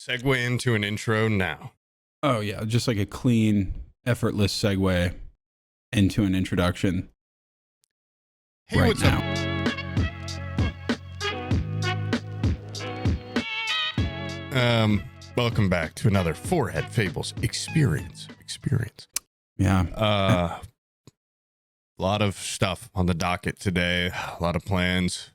Segue into an intro now. Oh, yeah. Just like a clean, effortless segue into an introduction. Hey, right what's now. Welcome back to another Forehead Fables experience. Yeah. A lot of stuff on the docket today. A lot of plans.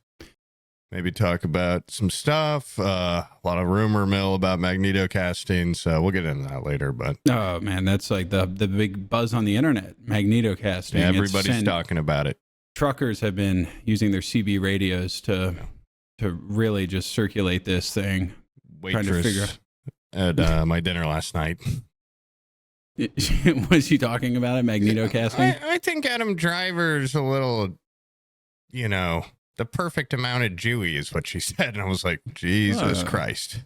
Maybe talk about some stuff. A lot of rumor mill about magneto casting. So we'll get into that later. But Oh, man. That's like the big buzz on the internet. Magneto casting. yeah, everybody's talking about it. Truckers have been using their CB radios to really just circulate this thing. Waitress at my dinner last night. Was she talking about it? Magneto casting? I think Adam Driver's a little, the perfect amount of Jewy is what she said. And I was like, Jesus Christ.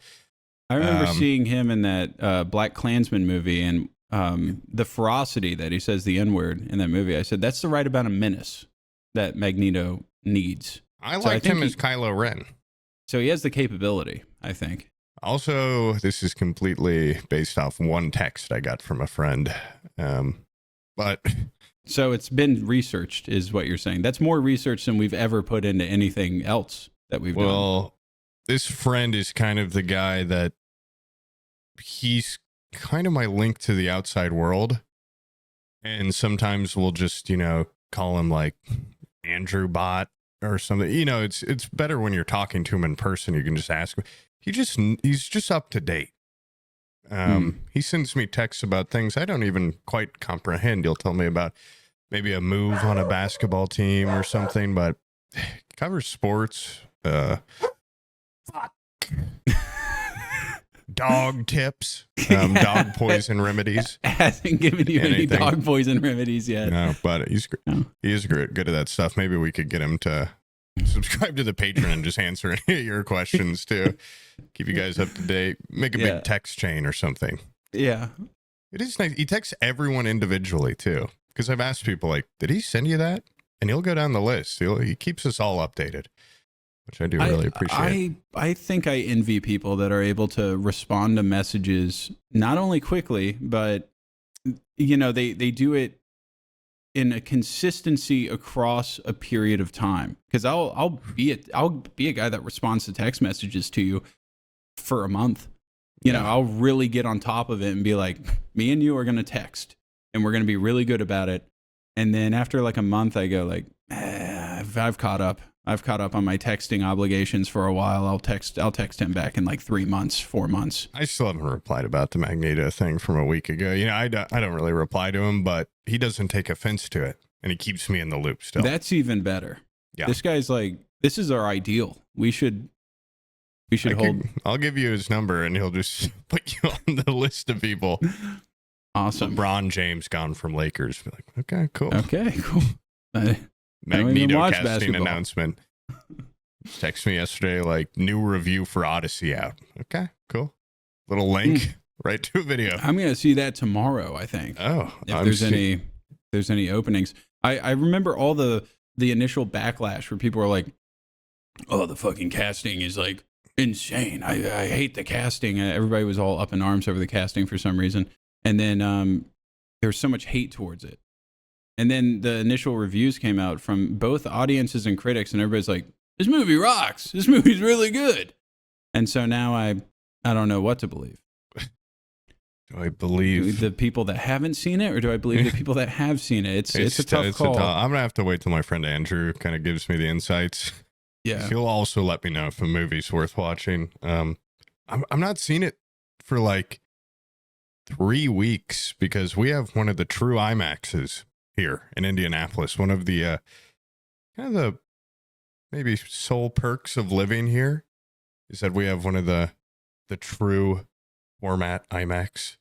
I remember seeing him in that Black Klansman movie and the ferocity that he says the N-word in that movie. I said, that's the right amount of menace that Magneto needs. I liked him as Kylo Ren. So he has the capability, I think. Also, this is completely based off one text I got from a friend. But so it's been researched, is what you're saying. That's more research than we've ever put into anything else that we've done. Well, this friend is kind of the guy that he's kind of my link to the outside world. And sometimes we'll just, call him like Andrew Bot or something. It's better when you're talking to him in person. You can just ask him. He's just up to date. He sends me texts about things I don't even quite comprehend. He'll tell me about maybe a move on a basketball team or something, but covers sports, dog tips, dog poison remedies. Hasn't given you any dog poison remedies yet. No, but he is good at that stuff. Maybe we could get him to subscribe to the Patreon and just answer any of your questions too. Keep you guys up to date. Make a big text chain or something. Yeah. It is nice. He texts everyone individually too. Because I've asked people like, did he send you that? And he'll go down the list. He keeps us all updated, which I do really appreciate. I think I envy people that are able to respond to messages not only quickly, but they do it in a consistency across a period of time. Because I'll be a guy that responds to text messages to you for a month. I'll really get on top of it and be like, me and you are going to text and we're going to be really good about it. And then after like a month, I go like, I've caught up. I've caught up on my texting obligations for a while. I'll text him back in like 3 months, 4 months. I still haven't replied about the Magneto thing from a week ago. I don't really reply to him, but he doesn't take offense to it, and he keeps me in the loop still. That's even better. Yeah. This guy's like, this is our ideal. We should hold. I'll give you his number, and he'll just put you on the list of people. Awesome. LeBron James gone from Lakers. Be like, okay, cool. Magneto casting basketball announcement. Text me yesterday, like, new review for Odyssey out. Okay, cool. Little link right to a video. I'm gonna see that tomorrow, I think. Oh, if there's any openings. I remember all the initial backlash where people were like, oh, the fucking casting is like insane. I hate the casting. Everybody was all up in arms over the casting for some reason. And then there was so much hate towards it. And then the initial reviews came out from both audiences and critics, and everybody's like, this movie rocks. This movie's really good. And so now I don't know what to believe. Do I believe the people that haven't seen it, or do I believe the people that have seen it? It's a tough call. I'm going to have to wait till my friend Andrew kind of gives me the insights. Yeah. He'll also let me know if a movie's worth watching. I'm not seeing it for like 3 weeks because we have one of the true IMAXs here in Indianapolis. One of the kind of the maybe sole perks of living here is that we have one of the true format IMAX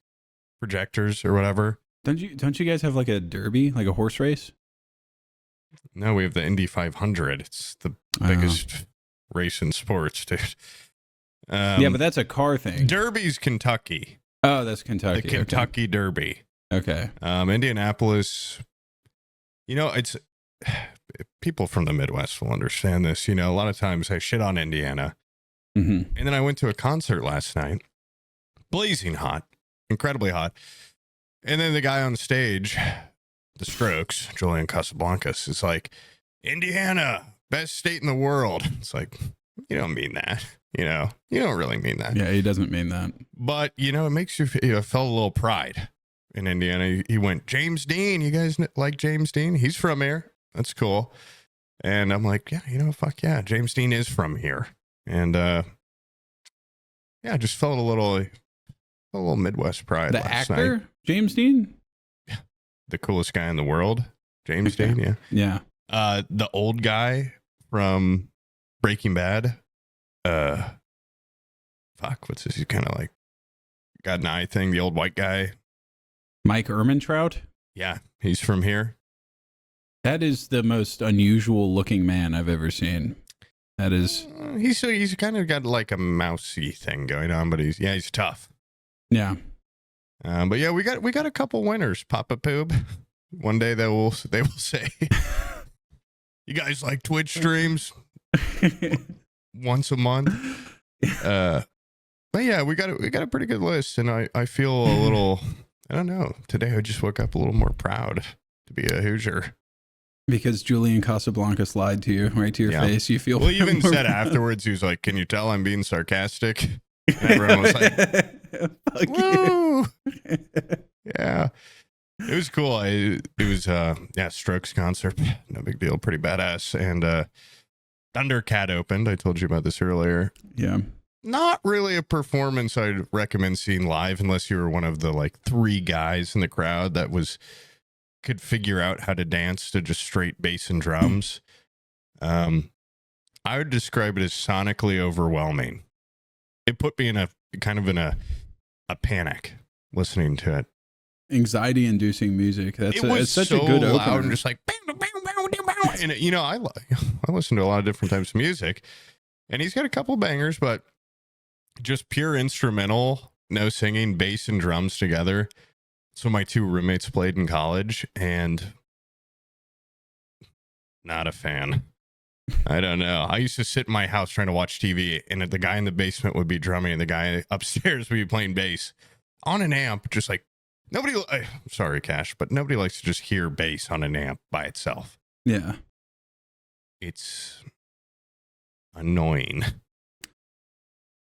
projectors or whatever. Don't you guys have like a derby, like a horse race? No, we have the Indy 500. It's the biggest race in sports, dude. Yeah, but that's a car thing. Derby's Kentucky. Oh, that's Kentucky. The Kentucky Derby. Okay. Indianapolis, it's people from the Midwest will understand this. A lot of times I shit on Indiana. Mm-hmm. And then I went to a concert last night blazing hot, incredibly hot. And then the guy on stage, the Strokes, Julian Casablancas, is like, Indiana, best state in the world. It's like, you don't mean that. You don't really mean that. Yeah, he doesn't mean that. But, it makes you felt a little pride in Indiana. He went, James Dean. You guys like James Dean? He's from here. That's cool. And I'm like, yeah, fuck yeah. James Dean is from here. And, I just felt a little Midwest pride. The last actor, night. James Dean? The coolest guy in the world, James Dean, yeah. Yeah. The old guy from Breaking Bad. What's this? He's kind of like got an eye thing. The old white guy. Mike Ehrmantraut? Yeah, he's from here. That is the most unusual looking man I've ever seen. That is. He's kind of got like a mousy thing going on, but he's tough. Yeah. But yeah, we got a couple winners. Papa Poob. One day they will say, you guys like Twitch streams once a month. But yeah, we got a pretty good list, and I feel a little, I don't know. Today I just woke up a little more proud to be a Hoosier. Because Julian Casablancas lied to you right to your face. You feel. Well, he even said afterwards, he was like, "Can you tell I'm being sarcastic?" And everyone was like, "Woo!" Yeah, it was cool. It was Strokes concert, no big deal, pretty badass. And Thundercat opened. I told you about this earlier. Yeah, not really a performance I'd recommend seeing live unless you were one of the like 3 guys in the crowd that could figure out how to dance to just straight bass and drums. I would describe it as sonically overwhelming. It put me in a panic listening to it. Anxiety inducing music. It's such so a good loud opener. and just like, and I listen to a lot of different types of music, and he's got a couple bangers, but just pure instrumental, no singing, bass and drums together. So my 2 roommates played in college, and not a fan. I don't know. I used to sit in my house trying to watch TV, and the guy in the basement would be drumming, and the guy upstairs would be playing bass on an amp, just like nobody. Sorry, Cash, but nobody likes to just hear bass on an amp by itself. Yeah, it's annoying.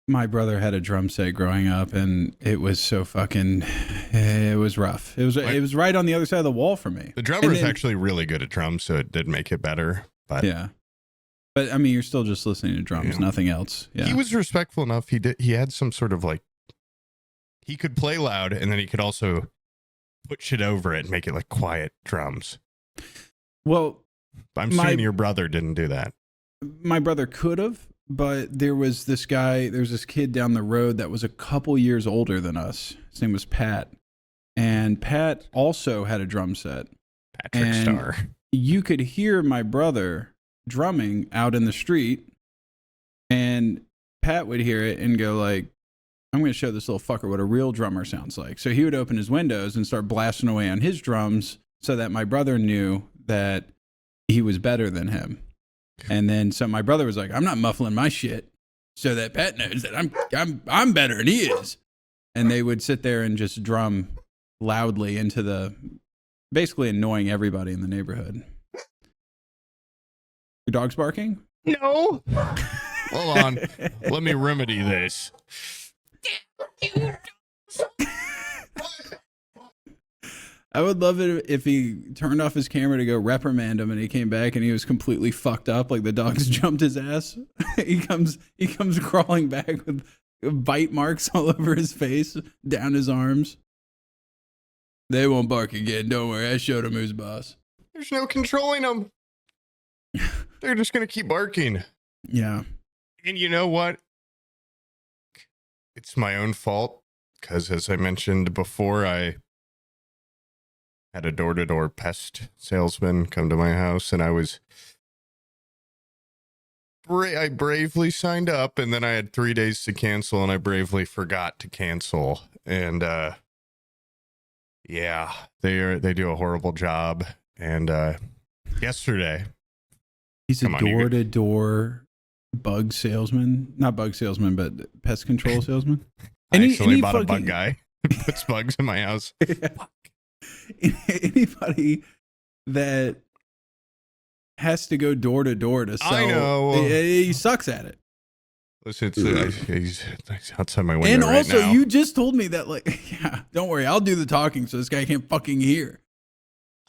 my brother had a drum set growing up, and it was so it was rough. It was right on the other side of the wall for me. The drummer is actually really good at drums, so it did make it better. But yeah, but I mean, you're still just listening to drums, nothing else. Yeah, he was respectful enough. He had some sort of like, he could play loud, and then he could also put shit over it and make it like quiet drums. Well, I'm assuming your brother didn't do that. My brother could have. But there was this kid down the road that was a couple years older than us. His name was Pat. And Pat also had a drum set. Patrick Starr. You could hear my brother drumming out in the street. And Pat would hear it and go like, I'm going to show this little fucker what a real drummer sounds like. So he would open his windows and start blasting away on his drums so that my brother knew that he was better than him. And then so my brother was like, I'm not muffling my shit so that Pat knows that I'm better than he is. And they would sit there and just drum loudly into basically annoying everybody in the neighborhood. Your dog's barking? No. Hold on. Let me remedy this. I would love it if he turned off his camera to go reprimand him and he came back and he was completely fucked up, like the dog's jumped his ass. he comes crawling back with bite marks all over his face, down his arms. They won't bark again. Don't worry. I showed him who's boss. There's no controlling them. They're just going to keep barking. Yeah. And you know what? It's my own fault because, as I mentioned before, I had a door-to-door pest salesman come to my house, and I bravely signed up, and then I had 3 days to cancel, and I bravely forgot to cancel. And yeah, they do a horrible job. And yesterday, he's a door-to-door bug salesman, not bug salesman, but pest control salesman. accidentally bought a bug guy. Puts bugs in my house. Anybody that has to go door to door to sell, I know. he sucks at it. Listen, he's outside my window. And right also, now. you just told me that, like, yeah, don't worry, I'll do the talking so this guy can't fucking hear.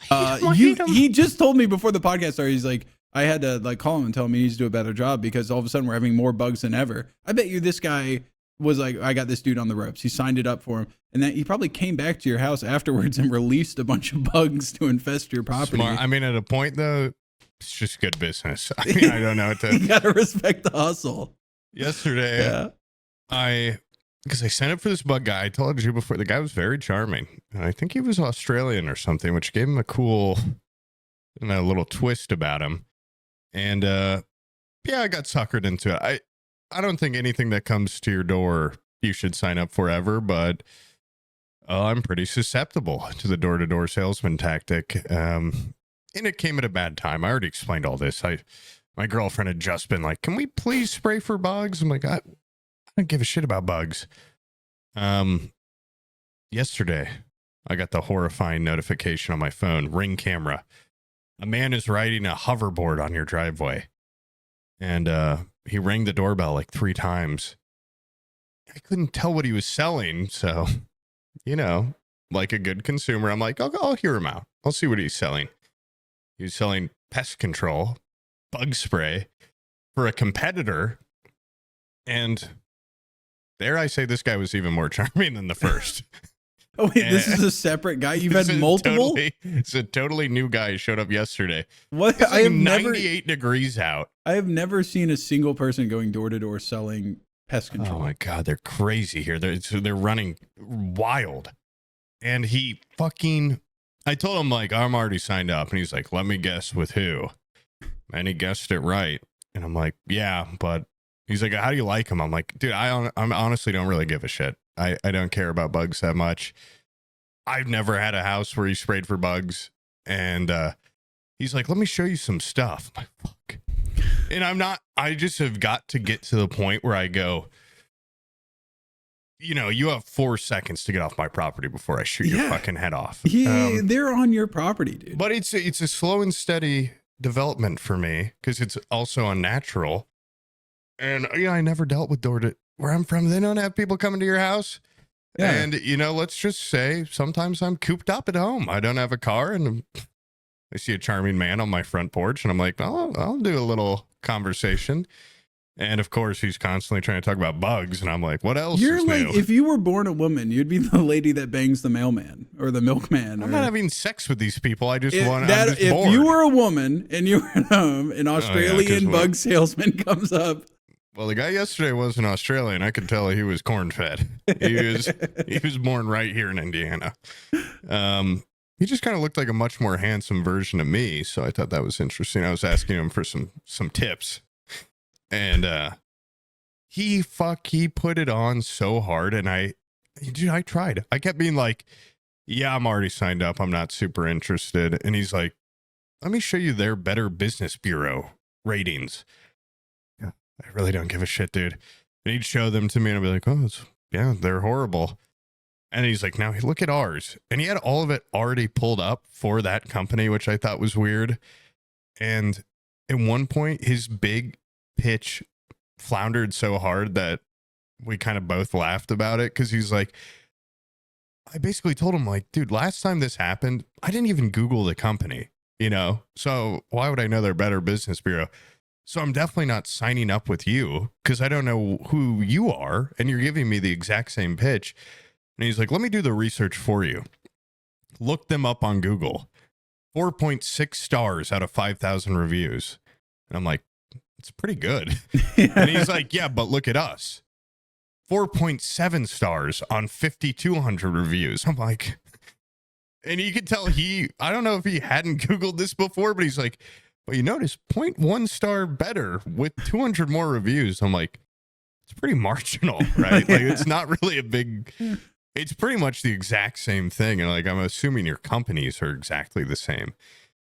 He just told me before the podcast started, he's like, I had to like call him and tell him he needs to do a better job because all of a sudden we're having more bugs than ever. I bet you this guy was like, I got this dude on the ropes. He signed it up for him. And then he probably came back to your house afterwards and released a bunch of bugs to infest your property. Smart. I mean, at a point though, it's just good business. I mean, I don't know what to. You gotta respect the hustle. Yesterday, because I signed up for this bug guy. I told you before, the guy was very charming. And I think he was Australian or something, which gave him a cool, little twist about him. And I got suckered into it. I don't think anything that comes to your door you should sign up for ever, but I'm pretty susceptible to the door-to-door salesman tactic. And it came at a bad time. I already explained all this. My girlfriend had just been like, can we please spray for bugs? I'm like, I don't give a shit about bugs. Yesterday, I got the horrifying notification on my phone, Ring camera. A man is riding a hoverboard on your driveway. And he rang the doorbell like 3 times. I couldn't tell what he was selling. So, like a good consumer, I'm like, I'll hear him out. I'll see what he's selling. He was selling pest control, bug spray for a competitor. And dare I say, this guy was even more charming than the first. Oh, wait, this is a separate guy? You've had multiple? It's a totally new guy who showed up yesterday. What? It's like 98 degrees out. I have never seen a single person going door to door selling pest control. Oh my God, they're crazy here. They're running wild. And I told him, like, I'm already signed up. And he's like, let me guess with who. And he guessed it right. And I'm like, yeah, but he's like, how do you like him? I'm like, dude, I honestly don't really give a shit. I don't care about bugs that much. I've never had a house where he sprayed for bugs. And he's like, let me show you some stuff. I'm like, fuck. And I just have got to get to the point where I go, you have 4 seconds to get off my property before I shoot your fucking head off. Yeah, they're on your property, dude. But it's a slow and steady development for me because it's also unnatural. And, I never dealt with where I'm from. They don't have people coming to your house. Yeah. And, let's just say sometimes I'm cooped up at home. I don't have a car and I see a charming man on my front porch and I'm like, I'll do a little conversation. And of course, he's constantly trying to talk about bugs. And I'm like, what else is new? If you were born a woman, you'd be the lady that bangs the mailman or the milkman. I'm not having sex with these people. I just want to. If bored. you were a woman and you were at home, an Australian bug salesman comes up. Well, the guy yesterday wasn't Australian. I could tell he was corn-fed. He was born right here in Indiana. He just kind of looked like a much more handsome version of me. So I thought that was interesting. I was asking him for some tips. And he put it on so hard. And I tried. I kept being like, yeah, I'm already signed up. I'm not super interested. And he's like, let me show you their Better Business Bureau ratings. Yeah, I really don't give a shit, dude. And he'd show them to me and I'd be like, they're horrible. And he's like, now look at ours. And he had all of it already pulled up for that company, which I thought was weird. And at one point, his big pitch floundered so hard that we kind of both laughed about it. Cause he's like, I basically told him like, dude, last time this happened, I didn't even Google the company, so why would I know their Better Business Bureau? So I'm definitely not signing up with you because I don't know who you are. And you're giving me the exact same pitch. And he's like, let me do the research for you. Look them up on Google. 4.6 stars out of 5,000 reviews. And I'm like, it's pretty good. And he's like, yeah, but look at us. 4.7 stars on 5,200 reviews. I'm like, and you could tell I don't know if he hadn't Googled this before, but he's like, well, you notice 0.1 star better with 200 more reviews. I'm like, it's pretty marginal, right? Like, it's not really a big, it's pretty much the exact same thing. And like, I'm assuming your companies are exactly the same.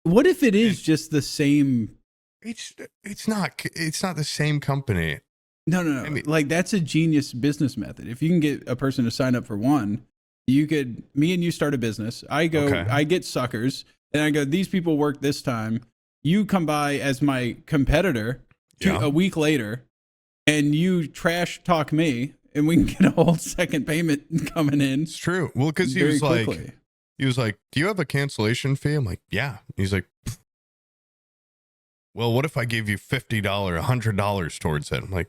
What if it is just the same? It's not the same company. No. I mean, Like that's a genius business method. If you can get a person to sign up for one, me and you start a business. okay. I get suckers and I go, these people work this time. You come by as my competitor a week later and you trash talk me and we can get a whole second payment coming in. It's true. Well, because he was like, do you have a cancellation fee? I'm like, yeah. He's like, well, what if I gave you $50, $100 towards it? I'm like,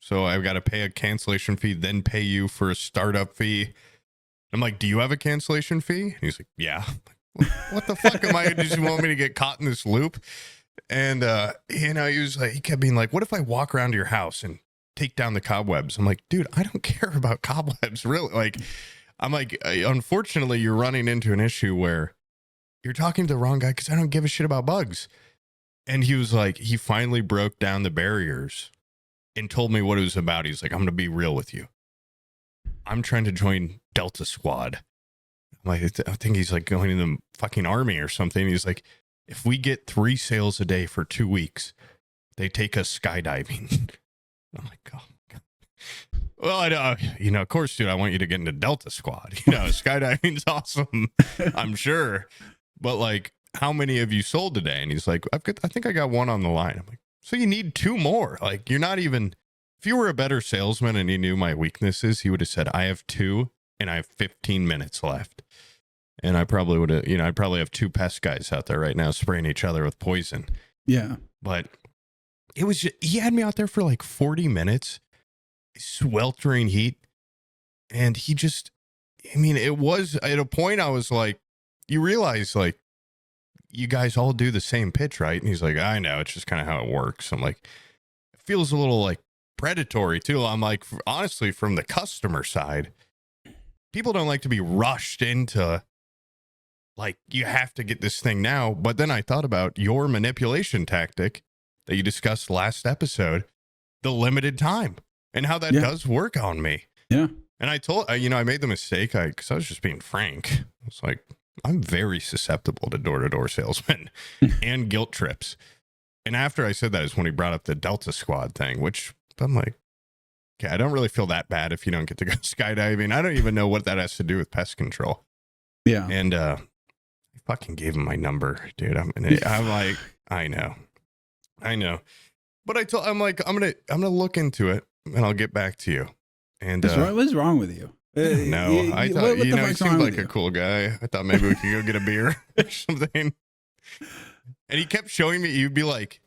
so I've got to pay a cancellation fee, then pay you for a startup fee. I'm like, do you have a cancellation fee? And he's like, yeah. What the fuck am I? Just want me to get caught in this loop? And, he kept being like, what if I walk around your house and take down the cobwebs? I'm like, dude, I don't care about cobwebs, really. Like, I'm like, unfortunately, you're running into an issue where you're talking to the wrong guy because I don't give a shit about bugs. And he was like, he finally broke down the barriers and told me what it was about. He's like, I'm going to be real with you. I'm trying to join Delta Squad. I'm like, I think he's like going to the fucking army or something. He's like, if we get 3 sales a day for 2 weeks, they take us skydiving. I'm like, oh, God. Well, I know, of course, dude, I want you to get into Delta Squad. Skydiving's awesome, I'm sure. But like, how many have you sold today? And he's like, I think I got 1 on the line. I'm like, so you need 2 more. Like, you're not even, if you were a better salesman and he knew my weaknesses, he would have said, I have 2 and I have 15 minutes left. And I probably would have, I'd probably have 2 pest guys out there right now spraying each other with poison. Yeah. But it was just, he had me out there for like 40 minutes, sweltering heat. And he just, it was at a point I was like, you realize like, you guys all do the same pitch, right? And he's like, I know, it's just kind of how it works. I'm like, it feels a little like predatory too. I'm like, honestly, from the customer side, people don't like to be rushed into like, you have to get this thing now. But then I thought about your manipulation tactic that you discussed last episode, the limited time, and how that does work on me. Yeah. And I told, I made the mistake because I was just being frank. It's like, I'm very susceptible to door-to-door salesmen and guilt trips. And after I said that is when he brought up the Delta Squad thing, which I'm like, okay, I don't really feel that bad if you don't get to go skydiving. I don't even know what that has to do with pest control. Yeah. And I fucking gave him my number, dude. I'm like, I know. But I'm like, I'm gonna look into it and I'll get back to you. And what's wrong with you? No, I thought, he seemed like a cool guy. I thought maybe we could go get a beer or something. And he kept showing me, you'd be like,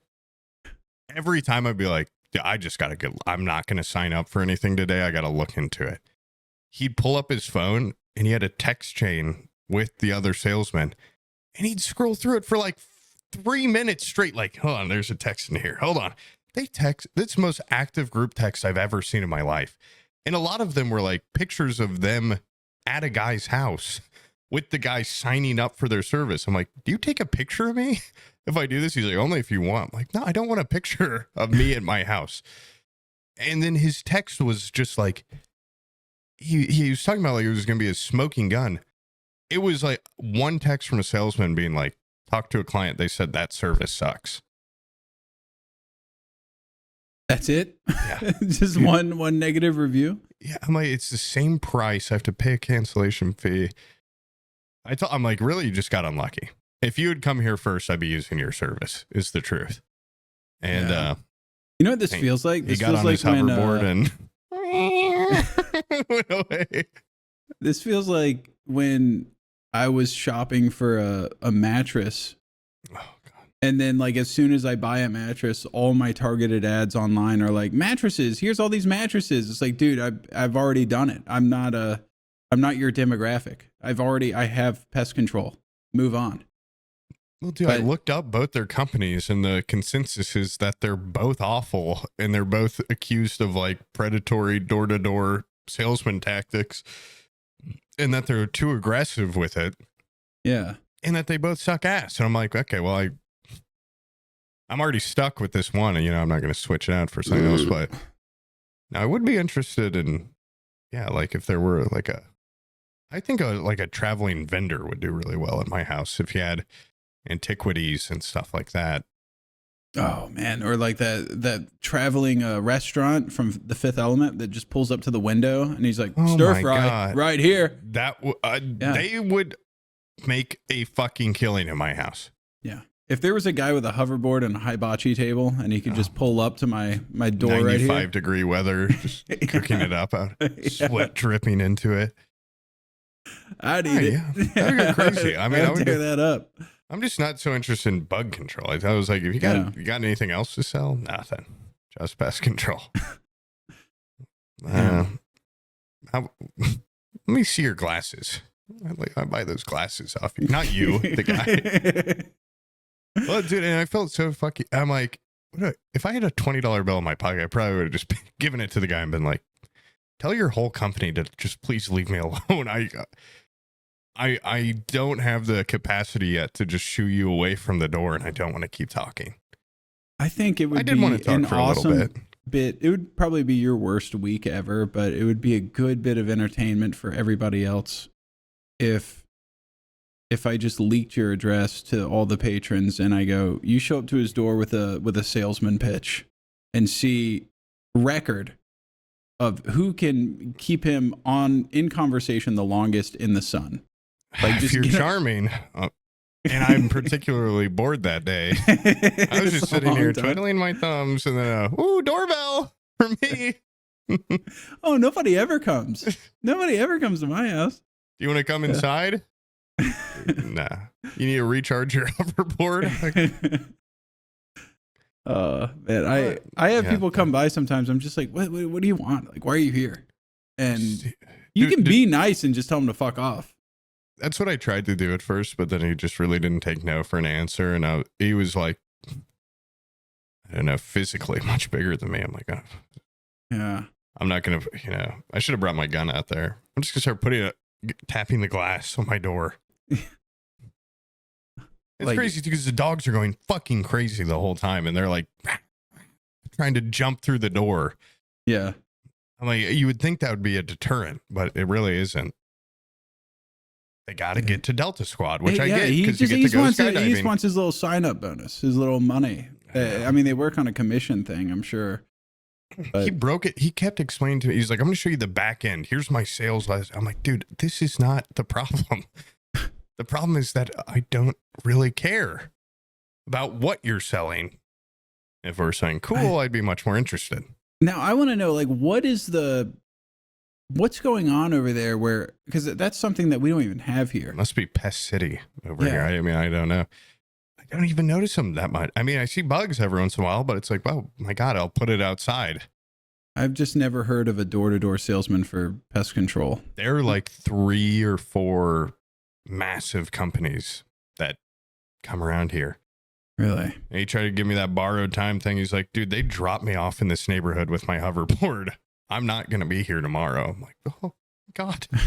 every time I'd be like, I just got to get, I'm not going to sign up for anything today. I got to look into it. He'd pull up his phone and he had a text chain with the other salesman and he'd scroll through it for like 3 minutes straight. Like, hold on, there's a text in here. Hold on. They text, that's the most active group text I've ever seen in my life. And a lot of them were like pictures of them at a guy's house with the guy signing up for their service. I'm like, do you take a picture of me if I do this? He's like, only if you want. I'm like, no, I don't want a picture of me at my house. And then his text was just like, he was talking about like it was going to be a smoking gun. It was like one text from a salesman being like, talk to a client. They said that service sucks. That's it? Yeah. Just one negative review? Yeah, I'm like, it's the same price. I have to pay a cancellation fee. I'm like, really, you just got unlucky. If you had come here first, I'd be using your service, is the truth. And you know what this feels like? This he got feels on like his hoverboard and went away. This feels like when I was shopping for a mattress. Oh, God. And then, like, as soon as I buy a mattress, all my targeted ads online are like, mattresses. Here's all these mattresses. It's like, dude, I've already done it. I'm not your demographic. I have pest control. Move on. Well, dude, I looked up both their companies, and the consensus is that they're both awful, and they're both accused of like predatory door-to-door salesman tactics, and that they're too aggressive with it. Yeah, and that they both suck ass. And I'm like, okay, well, I'm already stuck with this one, and I'm not going to switch it out for something else. But now I would be interested in, like if there were like I think a traveling vendor would do really well at my house if you had antiquities and stuff like that. Oh man, or like that traveling restaurant from The Fifth Element that just pulls up to the window and he's like, Oh stir my fry God. right here. Yeah. They would make a fucking killing in my house. Yeah. If there was a guy with a hoverboard and a hibachi table and he could just pull up to my door right here. 95-degree weather, just cooking it up out, sweat dripping into it. I'd eat it. Yeah, that'd go crazy. I mean, I would tear that up. I'm just not so interested in bug control. I was like, if you got anything else to sell? Nothing. Just pest control. Let me see your glasses. I buy those glasses off you. Not you, the guy. Well, dude, and I felt so fucking. I'm like, if I had a $20 bill in my pocket, I probably would have just given it to the guy and been like, tell your whole company to just please leave me alone. I don't have the capacity yet to just shoo you away from the door, and I don't want to keep talking. I think it would I did be want to talk an for a awesome little bit. It would probably be your worst week ever, but it would be a good bit of entertainment for everybody else if I just leaked your address to all the patrons and I go, you show up to his door with a salesman pitch and see record of who can keep him in conversation the longest in the sun. Like, if you're charming, and I'm particularly bored that day, I was just sitting here twiddling my thumbs, and then doorbell for me. Oh, nobody ever comes. Nobody ever comes to my house. Do you want to come inside? Nah. You need to recharge your hoverboard. Man, I have people come by sometimes. I'm just like, what do you want? Like, why are you here? And you can be nice and just tell them to fuck off. That's what I tried to do at first, but then he just really didn't take no for an answer. And he was like, I don't know, physically much bigger than me. I'm like, oh, yeah, I'm not going to, I should have brought my gun out there. I'm just going to start tapping the glass on my door. It's like, crazy because the dogs are going fucking crazy the whole time. And they're like trying to jump through the door. Yeah. I'm like, you would think that would be a deterrent, but it really isn't. They got to get to Delta Squad, which I get because you get to go skydiving. He just wants his little sign-up bonus, his little money. I mean, they work on a commission thing, I'm sure. But he broke it. He kept explaining to me. He's like, I'm going to show you the back end. Here's my sales list. I'm like, dude, this is not the problem. The problem is that I don't really care about what you're selling. If we're saying cool, I'd be much more interested. Now, I want to know, like, what's going on over there because that's something that we don't even have here. It must be Pest City over here. I mean, I don't know. I don't even notice them that much. I mean, I see bugs every once in a while, but it's like, oh my God, I'll put it outside. I've just never heard of a door-to-door salesman for pest control. There are like 3 or 4 massive companies that come around here. Really? And he tried to give me that borrowed time thing. He's like, dude, they dropped me off in this neighborhood with my hoverboard. I'm not going to be here tomorrow. I'm like, oh, God. He's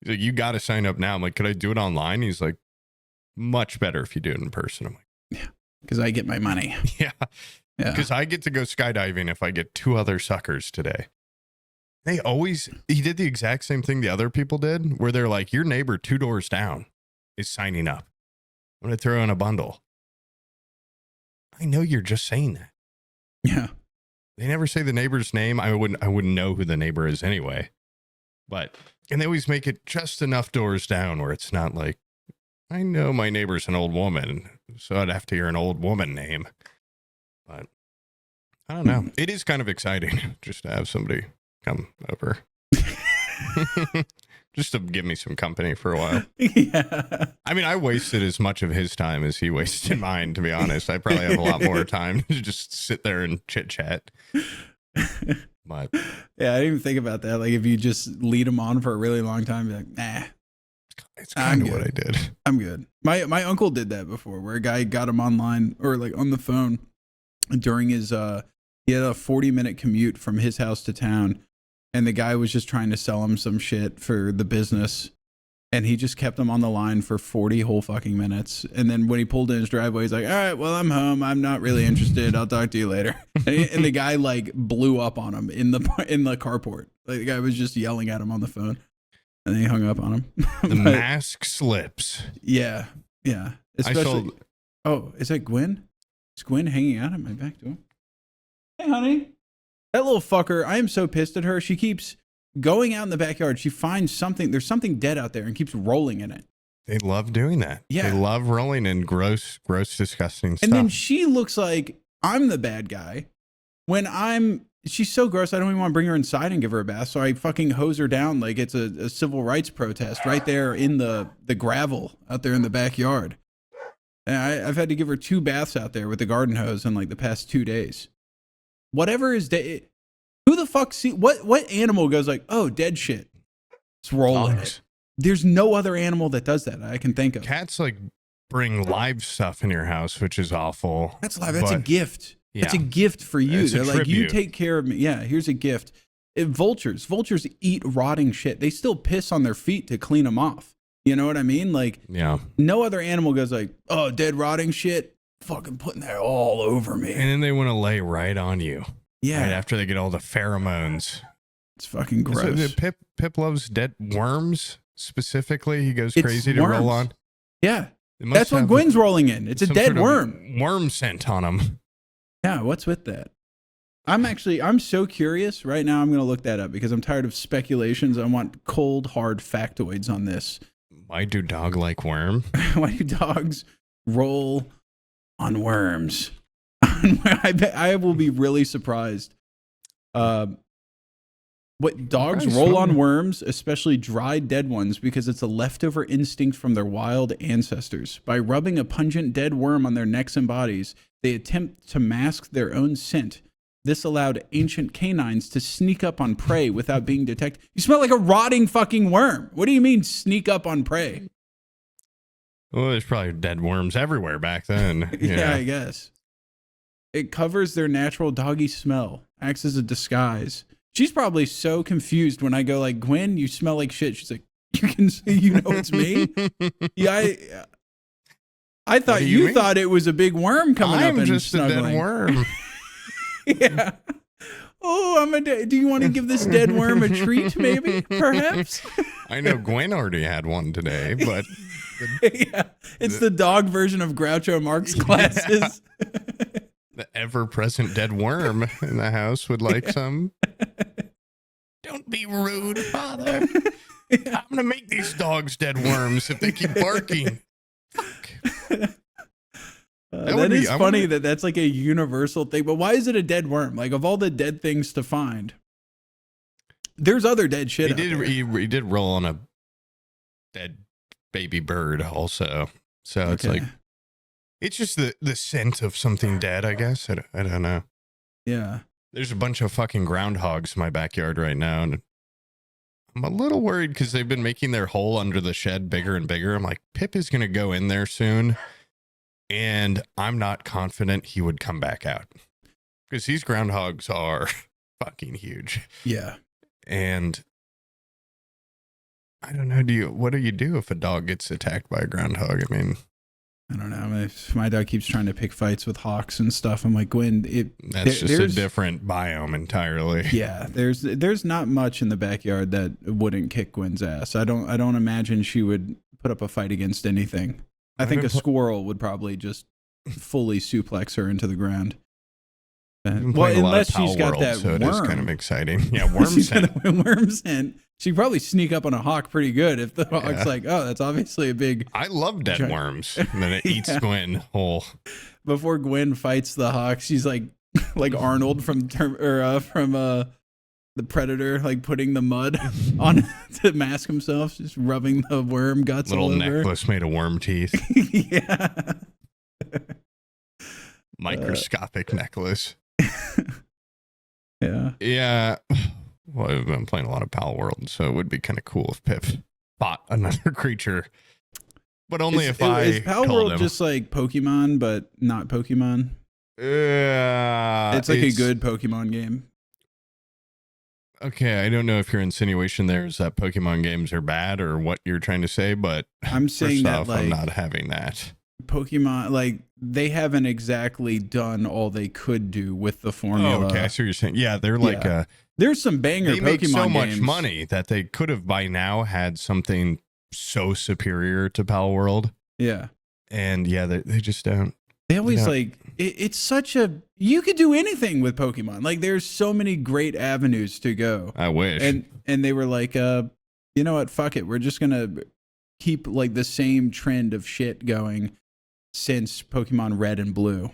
like, you got to sign up now. I'm like, could I do it online? He's like, much better if you do it in person. I'm like, yeah, because I get my money. Yeah. Because I get to go skydiving if I get 2 other suckers today. He did the exact same thing the other people did, where they're like, your neighbor 2 doors down is signing up. I'm going to throw in a bundle. I know you're just saying that. Yeah. They never say the neighbor's name. I wouldn't know who the neighbor is anyway. And they always make it just enough doors down where it's not like, I know my neighbor's an old woman, so I'd have to hear an old woman name. But I don't know. It is kind of exciting just to have somebody come over. Just to give me some company for a while. Yeah. I mean, I wasted as much of his time as he wasted mine, to be honest. I probably have a lot more time to just sit there and chit chat. But yeah, I didn't even think about that. Like, if you just lead him on for a really long time, be like, nah. It's kind of what I did. I'm good. My uncle did that before, where a guy got him online or like on the phone during his he had a 40-minute commute from his house to town. And the guy was just trying to sell him some shit for the business. And he just kept him on the line for 40 whole fucking minutes. And then when he pulled in his driveway, he's like, all right, well, I'm home. I'm not really interested. I'll talk to you later. And the guy like blew up on him in the carport. Like, the guy was just yelling at him on the phone. And then he hung up on him. The mask slips. Yeah. Yeah. Especially. Oh, is that Gwen? Is Gwen hanging out at my back door? Hey, honey. That little fucker, I am so pissed at her. She keeps going out in the backyard. She finds something. There's something dead out there and keeps rolling in it. They love doing that. Yeah. They love rolling in gross, disgusting stuff. And then she looks like I'm the bad guy when she's so gross. I don't even want to bring her inside and give her a bath. So I fucking hose her down like it's a civil rights protest right there in the gravel out there in the backyard. And I've had to give her 2 baths out there with the garden hose in like the past 2 days. Whatever is dead. Who the fuck what animal goes like, oh, dead shit? It's rolling it. There's no other animal that does that I can think of. Cats like bring live stuff in your house, which is awful. That's live. That's a gift. Yeah. That's a gift for you. They're like, tribute. you take care of me. Yeah, here's a gift. Vultures eat rotting shit. They still piss on their feet to clean them off. You know what I mean? Like, yeah. No other animal goes like, oh, dead rotting shit, fucking putting that all over me. And then they want to lay right on you. Yeah. Right after they get all the pheromones. It's fucking gross. So Pip loves dead worms specifically. He goes crazy to roll on. Yeah. That's what Gwen's rolling in. It's a dead worm. Worm scent on him. Yeah. What's with that? I'm so curious right now. I'm going to look that up because I'm tired of speculations. I want cold, hard factoids on this. Why do dogs like worm? Why do dogs roll on worms? I will be really surprised. What dogs roll on worms, especially dried dead ones, because it's a leftover instinct from their wild ancestors. By rubbing a pungent dead worm on their necks and bodies, they attempt to mask their own scent. This allowed ancient canines to sneak up on prey without being detected. You smell like a rotting fucking worm. What do you mean sneak up on prey? Well, there's probably dead worms everywhere back then. Yeah, I guess. It covers their natural doggy smell, acts as a disguise. She's probably so confused when I go like, Gwen, you smell like shit. She's like, you can see, you know it's me? Yeah, I thought you thought it was a big worm coming up and I'm just snuggling. a dead worm. Yeah. Oh, do you want to give this dead worm a treat, maybe? Perhaps? I know Gwen already had one today, but... Yeah, it's the dog version of Groucho Marx glasses. The ever-present dead worm in the house would like some. Don't be rude, Father. I'm going to make these dogs dead worms if they keep barking. Fuck. That is funny that that's like a universal thing, but why is it a dead worm? Like, of all the dead things to find, there's other dead shit. He did roll on a dead baby bird also. So it's like, it's just the scent of something dead, I guess. I don't know. Yeah. There's a bunch of fucking groundhogs in my backyard right now, and I'm a little worried because they've been making their hole under the shed bigger and bigger. I'm like, Pip is going to go in there soon, and I'm not confident he would come back out because these groundhogs are fucking huge. Yeah. And I don't know, what do you do if a dog gets attacked by a groundhog? I mean, I don't know. If my dog keeps trying to pick fights with hawks and stuff, I'm like, Gwen, that's just a different biome entirely. Yeah, there's not much in the backyard that wouldn't kick Gwen's ass. I don't imagine she would put up a fight against anything. I think a squirrel would probably just fully suplex her into the ground. Well, unless she's got that so worm. It is kind of exciting. Yeah, worm scent. Worm scent. She'd probably sneak up on a hawk pretty good if the hawk's like, oh, that's obviously a big... I love dead worms. And then it eats Gwen whole. Before Gwen fights the hawk, she's like Arnold from The Predator, like putting the mud on to mask himself, just rubbing the worm guts all over. Little necklace made of worm teeth. Yeah. Microscopic necklace. Yeah. Yeah. Well, I've been playing a lot of Pal World, so it would be kind of cool if Pip fought another creature. But only if I is Pal told World him. just like Pokemon, but not Pokemon? It's like a good Pokemon game. Okay, I don't know if your insinuation there is that Pokemon games are bad or what you're trying to say, but I'm saying that I'm not having that. Pokemon, like, they haven't exactly done all they could do with the formula. Oh, okay, I see what you're saying. Yeah, they're like there's some banger Pokemon games. They make so much money that they could have by now had something so superior to Pal World. Yeah. And yeah, they just don't. They always like it's such a, you could do anything with Pokemon. Like there's so many great avenues to go. I wish. And they were like, you know what? Fuck it. We're just gonna keep like the same trend of shit going since Pokemon Red and Blue.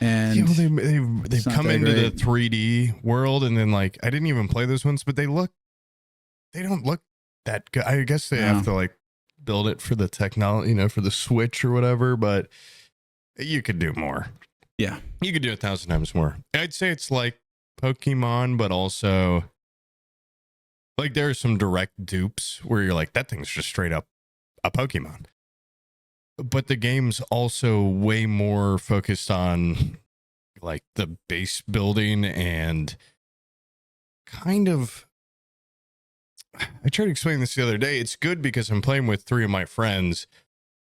And you know, they've come into great. the 3D world, and then like I didn't even play those ones, but they don't look that good. I guess they have to like build it for the technology, you know, for the Switch or whatever, but you could do more. Yeah. You could do 1,000 times more. I'd say it's like Pokemon, but also like there are some direct dupes where you're like, that thing's just straight up a Pokemon. But the game's also way more focused on like the base building and kind of, I tried to explain this the other day. It's good because I'm playing with 3 of my friends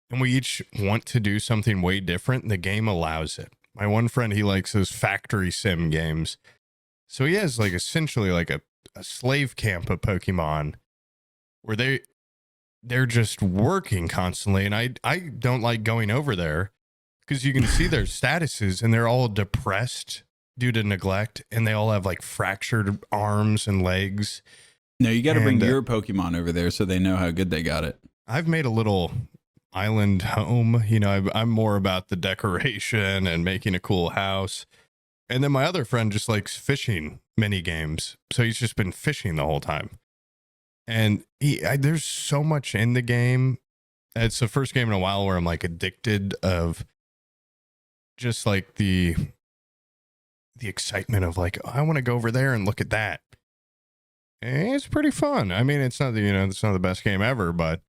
and we each want to do something way different. The game allows it. My one friend, he likes those factory sim games. So he has like essentially like a slave camp of Pokemon where they're just working constantly. And I don't like going over there because you can see their statuses and they're all depressed due to neglect. And they all have like fractured arms and legs. No, you got to bring your Pokemon over there so they know how good they got it. I've made a little island home. You know, I'm more about the decoration and making a cool house. And then my other friend just likes fishing mini games. So he's just been fishing the whole time. And there's so much in the game. It's the first game in a while where I'm like addicted of just like the excitement of like, oh, I want to go over there and look at that. And it's pretty fun. I mean, it's not the best game ever, but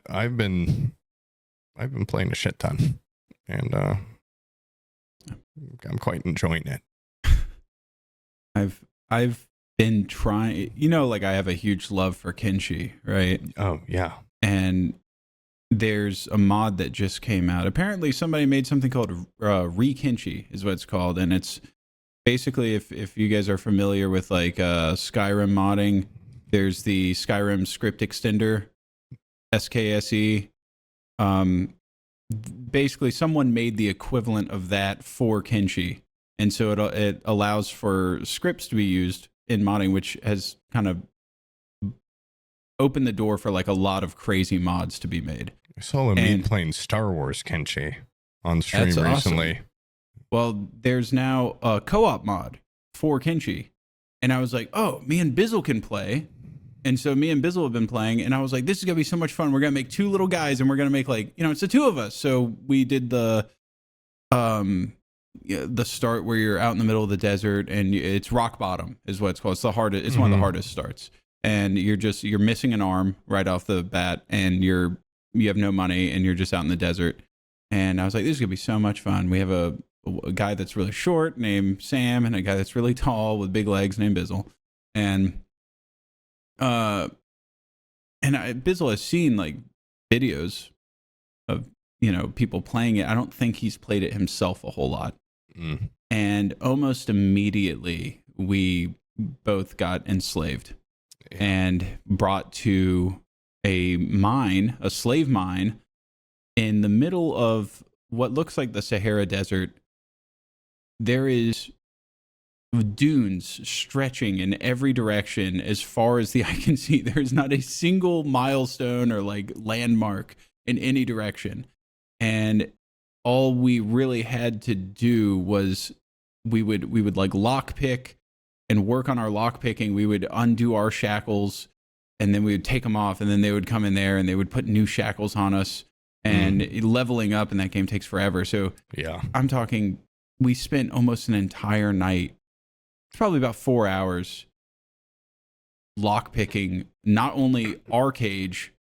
I've been playing a shit ton, and I'm quite enjoying it. I've been trying, you know, like I have a huge love for Kenshi, right? Oh yeah. And there's a mod that just came out. Apparently somebody made something called Re-Kenshi is what it's called. And it's basically, if you guys are familiar with like Skyrim modding, there's the Skyrim script extender, SKSE. Basically someone made the equivalent of that for Kenshi. And so it allows for scripts to be used in modding, which has kind of opened the door for like a lot of crazy mods to be made. I saw me playing Star Wars Kenshi on stream recently. Awesome. Well, there's now a co-op mod for Kenshi. And I was like, oh, me and Bizzle can play. And so me and Bizzle have been playing. And I was like, this is going to be so much fun. We're going to make 2 little guys and we're going to make like, you know, it's the 2 of us. So we did the start where you're out in the middle of the desert and it's rock bottom is what it's called. It's the hardest. It's one of the hardest starts. And you're missing an arm right off the bat and you have no money and you're just out in the desert. And I was like, this is going to be so much fun. We have a guy that's really short named Sam and a guy that's really tall with big legs named Bizzle. And Bizzle has seen like videos of, you know, people playing it. I don't think he's played it himself a whole lot. And almost immediately we both got enslaved and brought to a slave mine in the middle of what looks like the Sahara Desert. There is dunes stretching in every direction as far as the eye can see. There's not a single milestone or like landmark in any direction. And all we really had to do was we would like lockpick and work on our lockpicking. We would undo our shackles and then we would take them off and then they would come in there and they would put new shackles on us. And leveling up in that game takes forever. So yeah, I'm talking, we spent almost an entire night. It's probably about 4 hours lockpicking not only our cage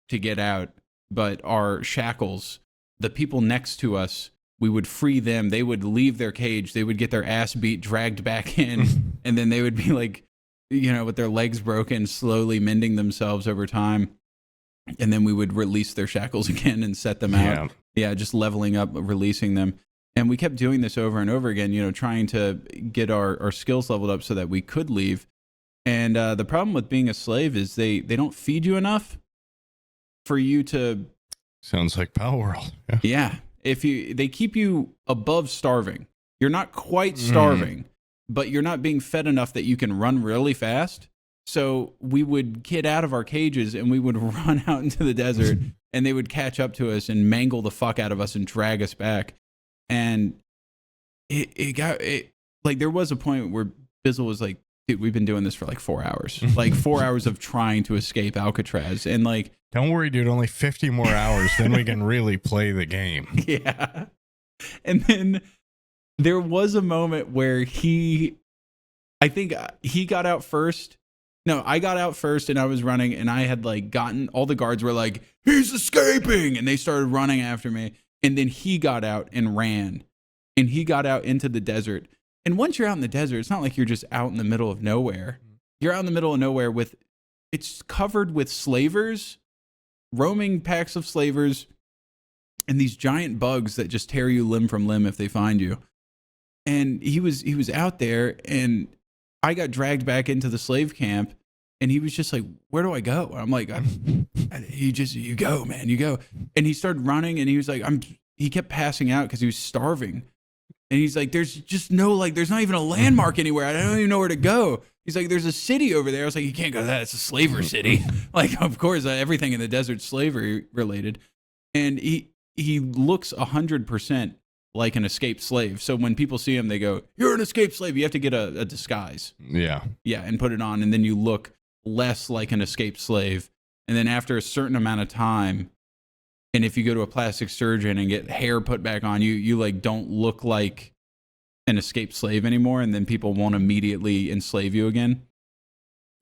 to get out, but our shackles. The people next to us, we would free them. They would leave their cage. They would get their ass beat, dragged back in, and then they would be like, you know, with their legs broken, slowly mending themselves over time. And then we would release their shackles again and set them out. Yeah, just leveling up, releasing them. And we kept doing this over and over again, you know, trying to get our skills leveled up so that we could leave. And the problem with being a slave is they don't feed you enough for you to... Sounds like Power World. Yeah. they keep you above starving. You're not quite starving, but you're not being fed enough that you can run really fast. So we would get out of our cages and we would run out into the desert and they would catch up to us and mangle the fuck out of us and drag us back. And there was a point where Bizzle was like, dude, we've been doing this for like 4 hours, like 4 hours of trying to escape Alcatraz. And like, don't worry, dude, only 50 more hours. Then we can really play the game. Yeah. And then there was a moment where I think he got out first. No, I got out first and I was running and I had like all the guards were like, he's escaping. And they started running after me. And then he got out and ran and he got out into the desert. And once you're out in the desert, it's not like you're just out in the middle of nowhere. You're out in the middle of nowhere it's covered with slavers, roaming packs of slavers, and these giant bugs that just tear you limb from limb if they find you. And he was out there and I got dragged back into the slave camp and he was just like, where do I go? I'm like, you go, man, you go. And he started running and he was like, he kept passing out because he was starving. And he's like, there's not even a landmark anywhere. I don't even know where to go. He's like, there's a city over there. I was like, you can't go to that. It's a slaver city. Like, of course, everything in the desert's slavery related. And he looks 100% like an escaped slave. So when people see him, they go, you're an escaped slave. You have to get a disguise. Yeah. Yeah, and put it on. And then you look less like an escaped slave. And then after a certain amount of time, and if you go to a plastic surgeon and get hair put back on, you like don't look like an escaped slave anymore. And then people won't immediately enslave you again.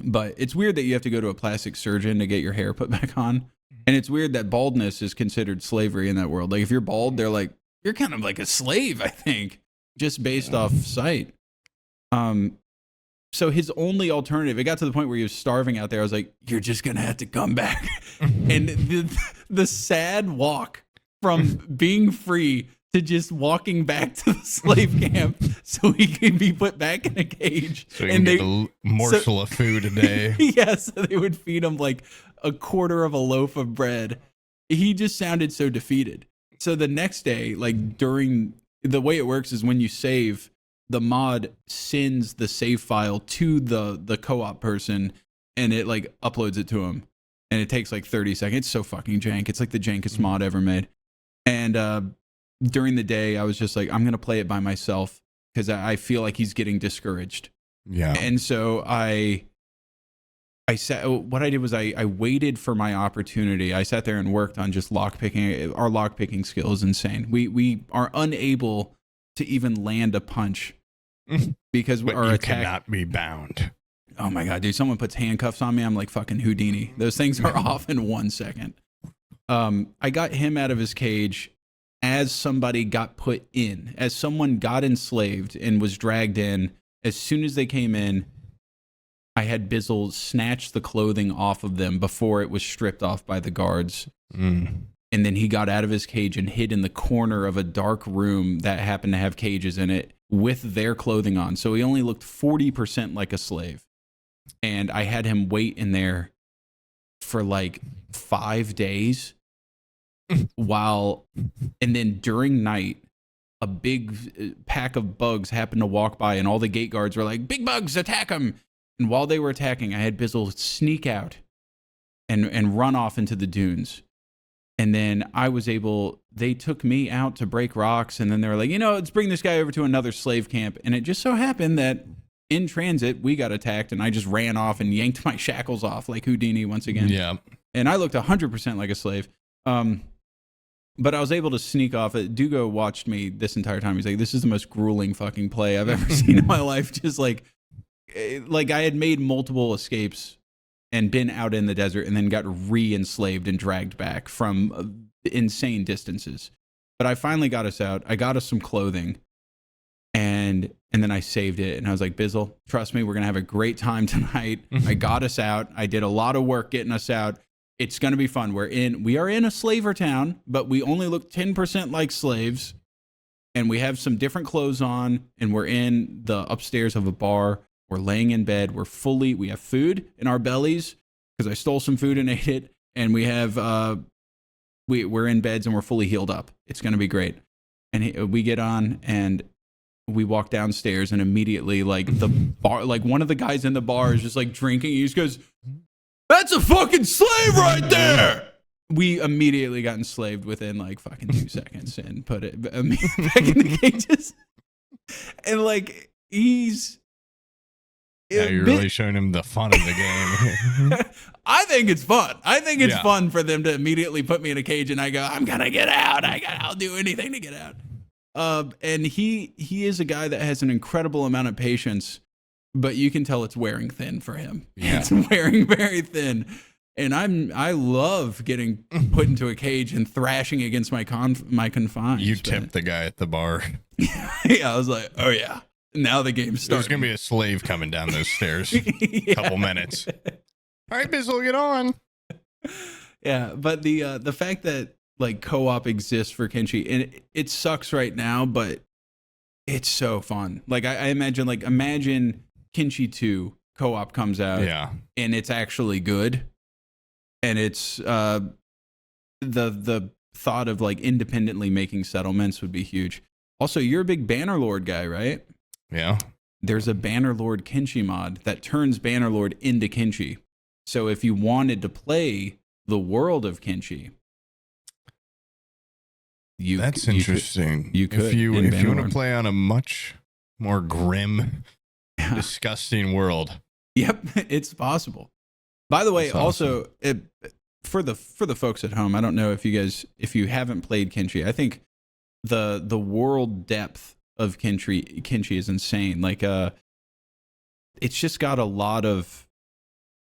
But it's weird that you have to go to a plastic surgeon to get your hair put back on. And it's weird that baldness is considered slavery in that world. Like if you're bald, they're like, you're kind of like a slave, I think, just based off sight. So his only alternative, it got to the point where he was starving out there. I was like, you're just going to have to come back. And the sad walk from being free to just walking back to the slave camp so he could be put back in a cage. So he can get a morsel of food a day. Yeah, so they would feed him like a quarter of a loaf of bread. He just sounded so defeated. So the next day, like the way it works is when you save, the mod sends the save file to the co-op person and it like uploads it to him. And it takes like 30 seconds. It's so fucking jank. It's like the jankest mod ever made. And during the day, I was just like, I'm going to play it by myself because I feel like he's getting discouraged. Yeah. And so what I did was I waited for my opportunity. I sat there and worked on just lockpicking. Our lockpicking skill is insane. We are unable to even land a punch because but our you attack cannot be bound. Oh my God, dude, someone puts handcuffs on me. I'm like fucking Houdini. Those things are off in 1 second. I got him out of his cage as somebody got put in, as someone got enslaved and was dragged in. As soon as they came in, I had Bizzle snatch the clothing off of them before it was stripped off by the guards. And then he got out of his cage and hid in the corner of a dark room that happened to have cages in it with their clothing on. So he only looked 40% like a slave. And I had him wait in there for like 5 days and then during night, a big pack of bugs happened to walk by and all the gate guards were like, big bugs, attack them. And while they were attacking, I had Bizzle sneak out and run off into the dunes. And then they took me out to break rocks. And then they were like, let's bring this guy over to another slave camp. And it just so happened that in transit, we got attacked and I just ran off and yanked my shackles off like Houdini once again. Yeah. And I looked 100% like a slave. But I was able to sneak off. Dugo watched me this entire time. He's like, this is the most grueling fucking play I've ever seen in my life. Just like I had made multiple escapes and been out in the desert and then got re-enslaved and dragged back from insane distances. But I finally got us out. I got us some clothing and then I saved it. And I was like, Bizzle, trust me, we're going to have a great time tonight. I got us out. I did a lot of work getting us out. It's going to be fun. We are in a slaver town, but we only look 10% like slaves. And we have some different clothes on. And we're in the upstairs of a bar. We're laying in bed. We have food in our bellies because I stole some food and ate it. And we have we're in beds and we're fully healed up. It's going to be great. And we get on and we walk downstairs, and immediately like the bar, like one of the guys in the bar is just like drinking. He just goes, "That's a fucking slave right there." We immediately got enslaved within like fucking 2 seconds and put it back in the cages. And like he's you're really showing him the fun of the game. I think it's fun. I think it's fun for them to immediately put me in a cage and I go, I'm gonna get out. I'll do anything to get out. And he is a guy that has an incredible amount of patience, but you can tell it's wearing thin for him. Yeah. It's wearing very thin. And I love getting put into a cage and thrashing against my confines. You tipped the guy at the bar. Yeah, I was like, oh yeah. Now the game's starting. There's gonna be a slave coming down those stairs. Couple minutes. All right, Bizzle, get on. Yeah, but the fact that like co-op exists for Kenshi, and it sucks right now, but it's so fun. Like I imagine Kenshi 2 co-op comes out, and it's actually good, and it's the thought of like independently making settlements would be huge. Also, you're a big Bannerlord guy, right? Yeah. There's a Bannerlord Kenshi mod that turns Bannerlord into Kenshi. So if you wanted to play the world of Kenshi, that's interesting. You could. If you want to play on a much more grim, disgusting world. Yep, it's possible. By the way, also for the folks at home, I don't know if you haven't played Kenshi, I think the world depth of Kenshi is insane. Like it's just got a lot of.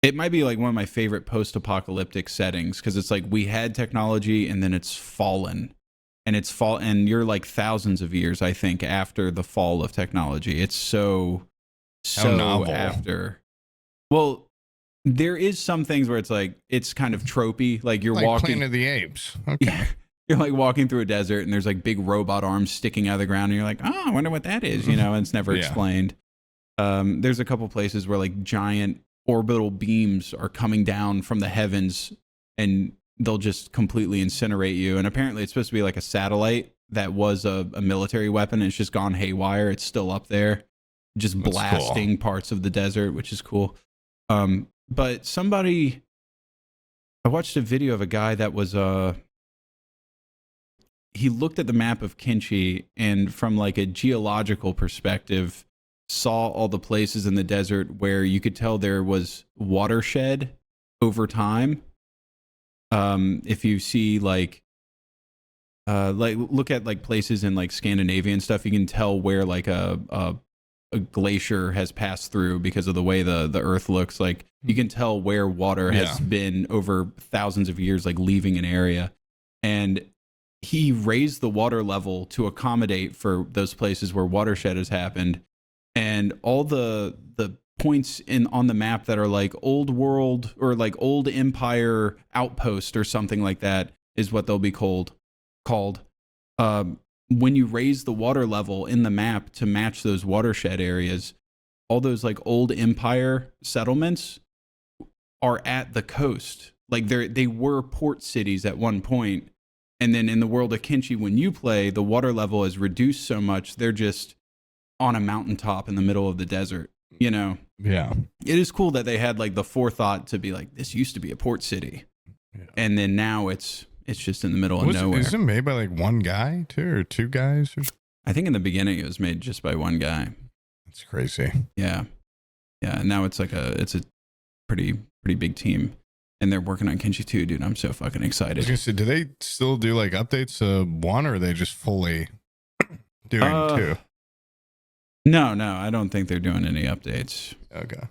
It might be like one of my favorite post-apocalyptic settings because it's like we had technology and then it's fallen. And you're like thousands of years, I think, after the fall of technology. It's so novel. After. Well, there is some things where it's like it's kind of tropey, like you're like walking. Planet of the Apes. Okay. You're like walking through a desert and there's like big robot arms sticking out of the ground, and you're like, oh, I wonder what that is, and it's never explained. There's a couple places where like giant orbital beams are coming down from the heavens and they'll just completely incinerate you. And apparently it's supposed to be like a satellite that was a military weapon, and it's just gone haywire. It's still up there, just blasting parts of the desert, which is cool. But I watched a video of a guy that was, he looked at the map of Kenshi and from like a geological perspective, saw all the places in the desert where you could tell there was watershed over time. If you see like look at like places in like Scandinavia and stuff, you can tell where like a glacier has passed through because of the way the earth looks. Like you can tell where water has been over thousands of years, like leaving an area. And he raised the water level to accommodate for those places where watershed has happened. And all the points on the map that are like old world or like old empire outpost or something like that is what they'll be called. When you raise the water level in the map to match those watershed areas, all those like old empire settlements are at the coast. Like they were port cities at one point. And then in the world of Kenshi, when you play, the water level is reduced so much, they're just on a mountaintop in the middle of the desert, Yeah. It is cool that they had like the forethought to be like, this used to be a port city. Yeah. And then now it's just in the middle of nowhere. Is it made by like one guy too, or two guys? I think in the beginning it was made just by one guy. That's crazy. Yeah. Yeah. And now it's a pretty big team. And they're working on Kenshi 2, dude. I'm so fucking excited. I was gonna say, do they still do like updates to 1, or are they just fully doing 2? No, I don't think they're doing any updates. Okay.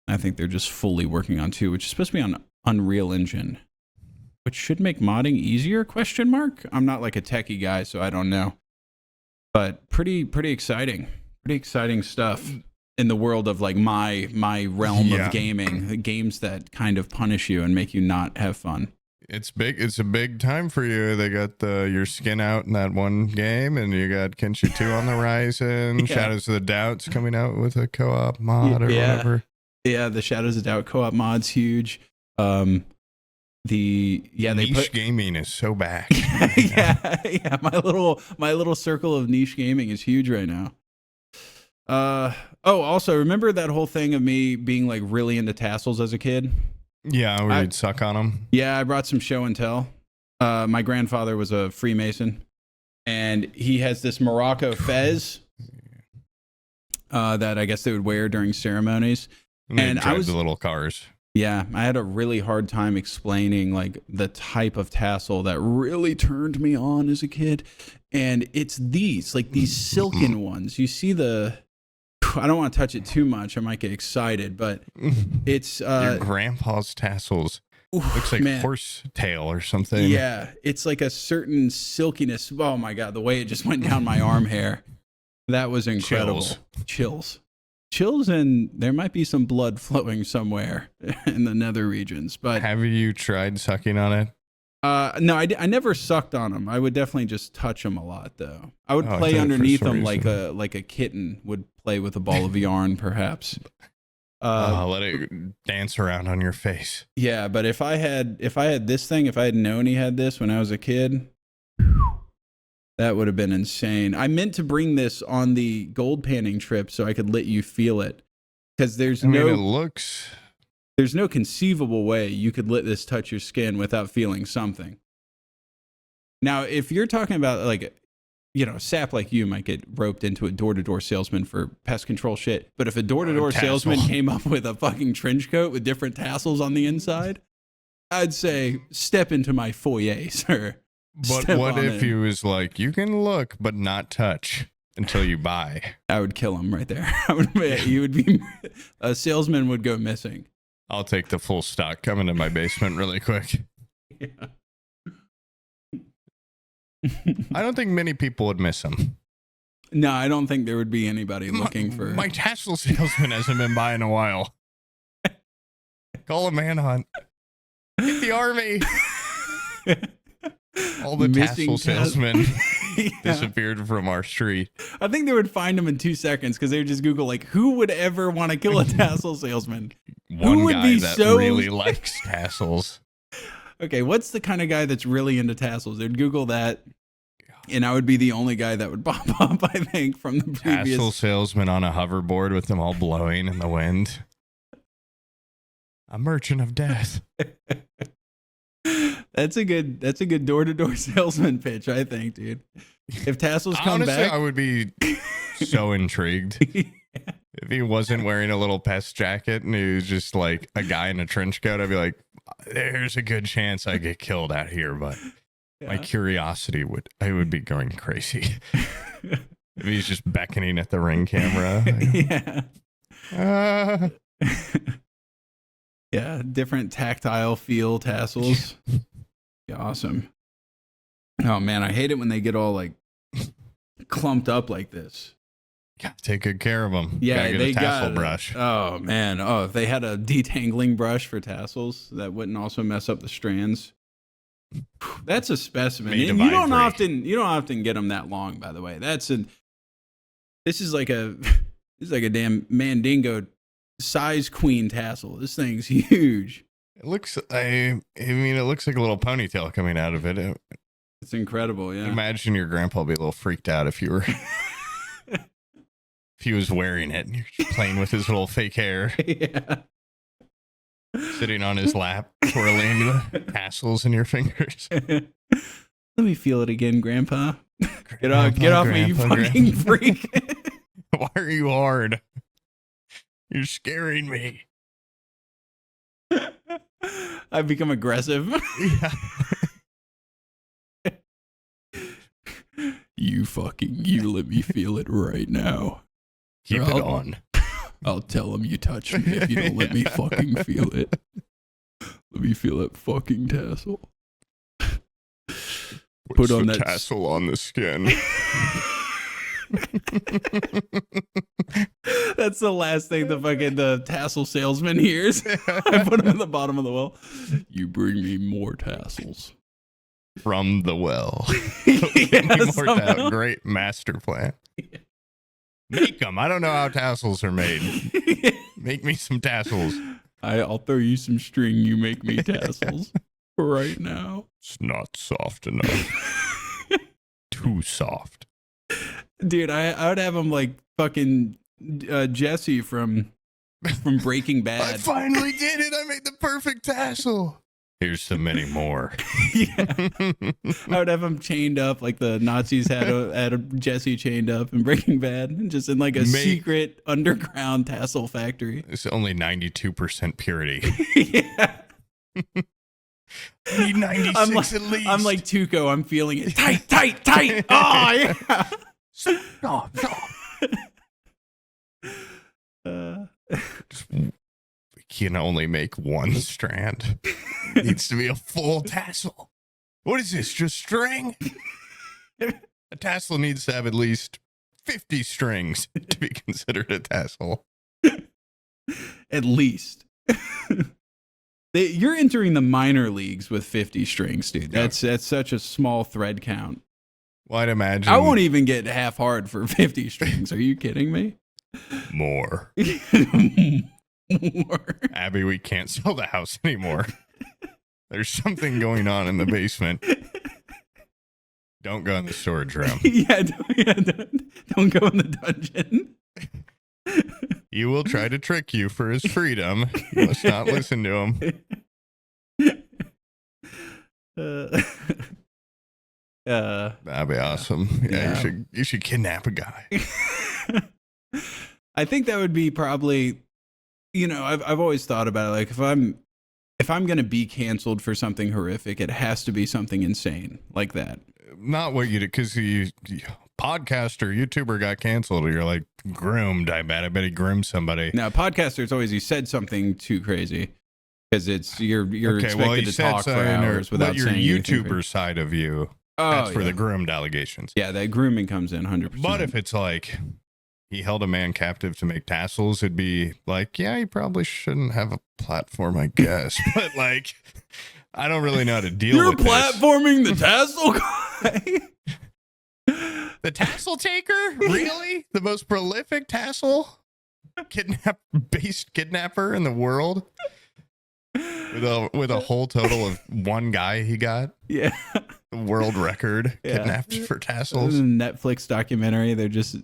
I think they're just fully working on 2, which is supposed to be on Unreal Engine, which should make modding easier, ? I'm not like a techie guy, so I don't know. But pretty exciting. Pretty exciting stuff in the world of like my realm of gaming, the games that kind of punish you and make you not have fun. It's big. It's a big time for you. They got your skin out in that one game, and you got Kenshi 2 on the horizon. Shadows of the Doubt's coming out with a co-op mod or whatever. Yeah, the Shadows of Doubt co-op mod's huge. Niche put gaming is so back. yeah, my little circle of niche gaming is huge right now. Also remember that whole thing of me being like really into tassels as a kid? Yeah, where you'd suck on them. Yeah, I brought some show and tell. My grandfather was a Freemason, and he has this Morocco fez that I guess they would wear during ceremonies. And I was the little cars. Yeah, I had a really hard time explaining like the type of tassel that really turned me on as a kid. And it's these silken ones. You see I don't want to touch it too much. I might get excited, but it's your grandpa's tassels. Looks like horse tail or something. Yeah, it's like a certain silkiness. Oh my God, the way it just went down my arm hair. That was incredible. Chills. And there might be some blood flowing somewhere in the nether regions. But have you tried sucking on it? No, I never sucked on them. I would definitely just touch them a lot, though. I would play underneath them like a kitten would play with a ball of yarn, perhaps. Let it dance around on your face. Yeah, but if I had this thing, if I had known he had this when I was a kid, that would have been insane. I meant to bring this on the gold panning trip so I could let you feel it. Because there's no conceivable way you could let this touch your skin without feeling something. Now, if you're talking about like, sap like you might get roped into a door-to-door salesman for pest control shit. But if a door-to-door salesman came up with a fucking trench coat with different tassels on the inside, I'd say, step into my foyer, sir. But what if he was like, you can look, but not touch until you buy? I would kill him right there. A salesman would go missing. I'll take the full stock. Come into my basement really quick. Yeah. I don't think many people would miss him. No, I don't think there would be anybody looking for... My tassel salesman hasn't been by in a while. Call a manhunt. Get the army. All the tassel salesmen disappeared from our street. I think they would find them in 2 seconds because they would just Google, like, who would ever want to kill a tassel salesman? One guy that really likes tassels. Okay, what's the kind of guy that's really into tassels? They'd Google that, and I would be the only guy that would pop up, I think, from the previous... Tassel salesman on a hoverboard with them all blowing in the wind. A merchant of death. That's a good door-to-door salesman pitch, I think, dude. If tassels come back, I would be so intrigued. If he wasn't wearing a little pest jacket and he was just like a guy in a trench coat, I'd be like, there's a good chance I get killed out here, but my curiosity would be going crazy. If he's just beckoning at the Ring camera. Yeah. Yeah, different tactile feel tassels. Yeah, awesome. Oh man, I hate it when they get all like clumped up like this. Gotta take good care of them. Yeah, gotta get a tassel brush. Oh man, if they had a detangling brush for tassels, that wouldn't also mess up the strands. That's a specimen. And you don't often get them that long, by the way. This is like a damn Mandingo size queen tassel. This thing's huge. It looks it looks like a little ponytail coming out of it. It's incredible, yeah. Imagine your grandpa would be a little freaked out if you were if he was wearing it and you're just playing with his little fake hair. Yeah. Sitting on his lap, twirling the tassels in your fingers. Let me feel it again, Grandpa. Get off me, you fucking freak. Why are you hard? You're scaring me. I've become aggressive. Yeah. You let me feel it right now. Keep it on. I'll tell him you touched me if you don't let me fucking feel it. Let me feel that fucking tassel. Put on that tassel on the skin. That's the last thing the tassel salesman hears. I put him in the bottom of the well. You bring me more tassels. From the well. Yeah, great master plan. Yeah. Make them. I don't know how tassels are made. Make me some tassels. I'll throw you some string. You make me tassels. right now. It's not soft enough. Too soft. Dude, I would have him like fucking Jesse from Breaking I Bad. finally did it. I made the perfect tassel. Here's so many more. Yeah. I would have him chained up like the Nazis had a Jesse chained up in Breaking Bad, and just in like a secret underground tassel factory. It's only 92% purity. Yeah. Need 96 at least. I'm like Tuco. I'm feeling it. Tight. Oh, yeah. Stop. We can only make one strand. It needs to be a full tassel. What is this, just string? A tassel needs to have at least 50 strings to be considered a tassel. At least. You're entering the minor leagues with 50 strings, dude. That's such a small thread count. Well, I'd imagine. I won't even get half hard for 50 strings. Are you kidding me? More. More. Abby, we can't sell the house anymore. There's something going on in the basement. Don't go in the storage room. Don't go in the dungeon. He will try to trick you for his freedom. You must not listen to him. That'd be awesome. Yeah. You should kidnap a guy. I think that would be probably, I've always thought about it. Like if I'm going to be canceled for something horrific, it has to be something insane like that. Not what you did, because you podcaster, YouTuber got canceled. Or you're like groomed. I bet he groomed somebody. Now, podcasters always, you said something too crazy because it's you're expected to talk for hours without your saying YouTuber side of you. That's for the groomed allegations. Yeah, that grooming comes in 100%. But if it's like he held a man captive to make tassels, it'd be like, yeah, he probably shouldn't have a platform, I guess. But like, I don't really know how to deal with this. You're platforming the tassel guy? The tassel taker? Really? The most prolific tassel based kidnapper in the world? With a whole total of one guy he got? Yeah. World record kidnapped for tassels. This is a Netflix documentary. They're just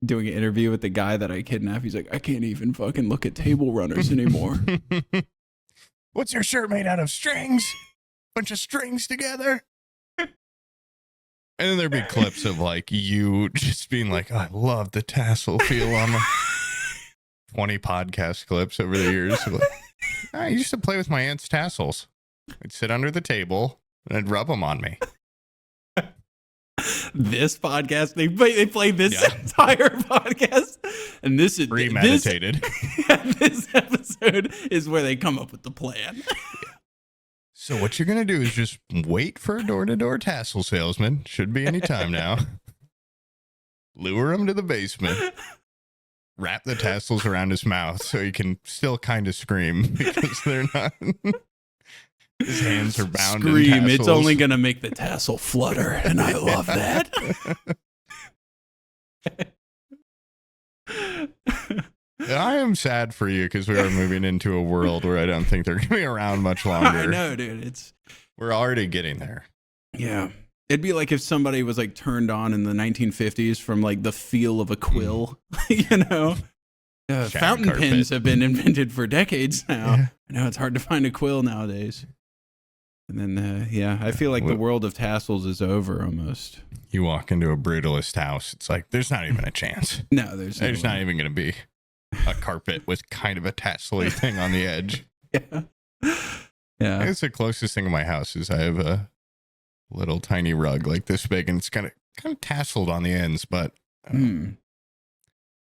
doing an interview with the guy that I kidnapped. He's like, I can't even fucking look at table runners anymore. What's your shirt made out of? Strings? Bunch of strings together? And then there'd be clips of like you just being like, oh, I love the tassel feel on them. 20 podcast clips over the years. Like, I used to play with my aunt's tassels. I'd sit under the table and I'd rub them on me. This podcast, they play this entire podcast, and this is premeditated. This episode is where they come up with the plan. So what you're gonna do is just wait for a door-to-door tassel salesman. Should be any time now. Lure him to the basement. Wrap the tassels around his mouth so he can still kind of scream because they're not. His hands are bound in tassels. It's only going to make the tassel flutter, and I love that. I am sad for you because we are moving into a world where I don't think they're going to be around much longer. I know, dude. We're already getting there. Yeah. It'd be like if somebody was like turned on in the 1950s from like the feel of a quill, Fountain carpet. pens have been invented for decades now. Yeah. I know it's hard to find a quill nowadays. And then, I feel like the world of tassels is over almost. You walk into a brutalist house, it's like, there's not even a chance. No, there's not even going to be a carpet with kind of a tassel-y thing on the edge. Yeah. Yeah. It's the closest thing in my house is I have a little tiny rug like this big, and it's kind of tasseled on the ends, but you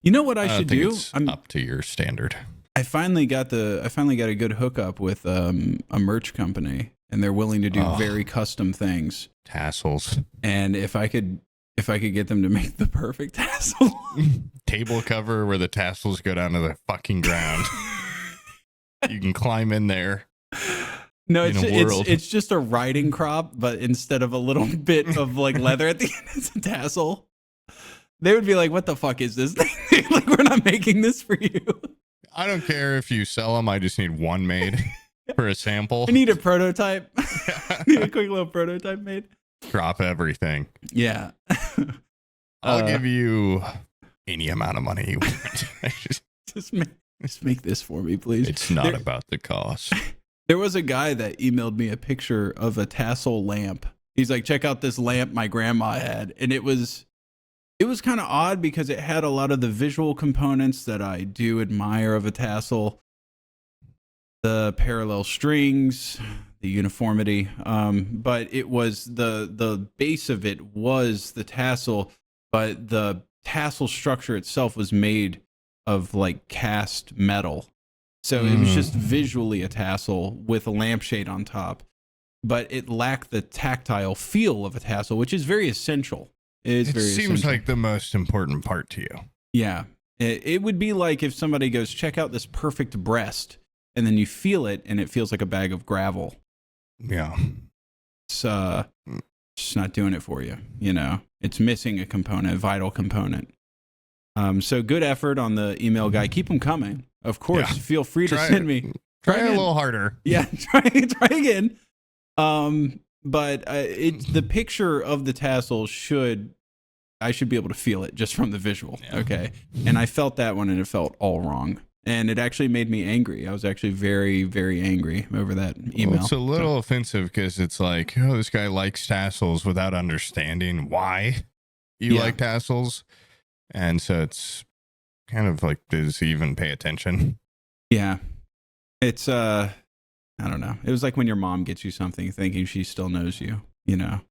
know what I should do? I'm up to your standard. I finally got a good hookup with a merch company, and they're willing to do very custom things. Tassels. And if I could get them to make the perfect tassel. Table cover where the tassels go down to the fucking ground. You can climb in there. No, it's just a riding crop, but instead of a little bit of like leather at the end, it's a tassel. They would be like, what the fuck is this thing? Like, we're not making this for you. I don't care if you sell them. I just need one made. for a sample. I need a prototype. I need a quick little prototype made. Drop everything. Yeah. I'll give you any amount of money you want. Just make this for me, please. It's not about the cost. There was a guy that emailed me a picture of a tassel lamp. He's like, check out this lamp my grandma had. And it was kind of odd because it had a lot of the visual components that I do admire of a tassel. The parallel strings, the uniformity. But it was the base of it was the tassel, but the tassel structure itself was made of like cast metal. So it was just visually a tassel with a lampshade on top, but it lacked the tactile feel of a tassel, which is very essential. It seems like the most important part to you. Yeah. It would be like if somebody goes, check out this perfect breast, and then you feel it and it feels like a bag of gravel. Yeah. It's just not doing it for you. You know, it's missing a component, a vital component. So good effort on the email guy. Keep them coming. Of course, feel free to send me. Try a little harder. Yeah, try again. But the picture of the tassel I should be able to feel it just from the visual. Yeah. Okay. And I felt that one and it felt all wrong. And it actually made me angry. I was actually very, very angry over that email. Well, it's a little offensive because it's like, oh, this guy likes tassels without understanding why you like tassels. And so it's kind of like, does he even pay attention? Yeah. It's, I don't know. It was like when your mom gets you something thinking she still knows you, you know?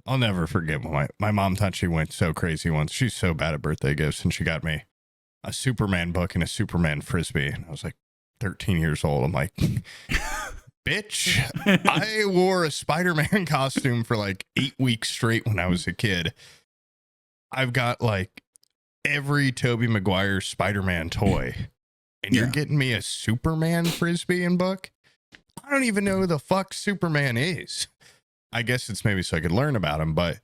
I'll never forget when my mom thought she went so crazy once. She's so bad at birthday gifts, and she got me a Superman book and a Superman Frisbee. And I was like 13 years old. I'm like, bitch, I wore a Spider-Man costume for like 8 weeks straight when I was a kid. I've got like every Tobey Maguire Spider-Man toy, and you're getting me a Superman Frisbee and book? I don't even know who the fuck Superman is. I guess it's maybe so I could learn about him, but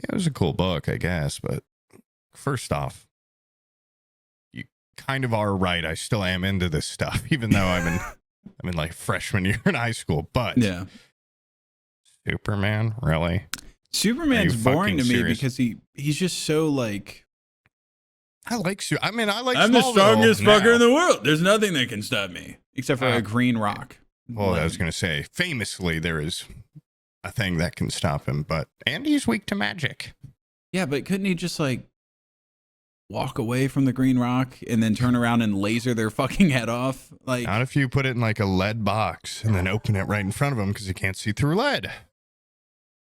it was a cool book, I guess. But first off, you kind of are right. I still am into this stuff, even though I'm in like freshman year in high school. But yeah, Superman, really? Superman's boring to me because he's just so like. I like I like. I'm Smallville the strongest now. fucker in the world. There's nothing that can stop me except for a green rock. Well, I was going to say, famously, there is a thing that can stop him, but Andy's weak to magic. Yeah, but couldn't he just like walk away from the green rock and then turn around and laser their fucking head off? Like, not if you put it in like a lead box and then open it right in front of him because you can't see through lead.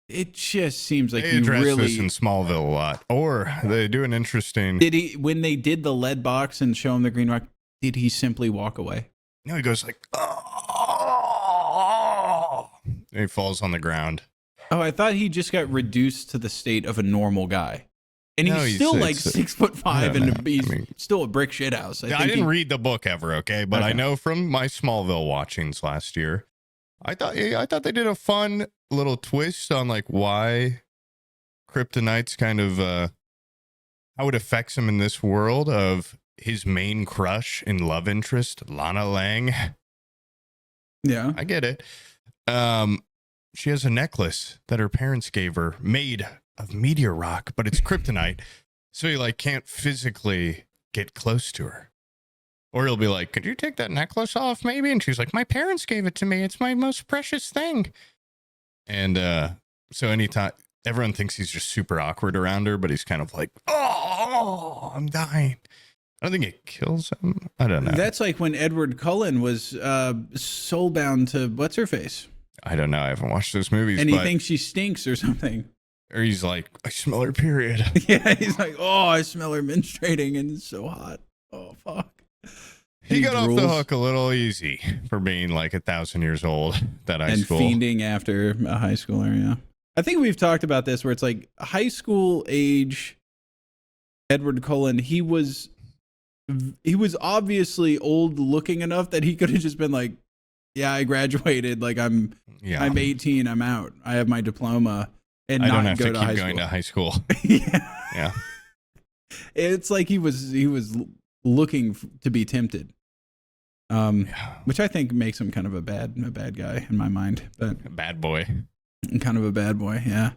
It just seems like they you address really this in Smallville a lot, or they do an interesting. Did he when they did the lead box and show him the green rock? Did he simply walk away? No, he goes like, oh. He falls on the ground. Oh, I thought he just got reduced to the state of a normal guy. And he's still like 6'5" and he's still a brick shit house. I didn't read the book ever, okay? But I know from my Smallville watchings last year, I thought they did a fun little twist on like why Kryptonite's kind of how it affects him in this world of his main crush and love interest, Lana Lang. Yeah. I get it. She has a necklace that her parents gave her made of meteor rock, but it's kryptonite. So he like can't physically get close to her. Or he'll be like, could you take that necklace off maybe? And she's like, my parents gave it to me. It's my most precious thing. And so anytime everyone thinks he's just super awkward around her, but he's kind of like, oh, I'm dying. I don't think it kills him. I don't know. That's like when Edward Cullen was soulbound to what's her face. I don't know. I haven't watched those movies. And he thinks she stinks or something. Or he's like, I smell her period. Yeah, he's like, oh, I smell her menstruating and it's so hot. Oh, fuck. He got off the hook a little easy for being like 1,000 years old that high school. And fiending after a high schooler, yeah. I think we've talked about this where it's like high school age Edward Cullen, he was obviously old looking enough that he could have just been like, yeah, I graduated. Like I'm 18. I'm out. I have my diploma and I not don't have go to to keep high going school. to high school. Yeah. Yeah. It's like he was looking to be tempted. Yeah. Which I think makes him kind of a bad guy in my mind, but Bad boy. kind of a bad boy. Yeah.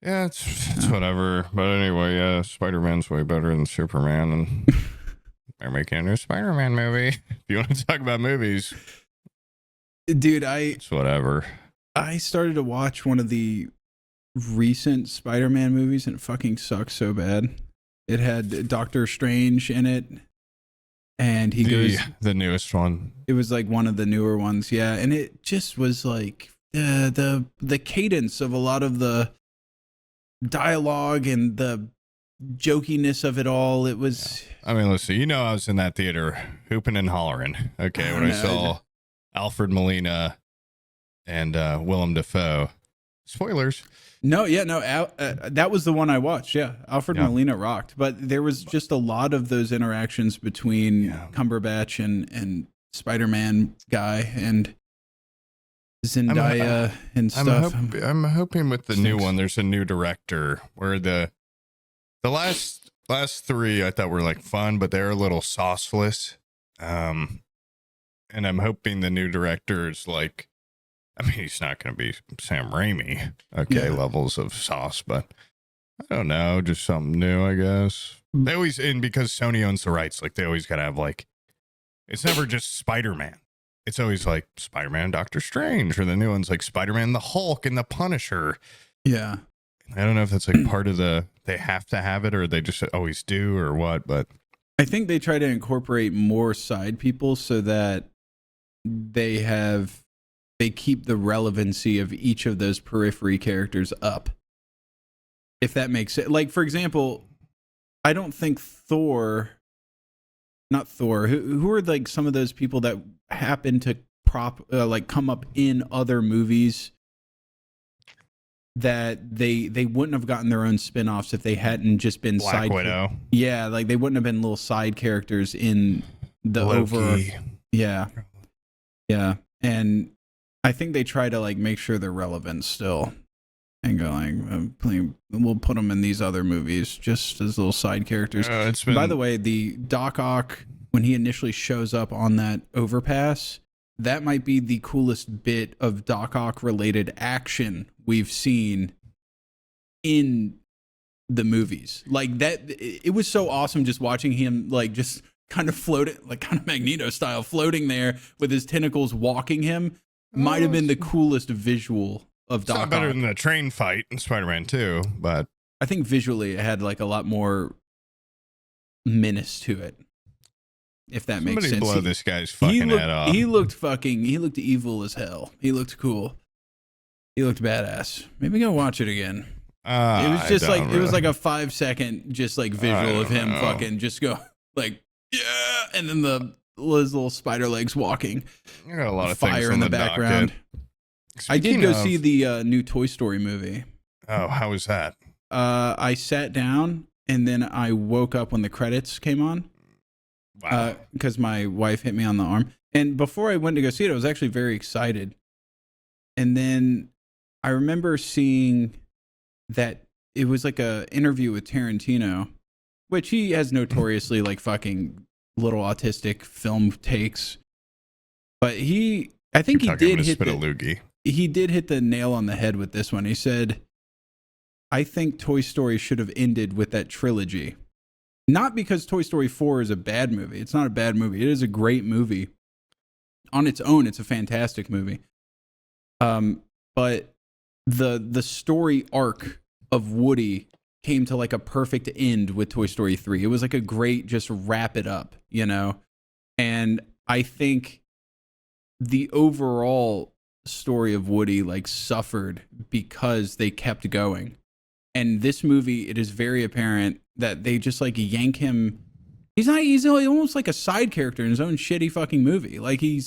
Yeah, it's whatever. But anyway, yeah, Spider-Man's way better than Superman, and they're making a new Spider-Man movie. If you want to talk about movies, Dude, it's whatever. I started to watch one of the recent Spider-Man movies and it fucking sucks so bad. It had Doctor Strange in it, and he goes. The newest one. It was like one of the newer ones, yeah, and it just was like the cadence of a lot of the dialogue and the jokiness of it all. It was. I mean, listen, I was in that theater hooping and hollering. Okay, when I saw Alfred Molina and Willem Dafoe. Spoilers. No, that was the one I watched. Yeah, Alfred Molina rocked, but there was just a lot of those interactions between Cumberbatch and Spider-Man guy and Zendaya and stuff. I'm hoping with the new one, there's a new director where the last three I thought were like fun, but they're a little sauceless. And I'm hoping the new director is like, I mean, he's not going to be Sam Raimi, levels of sauce, but I don't know, just something new, I guess. They always, and because Sony owns the rights, like they always got to have like, it's never just Spider-Man. It's always like Spider-Man, Doctor Strange, or the new one's like Spider-Man, the Hulk, and the Punisher. Yeah. I don't know if that's like part of they have to have it or they just always do or what, but. I think they try to incorporate more side people so that they keep the relevancy of each of those periphery characters up. If that makes sense. Like, for example, I don't think not Thor, who are like some of those people that happen to come up in other movies that they wouldn't have gotten their own spin-offs if they hadn't just been Black Widow. Yeah, like they wouldn't have been little side characters in the Loki. Yeah. And I think they try to like make sure they're relevant still, and go like, we'll put them in these other movies just as little side characters. By the way, the Doc Ock, when he initially shows up on that overpass, that might be the coolest bit of Doc Ock related action we've seen in the movies. Like that, it was so awesome just watching him like just kind of floating, like kind of Magneto style, floating there with his tentacles walking him. Might have been the coolest visual of Doc Ock. It's not better than the train fight in Spider-Man 2, but I think visually it had like a lot more menace to it. If that makes sense. Blow this guy's fucking head off. He looked evil as hell. He looked cool. He looked badass. Maybe go watch it again. It was just like it was like a 5-second just like visual of him fucking just go like and then his little spider legs walking. You got a lot of fire things in the background. I did go see the new Toy Story movie. Oh, how was that? I sat down and then I woke up when the credits came on. Wow. Because my wife hit me on the arm. And before I went to go see it, I was actually very excited. And then I remember seeing that it was like a interview with Tarantino, which he has notoriously like fucking little autistic film takes. But I think he did hit the nail on the head with this one. He said, I think Toy Story should have ended with that trilogy. Not because Toy Story 4 is a bad movie. It's not a bad movie. It is a great movie. On its own, it's a fantastic movie. But the story arc of Woody came to like a perfect end with Toy Story 3. It was like a great just wrap it up, you know? And I think the overall story of Woody like suffered because they kept going. And this movie, it is very apparent that they just like yank him. He's almost like a side character in his own shitty fucking movie. Like he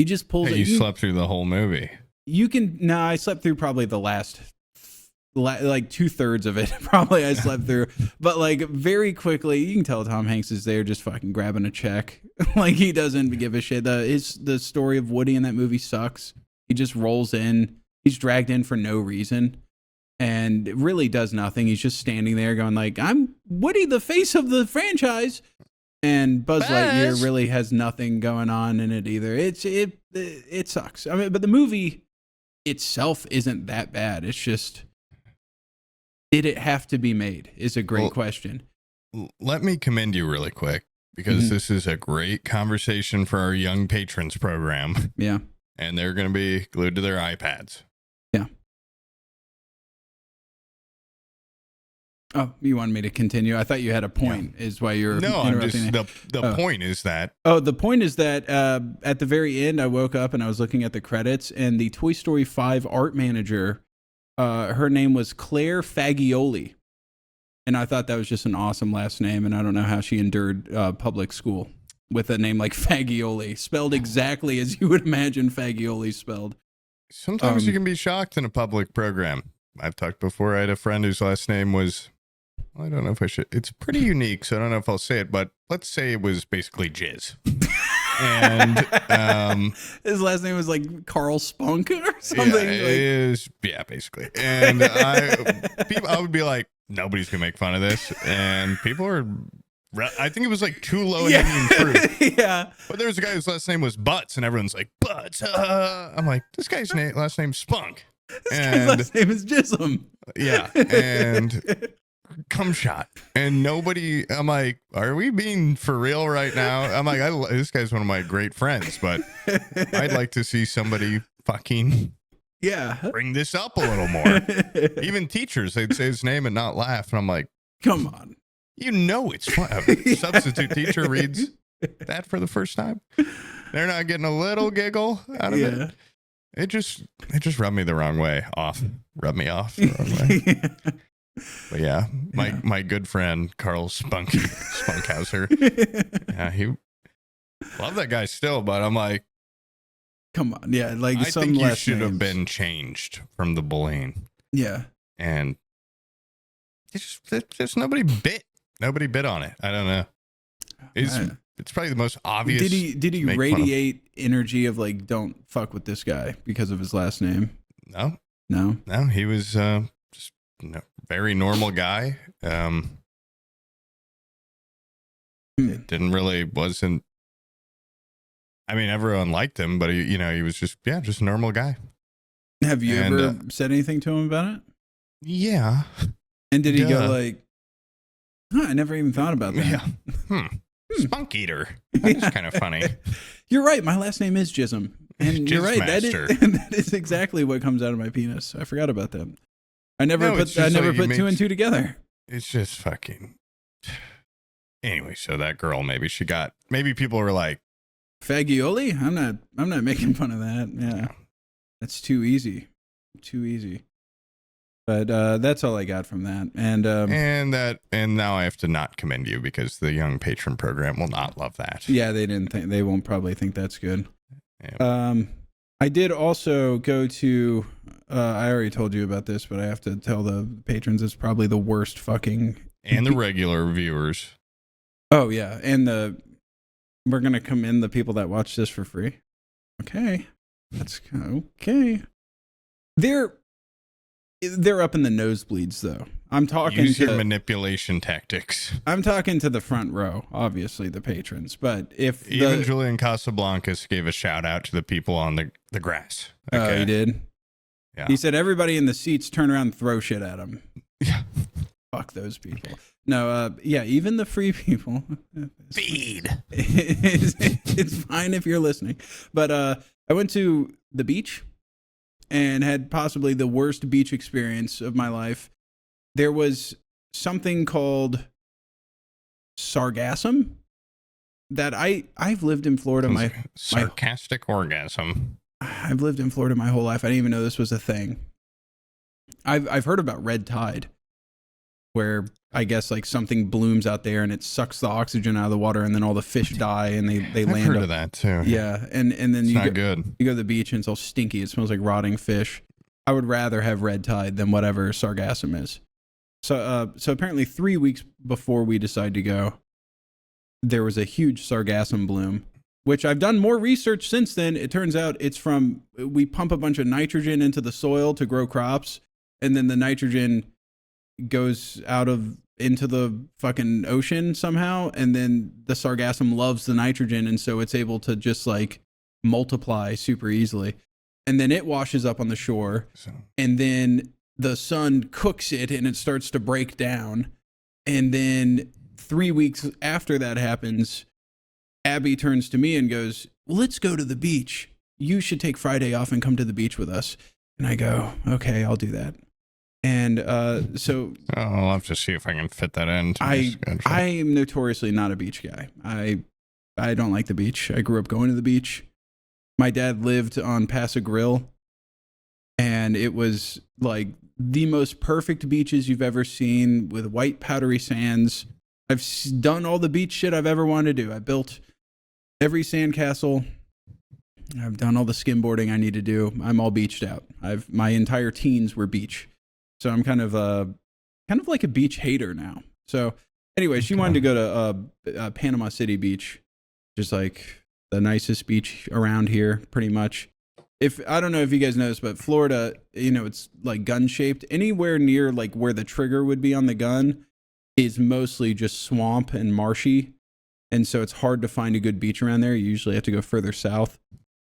just pulls it. You slept through the whole movie. I slept through probably the last, like 2/3 of it. Probably I slept through, but like very quickly, you can tell Tom Hanks is there just fucking grabbing a check. Like he doesn't give a shit. The story of Woody in that movie sucks. He just rolls in. He's dragged in for no reason. And it really does nothing. He's just standing there going like, I'm Woody, the face of the franchise. And Buzz Lightyear Buzz! really has nothing going on in it either. It sucks. I mean, but the movie itself isn't that bad. It's just, did it have to be made? Is a great question. Let me commend you really quick, because this is a great conversation for our young patrons program. Yeah. And they're going to be glued to their iPads. Yeah. Oh, you wanted me to continue? I thought you had a point, is why you're interrupting. No, the point is that... Oh, the point is that at the very end, I woke up and I was looking at the credits, and the Toy Story 5 art manager, her name was Claire Fagioli. And I thought that was just an awesome last name, and I don't know how she endured public school with a name like Fagioli, spelled exactly as you would imagine Fagioli spelled. Sometimes you can be shocked in a public program. I've talked before, I had a friend whose last name was... I don't know if I should. It's pretty unique, so I don't know if I'll say it, but let's say it was basically Jizz. And his last name was like Carl Spunk or something. Yeah, basically. And I would be like, nobody's gonna make fun of this, and people are. I think it was like too low hanging fruit. Yeah. But there was a guy whose last name was Butts, and everyone's like, Butts. I'm like, this guy's last name's Spunk. This guy's last name is Jism. Yeah, and. Cum shot, and nobody. I'm like, are we being for real right now? I'm like, this guy's one of my great friends, but I'd like to see somebody fucking bring this up a little more. Even teachers, they'd say his name and not laugh, and I'm like, come on, it's fun. A substitute teacher reads that for the first time. They're not getting a little giggle out of it. It just rubbed me the wrong way. Rubbed me off the wrong way. But yeah, my good friend Carl Spunkhauser, he love that guy still, but I'm like, come on, like I think you should have been changed from the bullying. Yeah, and it's just nobody bit on it. I don't know. It's probably the most obvious. Did he radiate energy of like, don't fuck with this guy because of his last name? No, he was just very normal guy. It wasn't. I mean, everyone liked him, but he was just a normal guy. Have you ever said anything to him about it? Yeah. And did he go like, I never even thought about that. Yeah. Spunk eater. That's kind of funny. You're right. My last name is Jism. And you're right. That is exactly what comes out of my penis. I forgot about that. I never put two and two together. It's just fucking. Anyway, so that girl, maybe people were like, Fagioli? I'm not making fun of that. Yeah. That's too easy. But that's all I got from that. And now I have to not commend you because the young patron program will not love that. Yeah, they won't probably think that's good. Yeah. I did also go to, I already told you about this, but I have to tell the patrons it's probably the worst fucking. And the regular viewers. Oh, yeah. And we're going to commend the people that watch this for free. Okay. That's okay. They're up in the nosebleeds, though. I'm talking Use your manipulation tactics. I'm talking to the front row, obviously, the patrons. But if even Julian Casablancas gave a shout out to the people on the grass. Okay. Oh, he did? Yeah. He said everybody in the seats turn around and throw shit at him. Yeah. Fuck those people. No, even the free people. Feed. It's fine if you're listening. But I went to the beach and had possibly the worst beach experience of my life. There was something called sargassum that I've lived in Florida. Sarcastic orgasm. I've lived in Florida my whole life. I didn't even know this was a thing. I've heard about red tide, where I guess like something blooms out there and it sucks the oxygen out of the water, and then all the fish die and they land. I've heard of that too. Yeah, and then it's you not good. You go to the beach and it's all stinky. It smells like rotting fish. I would rather have red tide than whatever sargassum is. So apparently 3 weeks before we decided to go, there was a huge sargassum bloom, which I've done more research since then. It turns out we pump a bunch of nitrogen into the soil to grow crops, and then the nitrogen goes out of into the fucking ocean somehow, and then the sargassum loves the nitrogen, and so it's able to just like multiply super easily. And then it washes up on the shore, and then the sun cooks it and it starts to break down. And then 3 weeks after that happens, Abby turns to me and goes, well, let's go to the beach. You should take Friday off and come to the beach with us. And I go, okay, I'll do that. And so I'll have to see if I can fit that in. I am notoriously not a beach guy. I don't like the beach. I grew up going to the beach. My dad lived on Paso Grill, and it was like the most perfect beaches you've ever seen, with white powdery sands. I've done all the beach shit I've ever wanted to do. I built every sandcastle. I've done all the skimboarding I need to do. I'm all beached out. My entire teens were beach. So I'm kind of like a beach hater now. So anyway, she wanted to go to Panama City Beach, just like the nicest beach around here, pretty much. I don't know if you guys know this, but Florida, it's like gun shaped. Anywhere near like where the trigger would be on the gun is mostly just swamp and marshy. And so it's hard to find a good beach around there. You usually have to go further south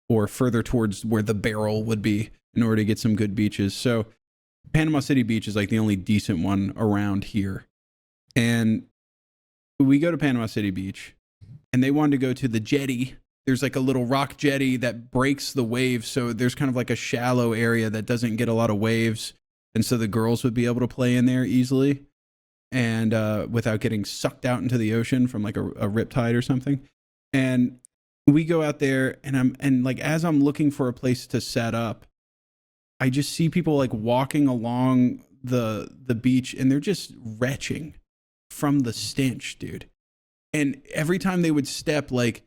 or further towards where the barrel would be in order to get some good beaches. So Panama City Beach is like the only decent one around here. And we go to Panama City Beach, and they wanted to go to the jetty. There's like a little rock jetty that breaks the waves. So there's kind of like a shallow area that doesn't get a lot of waves. And so the girls would be able to play in there easily and without getting sucked out into the ocean from like a riptide or something. And we go out there, and like as I'm looking for a place to set up, I just see people like walking along the beach, and they're just retching from the stench, dude. And every time they would step, like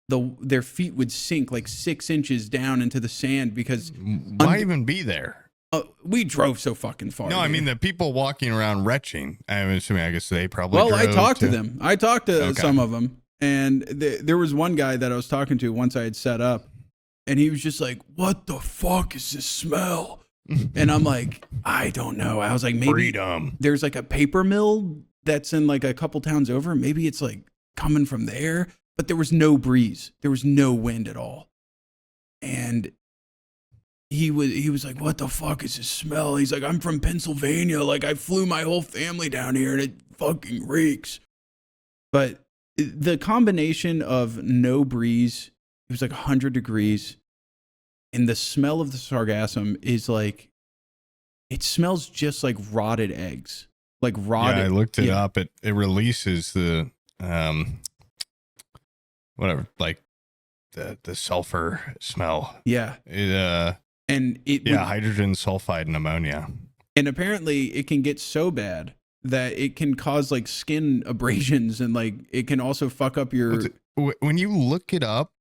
their feet would sink like 6 inches down into the sand because why even be there? We drove so fucking far. No, dude. I mean the people walking around retching. I'm assuming, I guess they probably. Well, I talked to them. I talked to some of them, and there was one guy that I was talking to once I had set up, and he was just like, "What the fuck is this smell?" And I'm like, I don't know. I was like, maybe freedom. There's like a paper mill that's in like a couple towns over. Maybe it's like coming from there. But there was no breeze. There was no wind at all. And he was like, what the fuck is this smell? He's like, I'm from Pennsylvania. Like, I flew my whole family down here, and it fucking reeks. But the combination of no breeze, it was like 100 degrees, and the smell of the sargassum is like, it smells just like rotted eggs. Like rotted. Yeah, I looked it up. It releases the whatever, like the sulfur smell. Yeah. Hydrogen sulfide and ammonia. And apparently it can get so bad that it can cause like skin abrasions, and like it can also fuck up your. When you look it up,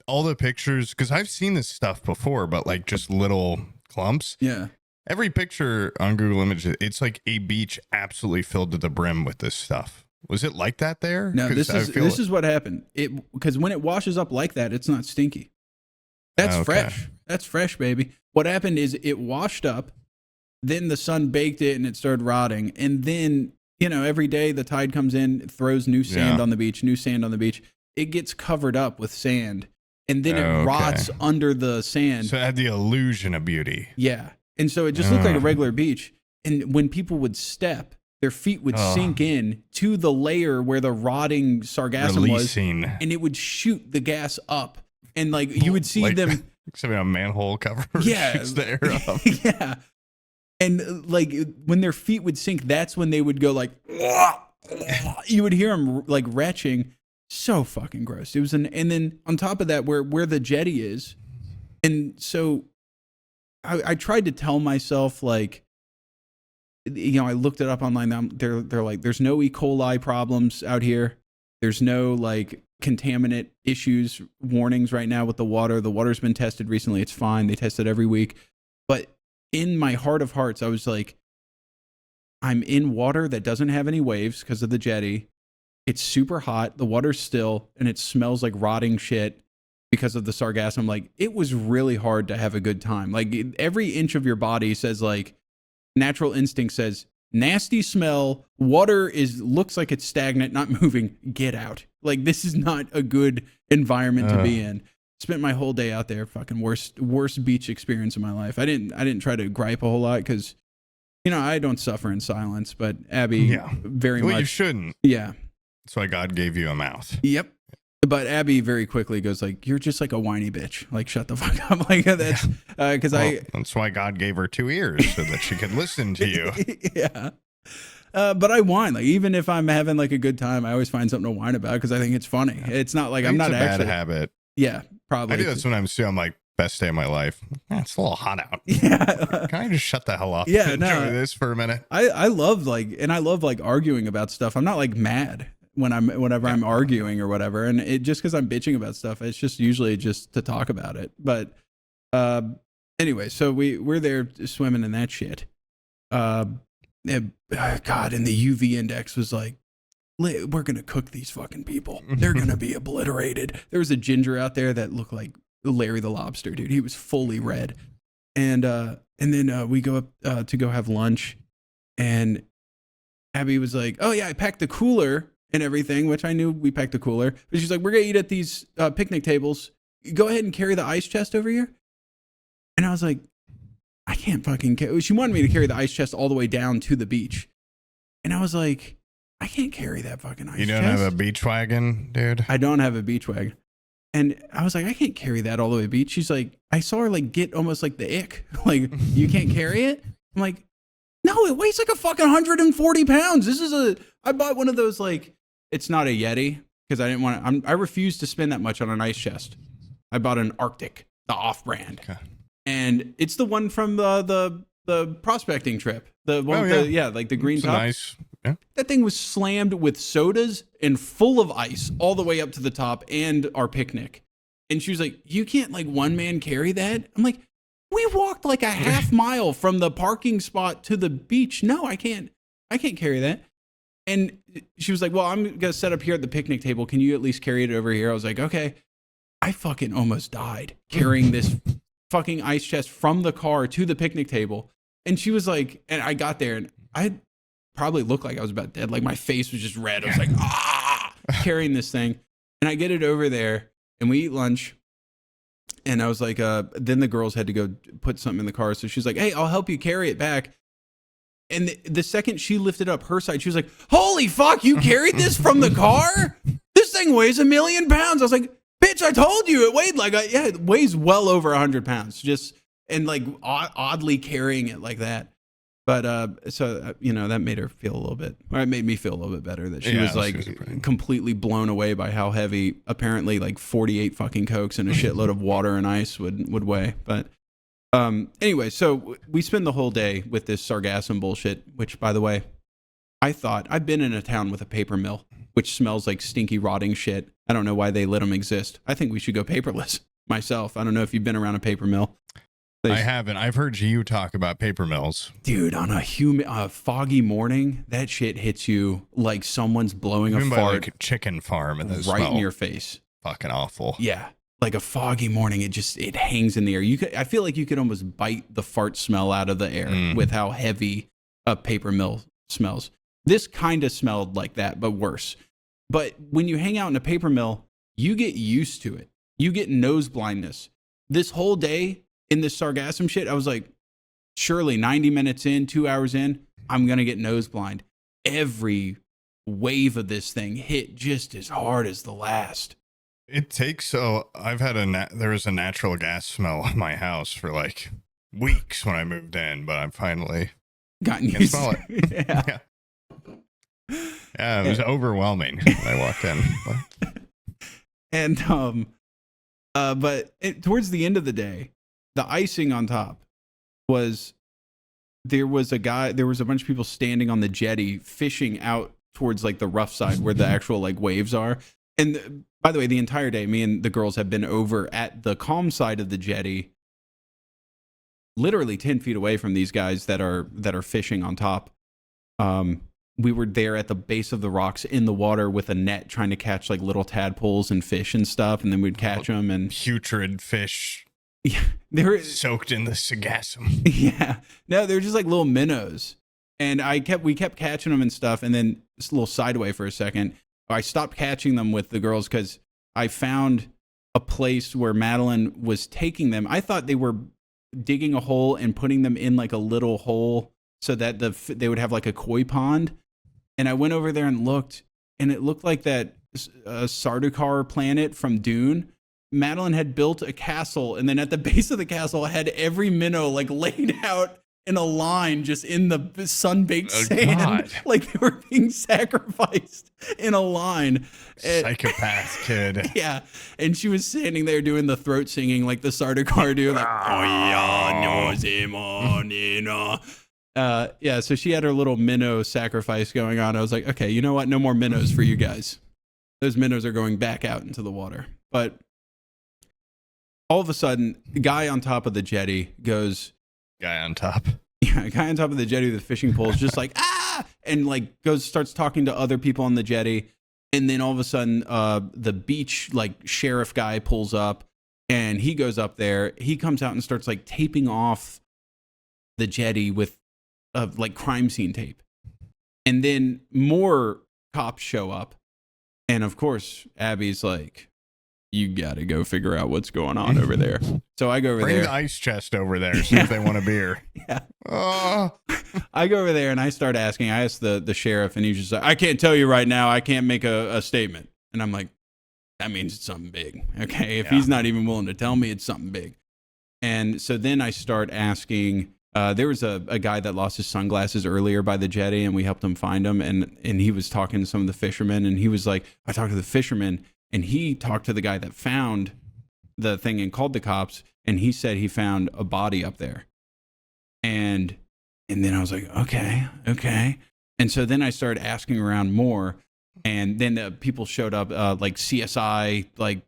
all the pictures, because I've seen this stuff before, but like just little clumps. Yeah. Every picture on Google Images, it's like a beach absolutely filled to the brim with this stuff. Was it like that there? No, this is what happened. Because when it washes up like that, it's not stinky. That's fresh. That's fresh, baby. What happened is it washed up, then the sun baked it and it started rotting. And then, every day the tide comes in, it throws new sand on the beach, new sand on the beach. It gets covered up with sand, and then it rots under the sand. So it had the illusion of beauty. Yeah. And so it just looked like a regular beach. And when people would step, their feet would sink in to the layer where the rotting sargassum was, and it would shoot the gas up. And like you would see them, except a manhole cover. Yeah, shoots the air up. Yeah. And like when their feet would sink, that's when they would go like, you would hear them like retching. So fucking gross. It was and then on top of that, where the jetty is, and so I tried to tell myself, like, I looked it up online. They're like, there's no E. coli problems out here. There's no like contaminant issues, warnings right now with the water. The water's been tested recently. It's fine. They test it every week. But in my heart of hearts, I was like, I'm in water that doesn't have any waves because of the jetty. It's super hot. The water's still, and it smells like rotting shit because of the sargassum. Like, it was really hard to have a good time. Like, every inch of your body says, like, natural instinct says, nasty smell. Water looks like it's stagnant, not moving. Get out. Like, this is not a good environment to be in. Spent my whole day out there. Fucking worst beach experience of my life. I didn't try to gripe a whole lot because, I don't suffer in silence. But Abby, very much. You shouldn't. Yeah. That's why God gave you a mouth. Yep. But Abby very quickly goes like, "You're just like a whiny bitch. Like, shut the fuck up." Like, that's because that's why God gave her 2 ears so that she could listen to you. Yeah. But I whine. Like, even if I'm having like a good time, I always find something to whine about because I think it's funny. It's not like I'm not actually. Bad habit. Yeah, probably. I do that sometimes too. I'm like, best day of my life. It's a little hot out. Yeah. Can I just shut the hell up? Yeah. Enjoy this for a minute. I love arguing about stuff. I'm not like mad whenever I'm arguing or whatever. And it just because I'm bitching about stuff, it's just usually just to talk about it. But anyway, so we're there swimming in that shit. God, and the UV index was like, we're gonna cook these fucking people. They're gonna be obliterated. There was a ginger out there that looked like Larry the Lobster, dude. He was fully red. And then we go up to go have lunch, and Abby was like, "Oh yeah, I packed the cooler and everything," which I knew we packed the cooler. But she's like, "We're gonna eat at these picnic tables. Go ahead and carry the ice chest over here." And I was like, "I can't fucking carry." She wanted me to carry the ice chest all the way down to the beach, and I was like, "I can't carry that fucking ice chest." You don't have a beach wagon, dude? I don't have a beach wagon. And I was like, "I can't carry that all the way to the beach." She's like, I saw her like get almost like the ick. Like, "You can't carry it?" I'm like, "No, it weighs like a fucking 140 pounds. I bought one of those, like, it's not a Yeti because I didn't want to, I refused to spend that much on an ice chest. I bought an Arctic, the off brand. Okay. And it's the one from the prospecting trip. The one like the green top. Nice. Yeah. That thing was slammed with sodas and full of ice all the way up to the top and our picnic. And she was like, "You can't like one man carry that?" I'm like, "We walked like a half mile from the parking spot to the beach. No, I can't carry that." And she was like, "Well, I'm going to set up here at the picnic table. Can you at least carry it over here?" I was like, "Okay." I fucking almost died carrying this fucking ice chest from the car to the picnic table. And she was like, and I got there and I probably looked like I was about dead. Like, my face was just red. I was like, carrying this thing. And I get it over there and we eat lunch. And I was like, then the girls had to go put something in the car. So she's like, "Hey, I'll help you carry it back." And the second she lifted up her side, she was like, "Holy fuck, you carried this from the car? This thing weighs 1,000,000 pounds. I was like, "Bitch, I told you it weighed like, it weighs well over 100 pounds. Just, and like oddly carrying it like that." But that made her feel a little bit, or it made me feel a little bit better that she was like completely blown away by how heavy apparently like 48 fucking Cokes and a shitload of water and ice would weigh. But anyway, so we spend the whole day with this sargassum bullshit, which, by the way, I've been in a town with a paper mill, which smells like stinky, rotting shit. I don't know why they let them exist. I think we should go paperless myself. I don't know if you've been around a paper mill. I haven't. I've heard you talk about paper mills. Dude, on a foggy morning, that shit hits you like someone's blowing a fart. Like a chicken farm and right in your face. Fucking awful. Yeah. Like a foggy morning, it hangs in the air. I feel like you could almost bite the fart smell out of the air with how heavy a paper mill smells. This kind of smelled like that, but worse. But when you hang out in a paper mill, you get used to it. You get nose blindness. This whole day in this sargassum shit, I was like, surely 90 minutes in, 2 hours in, I'm going to get nose blind. Every wave of this thing hit just as hard as the last. It takes, I've had there was a natural gas smell in my house for like weeks when I moved in, but I'm finally gotten used to it. Yeah. Yeah, it was overwhelming when I walked in. And towards the end of the day, the icing on top was there was a bunch of people standing on the jetty fishing out towards like the rough side where the actual like waves are. And by the way, the entire day, me and the girls have been over at the calm side of the jetty, literally 10 feet away from these guys that are fishing on top. We were there at the base of the rocks in the water with a net trying to catch like little tadpoles and fish and stuff. And then we'd catch them and putrid fish. Yeah, they were soaked in the sargassum. Yeah. No, they're just like little minnows. And we kept catching them and stuff. And then just a little sideway for a second. I stopped catching them with the girls because I found a place where Madeline was taking them. I thought they were digging a hole and putting them in like a little hole so that they would have like a koi pond. And I went over there and looked, and it looked like that Sardaukar planet from Dune. Madeline had built a castle, and then at the base of the castle had every minnow like laid out in a line just in the sun-baked sand. God. Like they were being sacrificed in a line. Psychopath kid. Yeah. And she was standing there doing the throat singing like the Sardaukar do. Like, oh yeah, no, yeah, so she had her little minnow sacrifice going on. I was like, okay, you know what? No more minnows for you guys. Those minnows are going back out into the water. But all of a sudden, the guy on top of the jetty goes... Guy on top. Yeah, a guy on top of the jetty with the fishing pole is just like, ah! And like starts talking to other people on the jetty. And then all of a sudden, the beach like sheriff guy pulls up and he goes up there. He comes out and starts like taping off the jetty with like crime scene tape. And then more cops show up. And of course, Abby's like, you got to go figure out what's going on over there. So I go over there. Bring the ice chest over there, see if they want a beer. Yeah. I go over there and I start asking. I asked the sheriff, and he's just like, I can't tell you right now. I can't make a statement. And I'm like, that means it's something big. Okay. If he's not even willing to tell me, it's something big. And so then I start asking. There was a guy that lost his sunglasses earlier by the jetty, and we helped him find them. And he was talking to some of the fishermen, and he was like, I talked to the fishermen. And he talked to the guy that found the thing and called the cops, and he said he found a body up there. And then I was like, okay. And so then I started asking around more, and then people showed up, like CSI, like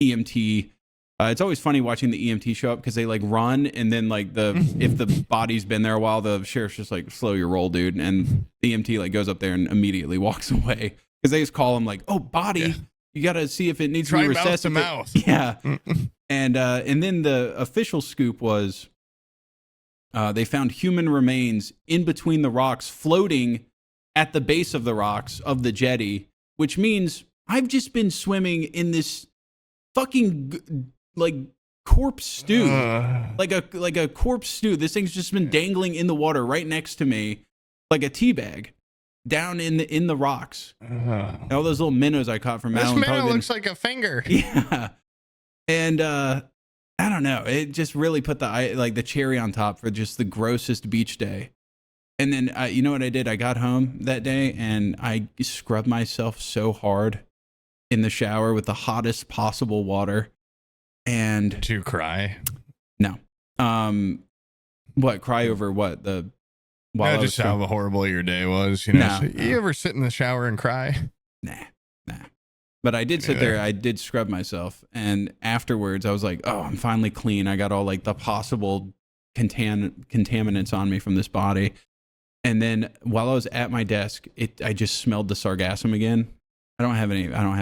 EMT. It's always funny watching the EMT show up because they like run, and then like if the body's been there a while, the sheriff's just like, slow your roll, dude. And the EMT like goes up there and immediately walks away because they just call him like, oh, body. Yeah. You got to see if it needs to be resuscitated. Mouth. Yeah. And then the official scoop was they found human remains in between the rocks floating at the base of the rocks of the jetty, which means I've just been swimming in this fucking like corpse stew. Like a corpse stew. This thing's just been dangling in the water right next to me like a tea bag. Down in the rocks. All those little minnows I caught from Madeline. This minnow looks like a finger. Yeah. And I don't know. It just really put the cherry on top for just the grossest beach day. And then you know what I did? I got home that day and I scrubbed myself so hard in the shower with the hottest possible water. And did you cry? No. What? Cry over what? Just how horrible your day was, you know. You ever sit in the shower and cry? Nah. But I did sit there. I did scrub myself, and afterwards, I was like, "Oh, I'm finally clean. I got all like the possible contaminants on me from this body." And then while I was at my desk, I just smelled the sargassum again. I don't have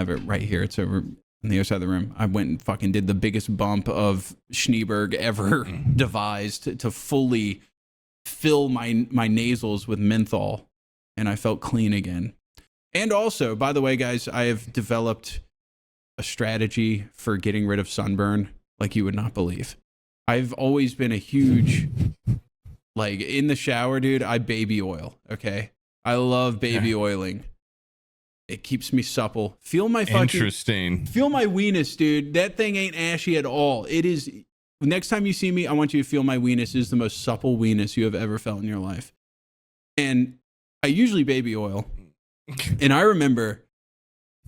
it right here. It's over on the other side of the room. I went and fucking did the biggest bump of Schneeberg ever devised to fully fill my nasals with menthol, and I felt clean again. And also, by the way, guys, I have developed a strategy for getting rid of sunburn like you would not believe. I've always been a huge, like in the shower, dude, I baby oil, okay? I love baby oiling. It keeps me supple. Feel my fucking... Interesting. Feel my weenus, dude. That thing ain't ashy at all. It is... Next time you see me, I want you to feel my weenus. It is the most supple weenus you have ever felt in your life. And I usually baby oil. And I remember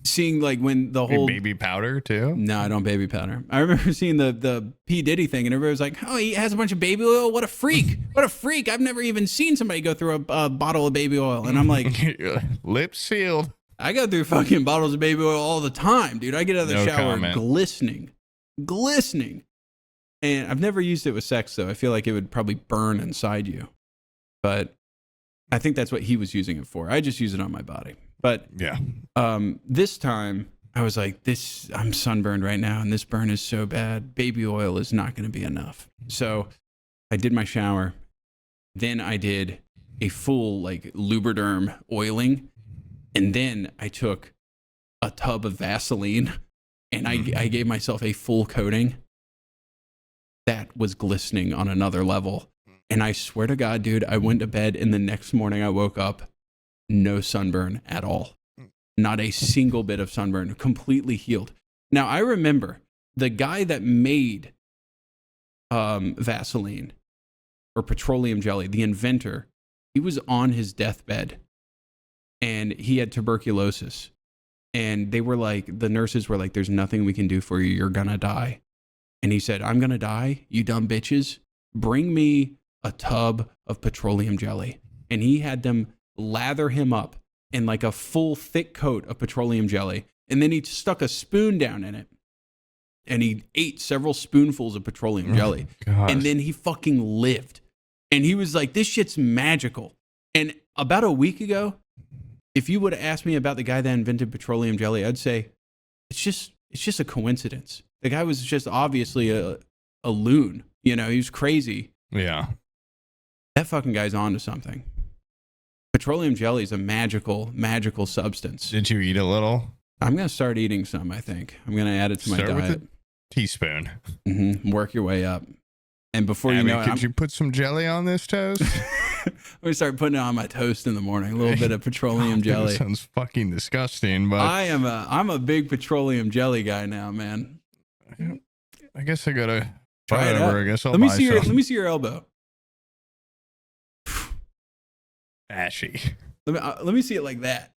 seeing like when the whole... baby powder too? No, I don't baby powder. I remember seeing the P. Diddy thing and everybody was like, oh, he has a bunch of baby oil? What a freak. What a freak. I've never even seen somebody go through a bottle of baby oil. And I'm like... Lips sealed. I go through fucking bottles of baby oil all the time, dude. I get out of the shower glistening. And I've never used it with sex, though. I feel like it would probably burn inside you. But I think that's what he was using it for. I just use it on my body. But yeah, this time I was like, I'm sunburned right now, and this burn is so bad. Baby oil is not going to be enough. So I did my shower. Then I did a full like Lubriderm oiling, and then I took a tub of Vaseline and I gave myself a full coating. That was glistening on another level. And I swear to God, dude, I went to bed and the next morning I woke up, no sunburn at all. Not a single bit of sunburn, completely healed. Now, I remember the guy that made Vaseline or petroleum jelly, the inventor, he was on his deathbed and he had tuberculosis. And they were like, the nurses were like, there's nothing we can do for you. You're going to die. And he said, I'm going to die, you dumb bitches. Bring me a tub of petroleum jelly. And he had them lather him up in like a full thick coat of petroleum jelly. And then he stuck a spoon down in it. And he ate several spoonfuls of petroleum jelly. And then he fucking lived. And he was like, this shit's magical. And about a week ago, if you would have asked me about the guy that invented petroleum jelly, I'd say, it's just a coincidence. The guy was just obviously a loon. You know, he was crazy. Yeah. That fucking guy's onto something. Petroleum jelly is a magical, magical substance. Did you eat a little? I'm going to start eating some, I think. I'm going to add it to my diet. With a teaspoon. Mm-hmm. Work your way up. And before you know it, could you put some jelly on this toast? I'm going to start putting it on my toast in the morning. A little bit of petroleum jelly. That sounds fucking disgusting, but I'm a big petroleum jelly guy now, man. I guess I gotta try it out. I guess I'll let me buy see some. Let me see your elbow. Ashy. Let me see it like that.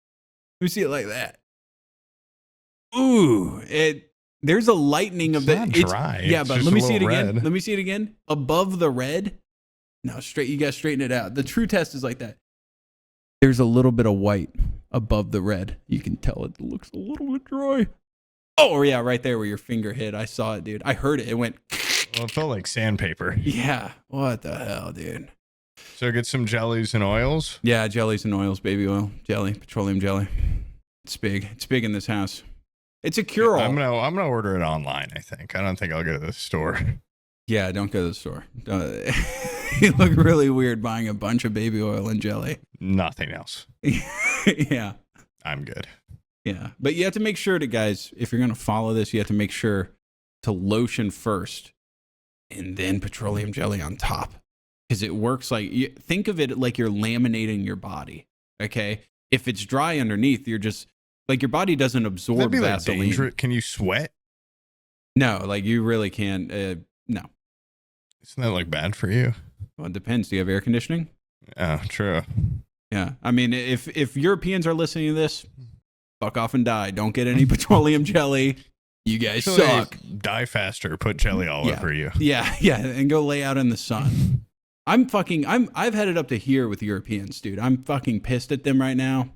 Let me see it like that. Ooh, there's a lightening of Not dry. Yeah, it's but just let me a see it little again. red. Let me see it again. Above the red. No, straight. You gotta straighten it out. The true test is like that. There's a little bit of white above the red. You can tell it looks a little bit dry. Oh yeah, right there where your finger hit. I saw it, dude. I heard it. It went. Well, it felt like sandpaper. Yeah. What the hell, dude? So get some jellies and oils. Yeah, jellies and oils, baby oil, jelly, petroleum jelly. It's big. It's big in this house. It's a cure-all. I'm gonna order it online. I think. I don't think I'll go to the store. Yeah, don't go to the store. You look really weird buying a bunch of baby oil and jelly. Nothing else. Yeah. I'm good. Yeah, but you have to make sure to, guys, if you're gonna follow this, you have to make sure to lotion first, and then petroleum jelly on top. Because it works like, think of it like you're laminating your body, okay? If it's dry underneath, you're just, like your body doesn't absorb That'd be Vaseline. like dangerous. Can you sweat? No, like you really can't, no. Isn't that like bad for you? Well, it depends. Do you have air conditioning? Oh, true. Yeah. I mean, if Europeans are listening to this, fuck off and die. Don't get any petroleum jelly. You guys Actually, suck. Die faster. Put jelly all over you. Yeah, and go lay out in the sun. I've had it up to here with Europeans, dude. I'm fucking pissed at them right now.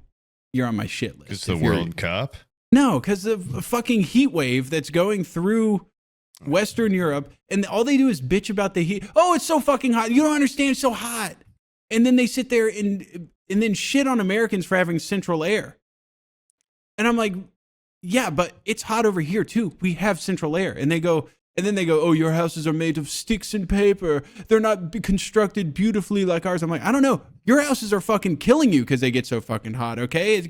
You're on my shit list. It's the World Cup? No, because of a fucking heat wave that's going through Western Europe, and all they do is bitch about the heat. Oh, it's so fucking hot. You don't understand, it's so hot. And then they sit there and then shit on Americans for having central air. And I'm like, yeah, but it's hot over here too. We have central air. And then they go, oh, your houses are made of sticks and paper. They're not constructed beautifully like ours. I'm like, I don't know. Your houses are fucking killing you because they get so fucking hot, okay?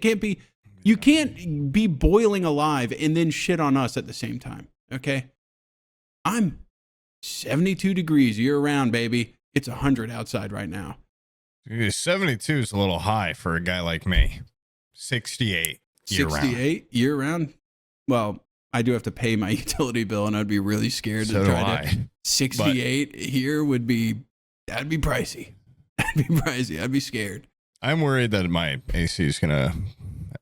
You can't be boiling alive and then shit on us at the same time, okay? I'm 72 degrees year round, baby. It's 100 outside right now. 72 is a little high for a guy like me. 68 year round. 68 year round? Well, I do have to pay my utility bill, and I'd be really scared So to try do I. to. 68 here that'd be pricey. That'd be pricey. I'd be scared. I'm worried that my AC is gonna,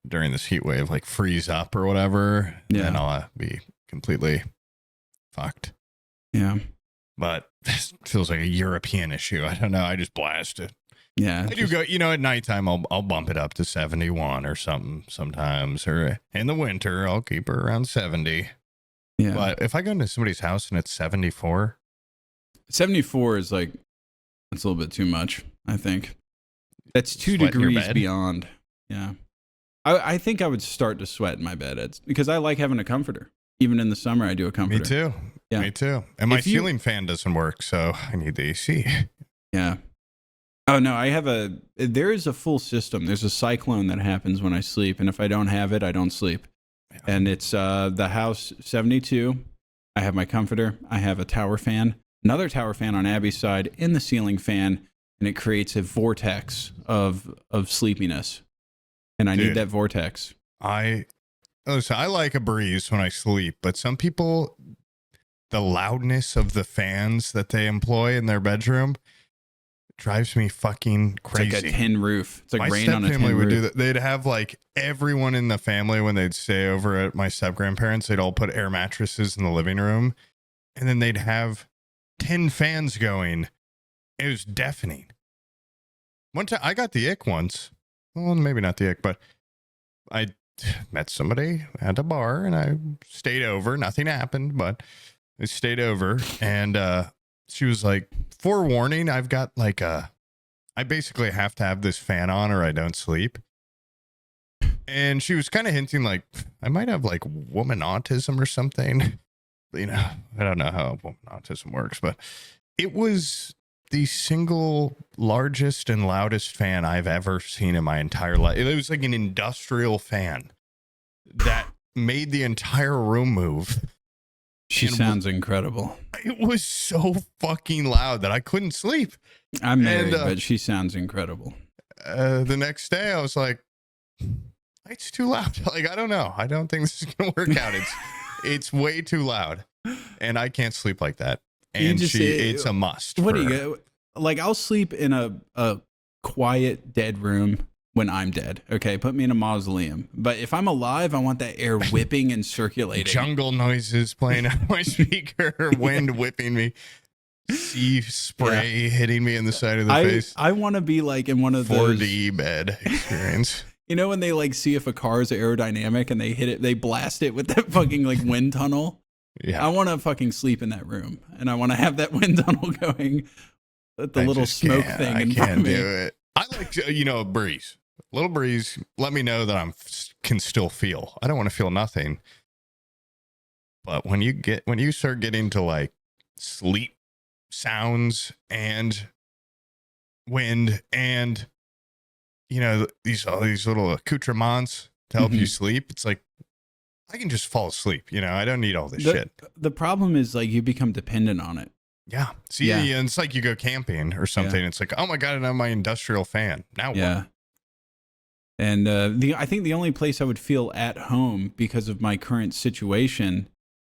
during this heat wave, like freeze up or whatever. Yeah. And I'll be completely fucked. Yeah. But this feels like a European issue. I don't know. I just blast it. Yeah. I do go, at nighttime, I'll bump it up to 71 or something sometimes. Or in the winter, I'll keep her around 70. Yeah. But if I go into somebody's house and it's 74, 74 is like, that's a little bit too much, I think. That's 2 Sweat in your degrees bed? beyond. Yeah. I think I would start to sweat in my bed because I like having a comforter. Even in the summer, I do a comforter. me too. Yeah. Me too. And my If you- ceiling fan doesn't work, so I need the AC. Yeah. Oh no, there is a full system. There's a cyclone that happens when I sleep, and if I don't have it, I don't sleep. Yeah. And it's the House 72. I have my comforter. I have a tower fan, another tower fan on Abby's side, in the ceiling fan, and it creates a vortex of sleepiness. And I need that vortex. I like a breeze when I sleep, but some people, the loudness of the fans that they employ in their bedroom drives me fucking crazy. It's like a tin roof. It's like my rain on a tin family would roof. do that. They'd have like everyone in the family when they'd stay over at my step grandparents. They'd all put air mattresses in the living room, and then they'd have 10 fans going. It was deafening. One time I got the ick once. Well, maybe not the ick, but I met somebody at a bar and I stayed over. Nothing happened, but I stayed over, and she was like, forewarning, I've got like I basically have to have this fan on or I don't sleep. And she was kind of hinting like I might have like woman autism or something. You know, I don't know how woman autism works, but it was the single largest and loudest fan I've ever seen in my entire life. It was like an industrial fan that made the entire room move. She sounds incredible. It was so fucking loud that I couldn't sleep. I'm married, but she sounds incredible. The next day, I was like, "It's too loud." Like, I don't know. I don't think this is gonna work out. It's way too loud, and I can't sleep like that. And it's a must. What do you go? Like, I'll sleep in a quiet, dead room when I'm dead. Okay, put me in a mausoleum. But if I'm alive, I want that air whipping and circulating. Jungle noises playing on my speaker, wind whipping me, sea spray hitting me in the side of the face. I want to be like in one of 4D bed experience. You know when they like see if a car is aerodynamic and they hit it, they blast it with that fucking like wind tunnel? Yeah. I want to fucking sleep in that room, and I want to have that wind tunnel going with the little smoke thing in front of me. I can't do it. I like, a breeze. A little breeze. Let me know that I can still feel. I don't want to feel nothing. But when you start getting to like sleep sounds and wind and all these little accoutrements to help you sleep, it's like I can just fall asleep. I don't need all this shit. The problem is like you become dependent on it. Yeah. See, it's like you go camping or something. Yeah. It's like, oh my God, I have my industrial fan. Now what? And I think the only place I would feel at home because of my current situation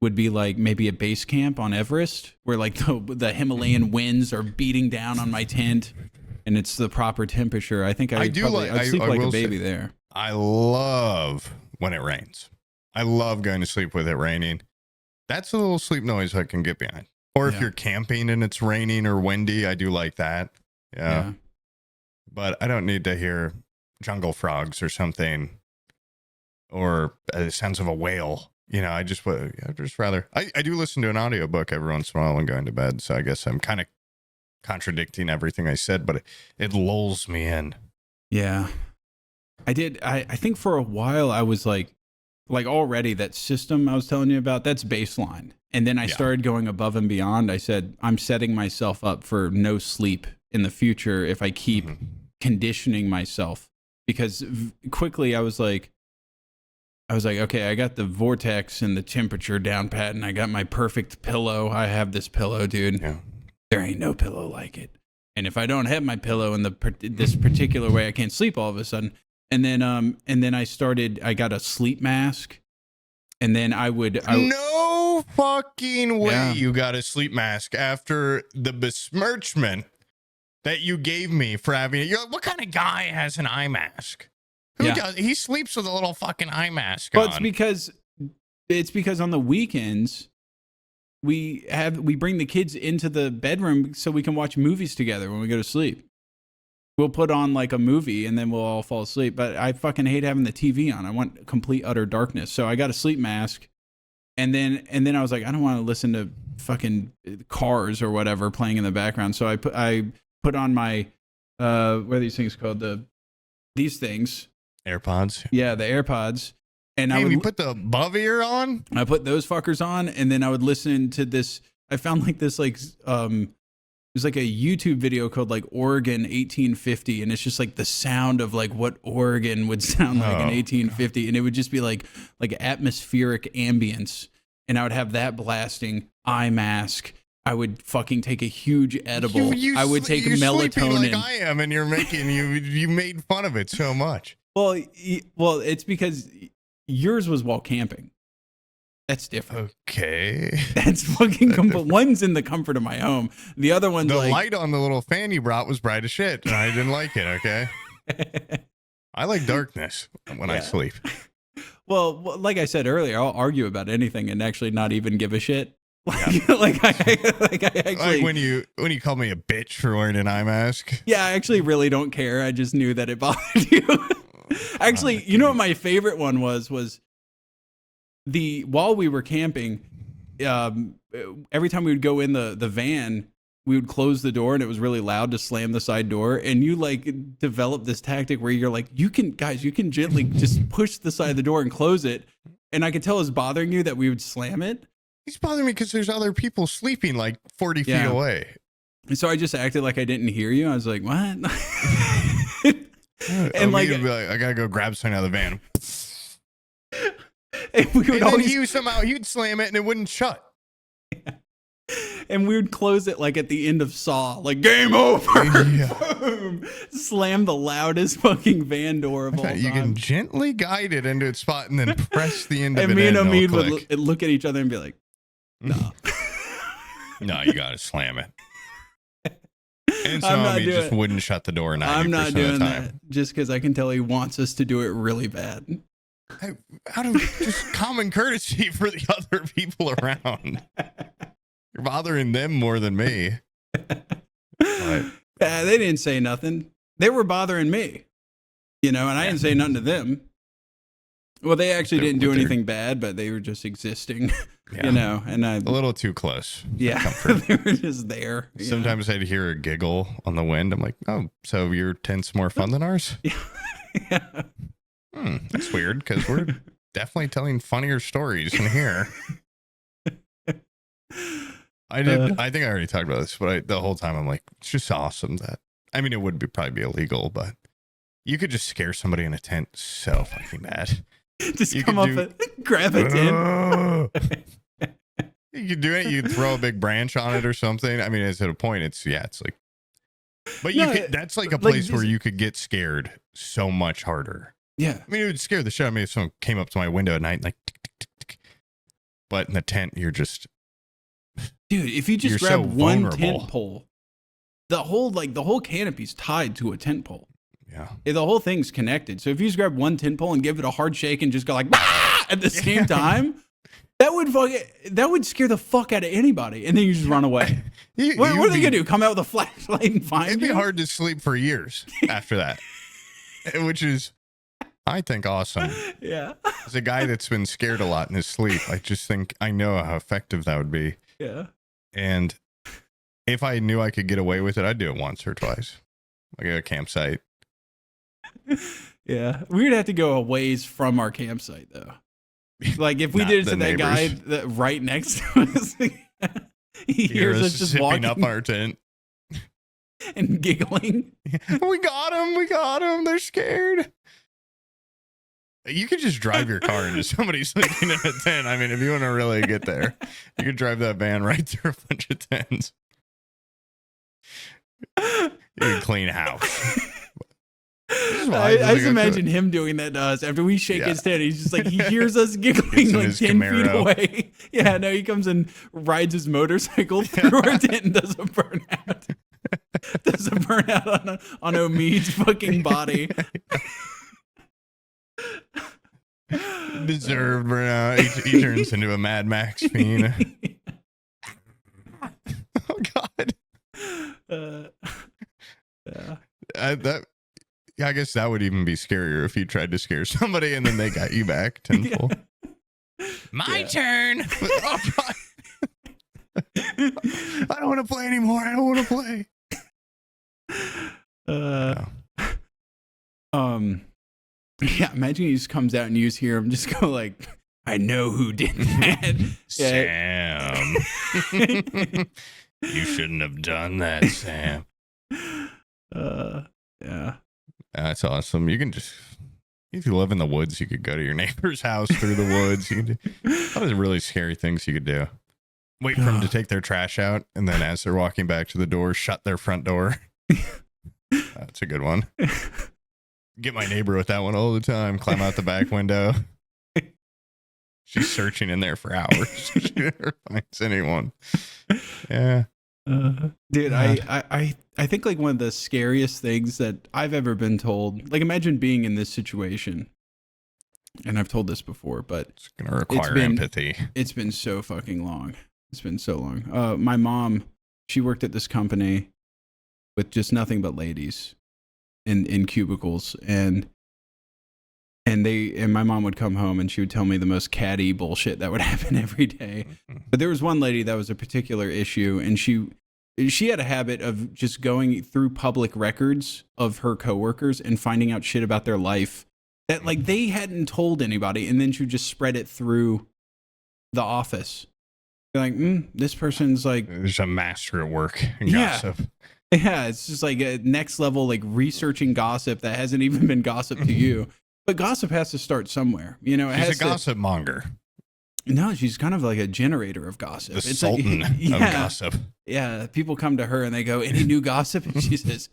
would be like maybe a base camp on Everest, where like the Himalayan winds are beating down on my tent, and it's the proper temperature. I think I'd sleep like a baby there. I love when it rains. I love going to sleep with it raining. That's a little sleep noise I can get behind. Or if you're camping and it's raining or windy, I do like that. Yeah. But I don't need to hear jungle frogs or something, or the sounds of a whale. I just rather, I do listen to an audiobook every once in a while when going to bed. So I guess I'm kind of contradicting everything I said, but it lulls me in. Yeah. I did. I think for a while I was like already that system I was telling you about, that's baseline. And then I started going above and beyond. I said, I'm setting myself up for no sleep in the future if I keep conditioning myself. Because quickly I was like, okay, I got the vortex and the temperature down pat, and I got my perfect pillow. I have this pillow, dude. Yeah. There ain't no pillow like it. And if I don't have my pillow in this particular way, I can't sleep all of a sudden. And then I got a sleep mask, and then no fucking way you got a sleep mask after the besmirchment that you gave me for having it. You're like, what kind of guy has an eye mask? Who does? He sleeps with a little fucking eye mask on. It's because on the weekends we bring the kids into the bedroom so we can watch movies together when we go to sleep. We'll put on like a movie and then we'll all fall asleep. But I fucking hate having the TV on. I want complete utter darkness. So I got a sleep mask, and then I was like, I don't want to listen to fucking Cars or whatever playing in the background. So I put on my what are these things called? These things. AirPods. Yeah, the AirPods. And you put the above ear on? I put those fuckers on, and then I would listen to this. I found like this there's like a YouTube video called like Oregon 1850, and it's just like the sound of like what Oregon would sound like in 1850, and it would just be like atmospheric ambience, and I would have that blasting, eye mask. I would fucking take a huge edible. I would take melatonin. Like I am, and you're making you made fun of it so much. Well, it's because yours was while camping. That's different. Okay. That's fucking one's in the comfort of my home. The other one's the like, light on the little fan you brought was bright as shit, and I didn't like it. Okay. I like darkness when I sleep. Well, like I said earlier, I'll argue about anything and actually not even give a shit. Like, Yeah. like I actually, like when you call me a bitch for wearing an eye mask. Yeah, I actually really don't care. I just knew that it bothered you. Actually, you know what my favorite one was while we were camping, every time we would go in the van, we would close the door, and it was really loud to slam the side door. And you like develop this tactic where you're like, you can gently just push the side of the door and close it. And I could tell it was bothering you that we would slam it. He's bothering me because there's other people sleeping like 40 feet away. And so I just acted like I didn't hear you. I was like, what? And like, I gotta go grab something out of the van. And we would always, he'd slam it and it wouldn't shut. And we would close it like at the end of Saw, like game over. Yeah. Boom. Slam the loudest fucking van door of all time. You can gently guide it into its spot and then press the end of it. And me and Omid would look at each other and be like, no. No, you gotta slam it. And so Omid just wouldn't shut the door 90% I'm not doing of the time. that just because I can tell he wants us to do it really bad. Out of just common courtesy for the other people around. You're bothering them more than me. But, they didn't say nothing. They were bothering me, and I didn't say nothing to them. Well, they actually didn't do anything bad, but they were just existing, and a little too close. Yeah, they were just there. Sometimes I'd hear a giggle on the wind. I'm like, oh, so your tent's more fun than ours? Yeah. That's weird because we're definitely telling funnier stories in here. I think I already talked about this, but the whole time I'm like, it's just awesome that, I mean, it would probably be illegal, but you could just scare somebody in a tent so fucking bad. Just come up and grab a tent. You could do it. You could throw a big branch on it or something. I mean, it's at a point, it's like, but that's like a place where you could get scared so much harder. Yeah. I mean, it would scare the shit out of me if someone came up to my window at night and like, tick, tick, tick, tick. But in the tent, you're just, dude, if you just grab one tent pole, the whole canopy's tied to a tent pole. Yeah. The whole thing's connected. So if you just grab one tent pole and give it a hard shake and just go like, bah! At the same time, that would scare the fuck out of anybody. And then you just run away. What are they going to do? Come out with a flashlight and find you? It'd be hard to sleep for years after that, which is, I think, awesome. Yeah. As a guy that's been scared a lot in his sleep, I just think I know how effective that would be. Yeah. And if I knew I could get away with it, I'd do it once or twice. Like at a campsite. Yeah. We would have to go a ways from our campsite, though. Like if we did it to that guy right next to us, he hears us just walking up our tent and giggling. We got him. They're scared. You could just drive your car into somebody sleeping in a tent. I mean, if you want to really get there, you could drive that van right through a bunch of tents. You can clean house. I just imagine him doing that to us after we shake his tent. He's just like, he hears us giggling like 10 feet away. Yeah, no, he comes and rides his motorcycle through our tent and does a burnout. Does a burnout on Omid's fucking body. Deserved burnout. He turns into a Mad Max fiend. Oh God. I guess that would even be scarier if you tried to scare somebody and then they got you back tenfold. My turn. Oh God. I don't want to play anymore. I don't want to play. Yeah, imagine he just comes out and you just hear him just go like, I know who did that. Sam. You shouldn't have done that, Sam. Yeah. That's awesome. You can just, if you live in the woods, you could go to your neighbor's house through the woods. You can do a lot of really scary things you could do. Wait for them to take their trash out, and then as they're walking back to the door, shut their front door. That's a good one. Get my neighbor with that one all the time. Climb out the back window. She's searching in there for hours. She never finds anyone. Yeah. Dude, I think like one of the scariest things that I've ever been told, like imagine being in this situation. And I've told this before, but it's going to require empathy. It's been so fucking long. It's been so long. My mom, she worked at this company with just nothing but ladies in cubicles, and my mom would come home and she would tell me the most catty bullshit that would happen every day. But there was one lady that was a particular issue, and she had a habit of just going through public records of her coworkers and finding out shit about their life that like they hadn't told anybody, and then she would just spread it through the office. You're like, this person's like, there's a master at work in gossip. Yeah, it's just like a next level, like researching gossip that hasn't even been gossip to you. But gossip has to start somewhere, you know. She's a gossip monger. No, she's kind of like a generator of gossip. It's sultan like, of gossip. Yeah, people come to her and they go, "Any new gossip?" And she says,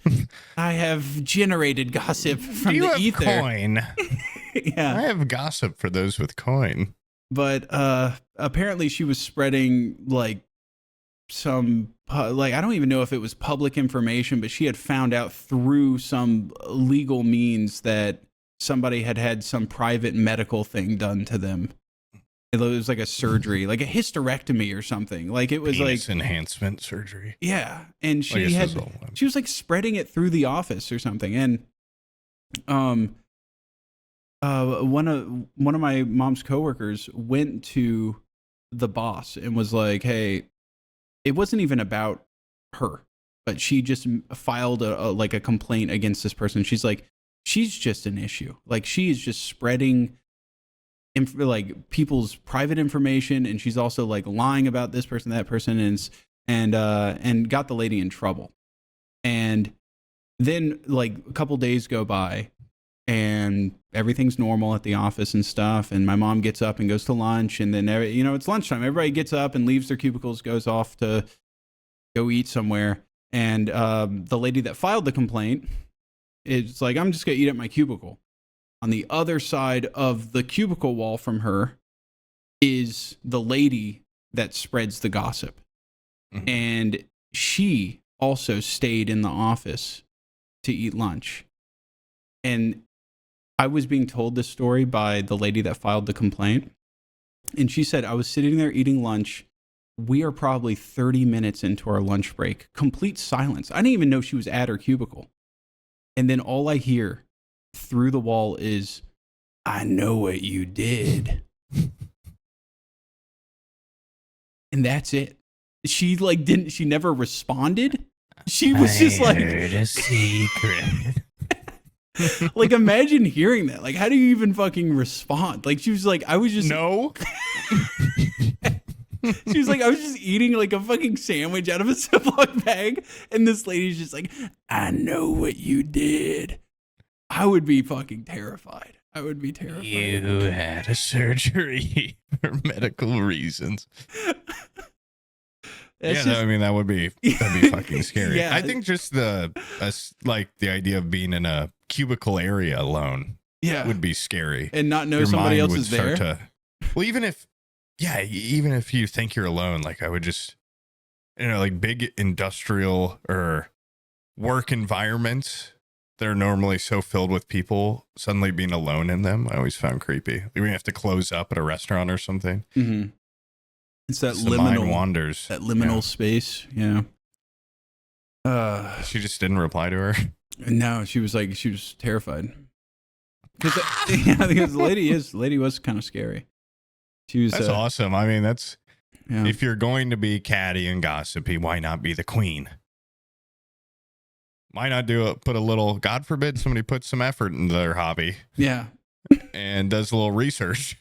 "I have generated gossip from the ether." Coin? Yeah, I have gossip for those with coin. But apparently, she was spreading like some like I don't even know if it was public information, but she had found out through some legal means that somebody had some private medical thing done to them. It was like a surgery, like a hysterectomy or something. Like it was penis like enhancement surgery. Yeah, and she was like spreading it through the office or something. And one of my mom's coworkers went to the boss and was like, "Hey," it wasn't even about her, but she just filed a complaint against this person. She's like, she's just an issue. Like she is just spreading like people's private information, and she's also like lying about this person, that person, and got the lady in trouble. And then like a couple days go by, and everything's normal at the office and stuff. And my mom gets up and goes to lunch, and then it's lunchtime. Everybody gets up and leaves their cubicles, goes off to go eat somewhere. And the lady that filed the complaint is like, "I'm just gonna eat at my cubicle." On the other side of the cubicle wall from her is the lady that spreads the gossip. Mm-hmm. And she also stayed in the office to eat lunch. And I was being told this story by the lady that filed the complaint. And she said, "I was sitting there eating lunch. We are probably 30 minutes into our lunch break. Complete silence. I didn't even know she was at her cubicle. And then all I hear through the wall is, 'I know what you did.'" And that's it. She like she never responded. She was just like, "Heard a secret." Like imagine hearing that. Like how do you even fucking respond? Like she was like, I was just no. She was like, I was just eating like a fucking sandwich out of a Ziploc bag, and this lady's just like, "I know what you did." I would be fucking terrified. I would be terrified. "You had a surgery for medical reasons." I mean, that'd be fucking scary. Yeah. I think just the idea of being in a cubicle area alone would be scary. And not know somebody else is there. Well, even if you think you're alone, like I would just, like big industrial or work environments, they're normally so filled with people, suddenly being alone in them, I always found creepy. Like when you have to close up at a restaurant or something. Mm-hmm. It's that the mind wanders. That liminal space. Yeah. She just didn't reply to her. No, she was terrified. Because the lady was kind of scary. That's awesome. I mean, if you're going to be catty and gossipy, why not be the queen? Why not put a little, God forbid somebody puts some effort into their hobby. Yeah. And does a little research.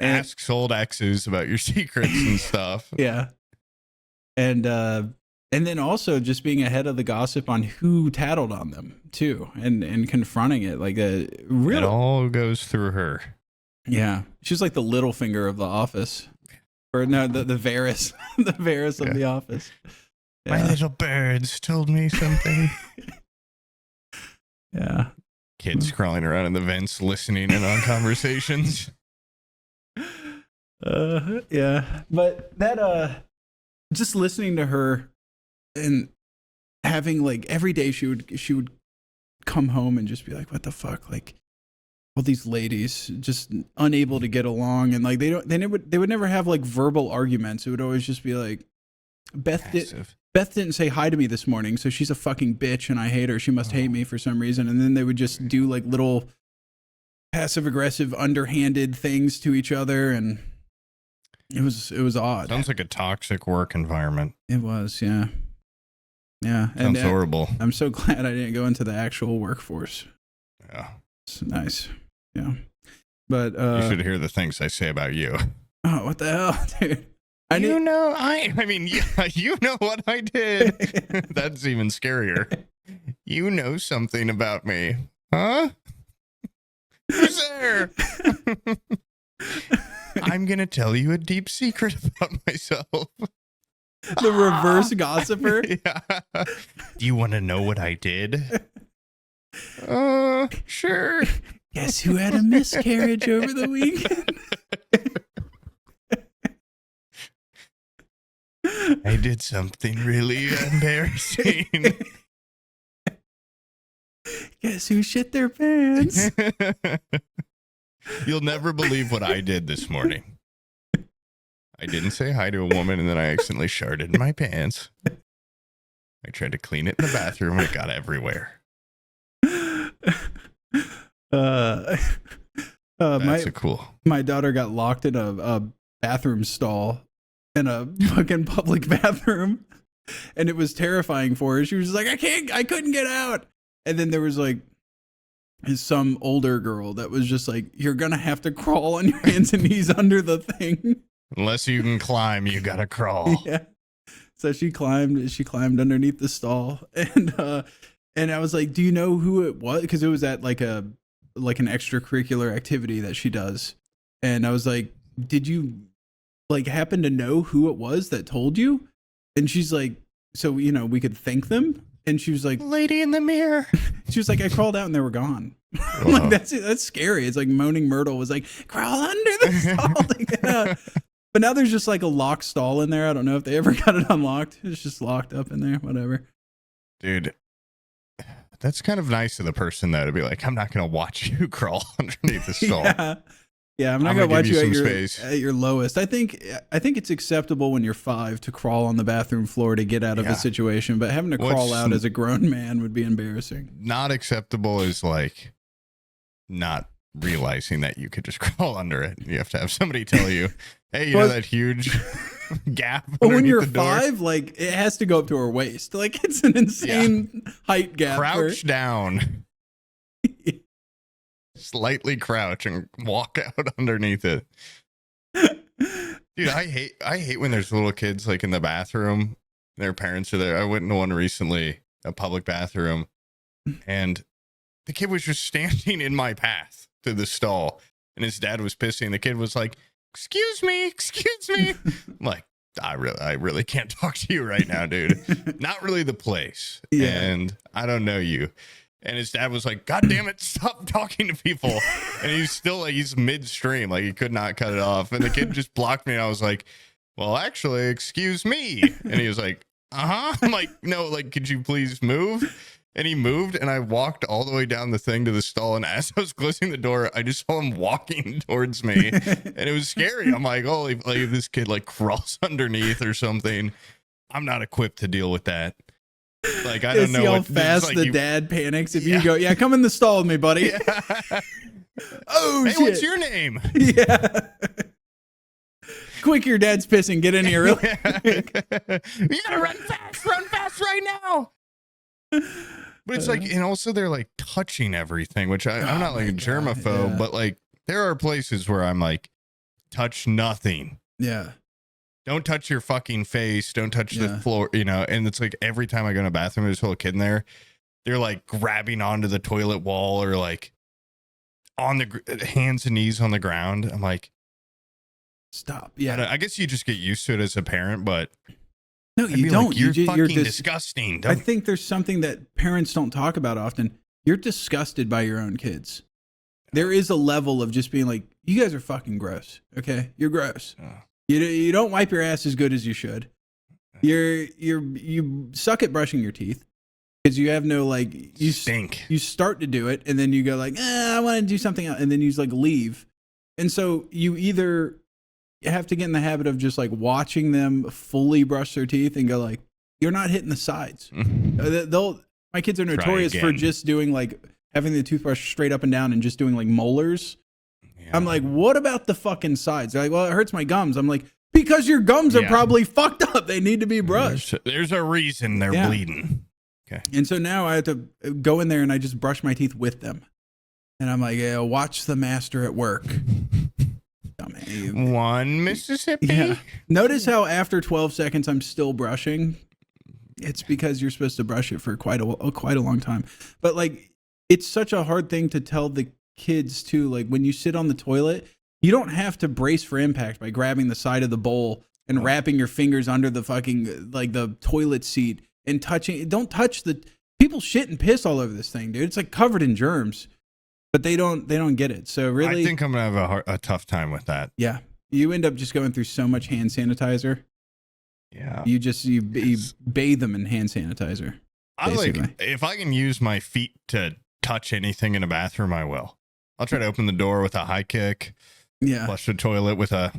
Asks old exes about your secrets and stuff. Yeah. And then also just being ahead of the gossip on who tattled on them too, and confronting it like a real. It all goes through her. Yeah, she's like the little finger of the office, or no, the Varys, the Varys of the office. Yeah. My little birds told me something. Yeah, kids crawling around in the vents, listening in on conversations. Yeah, but that just listening to her and having like every day she would come home and just be like, what the fuck, like all these ladies just unable to get along, and like they would never have like verbal arguments. It would always just be like, Beth didn't say hi to me this morning, so she's a fucking bitch and I hate her. She must hate me for some reason. And then they would just do like little passive aggressive underhanded things to each other, and it was odd. Sounds like a toxic work environment. It was, yeah. Yeah. Sounds horrible. I'm so glad I didn't go into the actual workforce. Yeah. It's nice. Yeah. But you should hear the things I say about you. Oh, what the hell, dude? I mean, yeah, you know what I did. That's even scarier. You know something about me. Huh? Who's there? I'm going to tell you a deep secret about myself. The reverse gossiper? Yeah. Do you want to know what I did? Sure. Guess who had a miscarriage over the weekend? I did something really embarrassing. Guess who shit their pants? You'll never believe what I did this morning. I didn't say hi to a woman, and then I accidentally sharted in my pants. I tried to clean it in the bathroom, and it got everywhere. My daughter got locked in a bathroom stall in a fucking public bathroom, and it was terrifying for her. She was like, I couldn't get out. And then there was like some older girl that was just like, you're gonna have to crawl on your hands and knees under the thing. Unless you can climb, you gotta crawl. Yeah. So she climbed underneath the stall, and I was like, do you know who it was? Because it was at like an extracurricular activity that she does. And I was like, did you like happen to know who it was that told you? And she's like, so, you know, we could thank them. And she was like, lady in the mirror. She was like, I crawled out and they were gone. I'm like, that's scary. It's like Moaning Myrtle was like, crawl under the stall to get out. But now there's just like a locked stall in there. I don't know if they ever got it unlocked. It's just locked up in there, whatever. Dude, that's kind of nice of the person, though, to be like, I'm not going to watch you crawl underneath the stall. Yeah, I'm not going to watch you at your lowest. I think it's acceptable when you're 5 to crawl on the bathroom floor to get out of a situation, but having to crawl out as a grown man would be embarrassing. Not acceptable is like not realizing that you could just crawl under it. You have to have somebody tell you, hey, you know that huge gap But when you're the door? 5, like it has to go up to her waist. Like it's an insane height gap. Crouch down. Slightly crouch and walk out underneath it. Dude, I hate when there's little kids like in the bathroom. Their parents are there. I went into one recently, a public bathroom, and the kid was just standing in my path to the stall, and his dad was pissing. The kid was like, excuse me. I'm like, I really can't talk to you right now, dude. Not really the place. Yeah. And I don't know you. And his dad was like, God damn it, stop talking to people. And he's still like, he's midstream. Like he could not cut it off. And the kid just blocked me. And I was like, well, actually, excuse me. And he was like, I'm like, no, like, could you please move? And he moved, and I walked all the way down the thing to the stall. And as I was closing the door, I just saw him walking towards me. And it was scary. I'm like, oh, if this kid like crawls underneath or something, I'm not equipped to deal with that. Like, I don't know how fast the dad panics if you go, come in the stall with me, buddy. Yeah. Oh, hey, shit. What's your name? Yeah. Quick, your dad's pissing. Get in here. Really? You gotta run fast right now. But it's like, and also they're like touching everything, which I'm not like a germaphobe, but like there are places where I'm like, touch nothing. Yeah. don't touch your fucking face, don't touch the floor, you know. And it's like every time I go in a bathroom, there's a little kid in there, they're like grabbing onto the toilet wall or like on the hands and knees on the ground. I'm like, stop. Yeah, I guess you just get used to it as a parent, but no, you don't. Like, you're fucking disgusting. I think there's something that parents don't talk about often. You're disgusted by your own kids. There is a level of just being like, you guys are fucking gross. You're gross. You don't wipe your ass as good as you should. You suck at brushing your teeth because you have no like, you stink. You start to do it and then you go like, I want to do something else, and then you just like leave. And so you either have to get in the habit of just like watching them fully brush their teeth and go like, you're not hitting the sides. My kids are notorious for just doing like having the toothbrush straight up and down and just doing like molars. Yeah. I'm like, what about the fucking sides? They're like, well, it hurts my gums. I'm like, because your gums are probably fucked up. They need to be brushed. There's a reason they're bleeding. Okay. And so now I have to go in there and I just brush my teeth with them. And I'm like, watch the master at work. One Mississippi. Yeah. Notice how after 12 seconds I'm still brushing. It's because you're supposed to brush it for quite a long time. But like, it's such a hard thing to tell the kids too. Like when you sit on the toilet, you don't have to brace for impact by grabbing the side of the bowl and wrapping your fingers under the fucking like the toilet seat and touching. Don't touch the people shit and piss all over this thing, dude. It's like covered in germs. But they don't get it. So really, I think I'm gonna have a tough time with that. Yeah, you end up just going through so much hand sanitizer. Yeah, you bathe them in hand sanitizer. Basically. I like if I can use my feet to touch anything in a bathroom, I will. I'll try to open the door with a high kick. Yeah, flush the toilet with a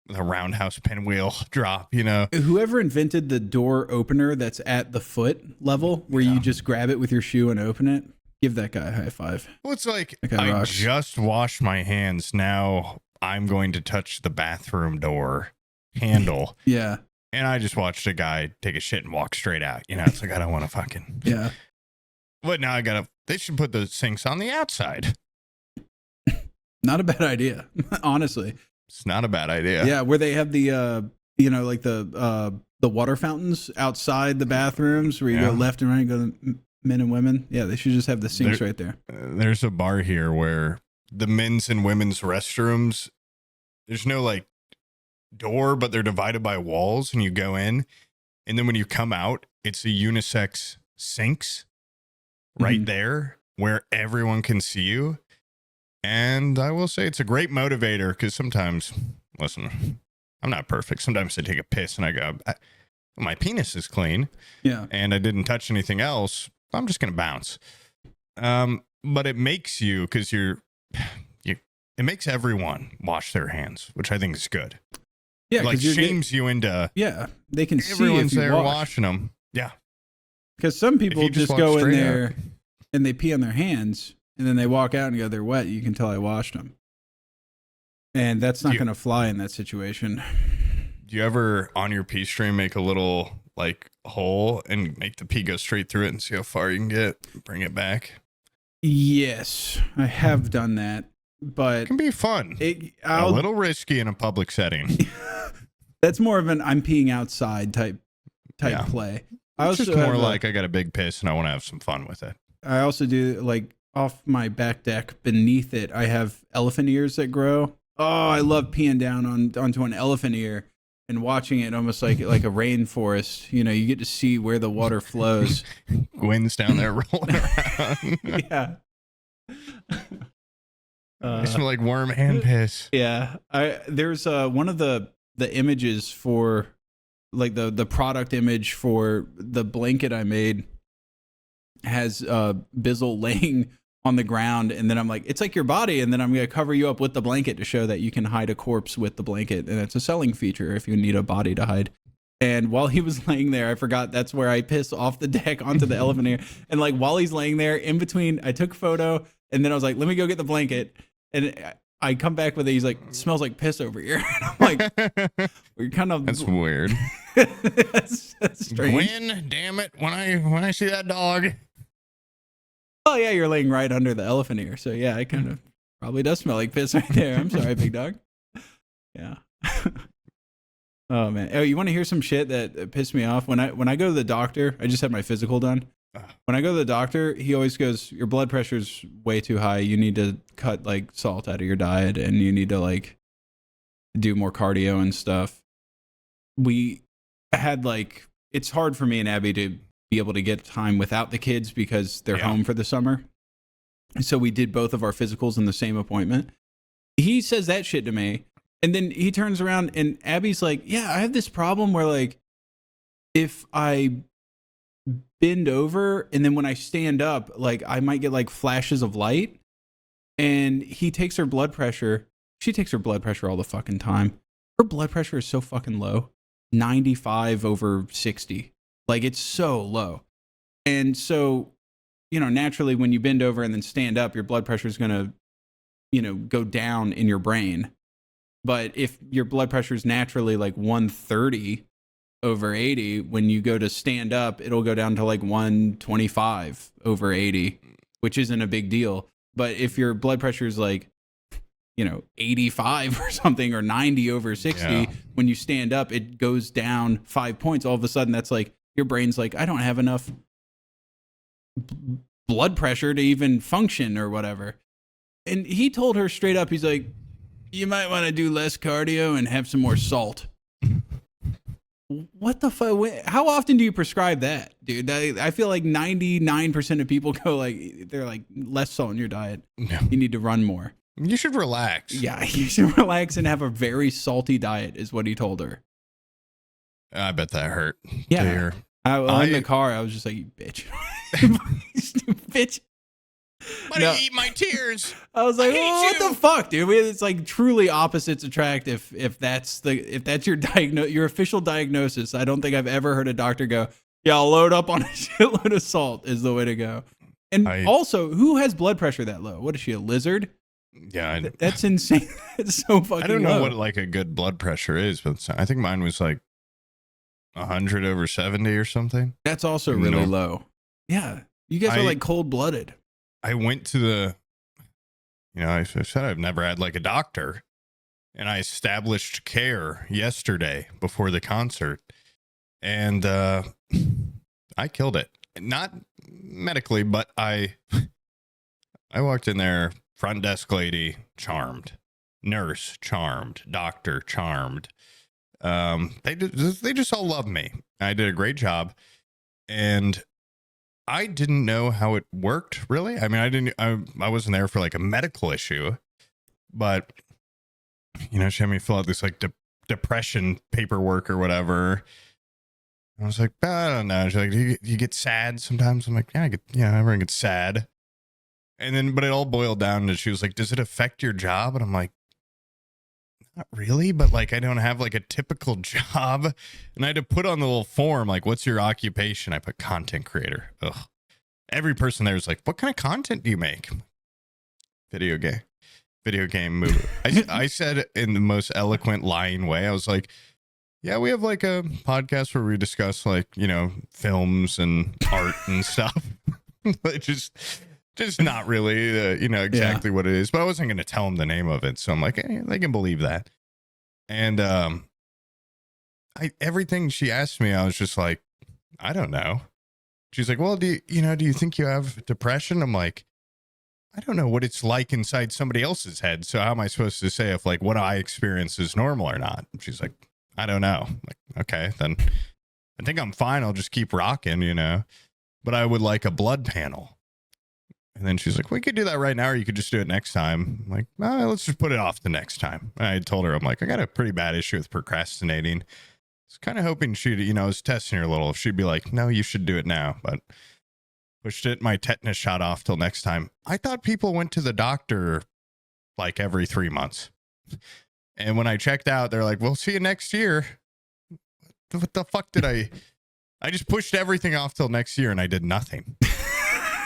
roundhouse pinwheel drop. You know, whoever invented the door opener that's at the foot level, where you just grab it with your shoe and open it. Give that guy a high five. Well, it's like I just washed my hands. Now I'm going to touch the bathroom door handle. Yeah. And I just watched a guy take a shit and walk straight out. You know, it's like, I don't want to fucking. Yeah. But now they should put the sinks on the outside. Not a bad idea, honestly. It's not a bad idea. Yeah. Where they have the, like the water fountains outside the bathrooms where you go left and right, go men and women. Yeah, they should just have the sinks right there. There's a bar here where the men's and women's restrooms, there's no like door, but they're divided by walls, and you go in, and then when you come out, it's a unisex sinks right there where everyone can see you. And I will say it's a great motivator because sometimes, listen, I'm not perfect. Sometimes I take a piss and I go, my penis is clean. Yeah. And I didn't touch anything else. I'm just going to bounce. But it makes you, because it makes everyone wash their hands, which I think is good. Yeah. Like shames you into. Yeah. They can see everyone's if you there wash. washing them. Yeah. Because some people just go in there and they pee on their hands and then they walk out and go, they're wet. You can tell I washed them. And that's not going to fly in that situation. Do you ever on your pee stream make a little like hole and make the pee go straight through it and see how far you can get, bring it back? Yes, I have done that, but it can be fun. A little risky in a public setting. That's more of an I'm peeing outside type play. It's just more like I got a big piss and I want to have some fun with it. I also do like off my back deck beneath it. I have elephant ears that grow. Oh, I love peeing down onto an elephant ear and watching it almost like a rainforest. You know, you get to see where the water flows. Gwen's down there rolling around. Yeah. It smells like worm and piss. Yeah. There's one of the images for like the product image for the blanket I made has Bizzle laying on the ground, and then I'm like, it's like your body, and then I'm gonna cover you up with the blanket to show that you can hide a corpse with the blanket, and it's a selling feature if you need a body to hide. And while he was laying there, I forgot that's where I piss off the deck onto the elephant ear. And like while he's laying there, in between, I took a photo, and then I was like, let me go get the blanket, and I come back with it. He's like, it smells like piss over here. And I'm like, we're kind of that's weird. that's strange. Gwen, damn it! When I see that dog. Oh yeah, you're laying right under the elephant ear, so yeah, it kind of probably does smell like piss right there. I'm sorry, big dog. Yeah. Oh man. Oh, you want to hear some shit that pissed me off? When I go to the doctor, I just had my physical done. When I go to the doctor, he always goes, "Your blood pressure's way too high. You need to cut like salt out of your diet, and you need to like do more cardio and stuff." We had like, it's hard for me and Abby to be able to get time without the kids because they're home for the summer. So we did both of our physicals in the same appointment. He says that shit to me. And then he turns around and Abby's like, "Yeah, I have this problem where like, if I bend over and then when I stand up, like I might get like flashes of light." And he takes her blood pressure. She takes her blood pressure all the fucking time. Her blood pressure is so fucking low. 95/60. Like it's so low. And so, you know, naturally when you bend over and then stand up, your blood pressure is going to, you know, go down in your brain. But if your blood pressure is naturally like 130/80, when you go to stand up, it'll go down to like 125/80, which isn't a big deal. But if your blood pressure is like, you know, 85 or something, or 90/60, when you stand up, it goes down 5 points. All of a sudden, that's like, your brain's like, I don't have enough blood pressure to even function or whatever. And he told her straight up, he's like, "You might want to do less cardio and have some more salt." What the fuck? How often do you prescribe that, dude? I feel like 99% of people go like, they're like, less salt in your diet. Yeah. You need to run more. You should relax. Yeah, you should relax and have a very salty diet, is what he told her. I bet that hurt. Yeah. In the car, I was just like, "You bitch." Stupid bitch. Why do you eat my tears? I was like, what the fuck, dude? It's like truly opposites attract if that's your your official diagnosis. I don't think I've ever heard a doctor go, "Yeah, I'll load up on a shitload of salt," is the way to go. And also, who has blood pressure that low? What is she, a lizard? Yeah, that's insane. It's so fucking. I don't know low. what like a good blood pressure is, but I think mine was like 100/70 or something. That's also really low. Yeah, you guys are like cold blooded. I went to the, you know, I said I've never had like a doctor, and I established care yesterday before the concert, and I killed it. Not medically, but I walked in there, front desk lady charmed, nurse charmed, doctor charmed. They just all love me. I did a great job, and I didn't know how it worked, really. I mean, I wasn't there for like a medical issue, but you know, she had me fill out this like depression paperwork or whatever. I was like, I don't know. She's like, do you get sad sometimes? I'm like, yeah, everyone gets sad. And then, but it all boiled down to, she was like, does it affect your job? And I'm like, not really, but like, I don't have like a typical job. And I had to put on the little form, like, what's your occupation? I put content creator. Ugh. Every person there was like, what kind of content do you make? Video game movie. I said in the most eloquent lying way, I was like, yeah, we have like a podcast where we discuss like, you know, films and art and stuff. just not really, you know, exactly what it is, but I wasn't going to tell them the name of it. So I'm like, they can believe that. And everything she asked me, I was just like, I don't know. She's like, well, do you think you have depression? I'm like, I don't know what it's like inside somebody else's head. So how am I supposed to say if like what I experience is normal or not? She's like, I don't know. I'm like, okay, then I think I'm fine. I'll just keep rocking, you know, but I would like a blood panel. And then she's like, we could do that right now, or you could just do it next time. I'm like, let's just put it off the next time. I told her, I'm like, I got a pretty bad issue with procrastinating. I was kind of hoping she'd, you know, I was testing her a little. If she'd be like, no, you should do it now. But pushed my tetanus shot off till next time. I thought people went to the doctor like every 3 months. And when I checked out, they're like, we'll see you next year. What the fuck did I just pushed everything off till next year and I did nothing.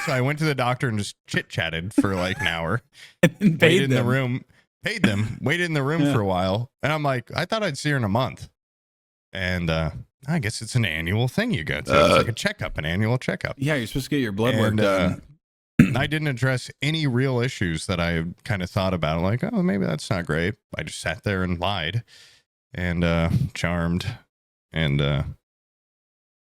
So I went to the doctor and just chit-chatted for like an hour. And waited in the room, paid them, waited in the room for a while. And I'm like, I thought I'd see her in a month. And I guess it's an annual thing you go to. It's like a checkup, an annual checkup. Yeah, you're supposed to get your blood work done. I didn't address any real issues that I kind of thought about. Like, oh, maybe that's not great. I just sat there and lied. and Charmed, and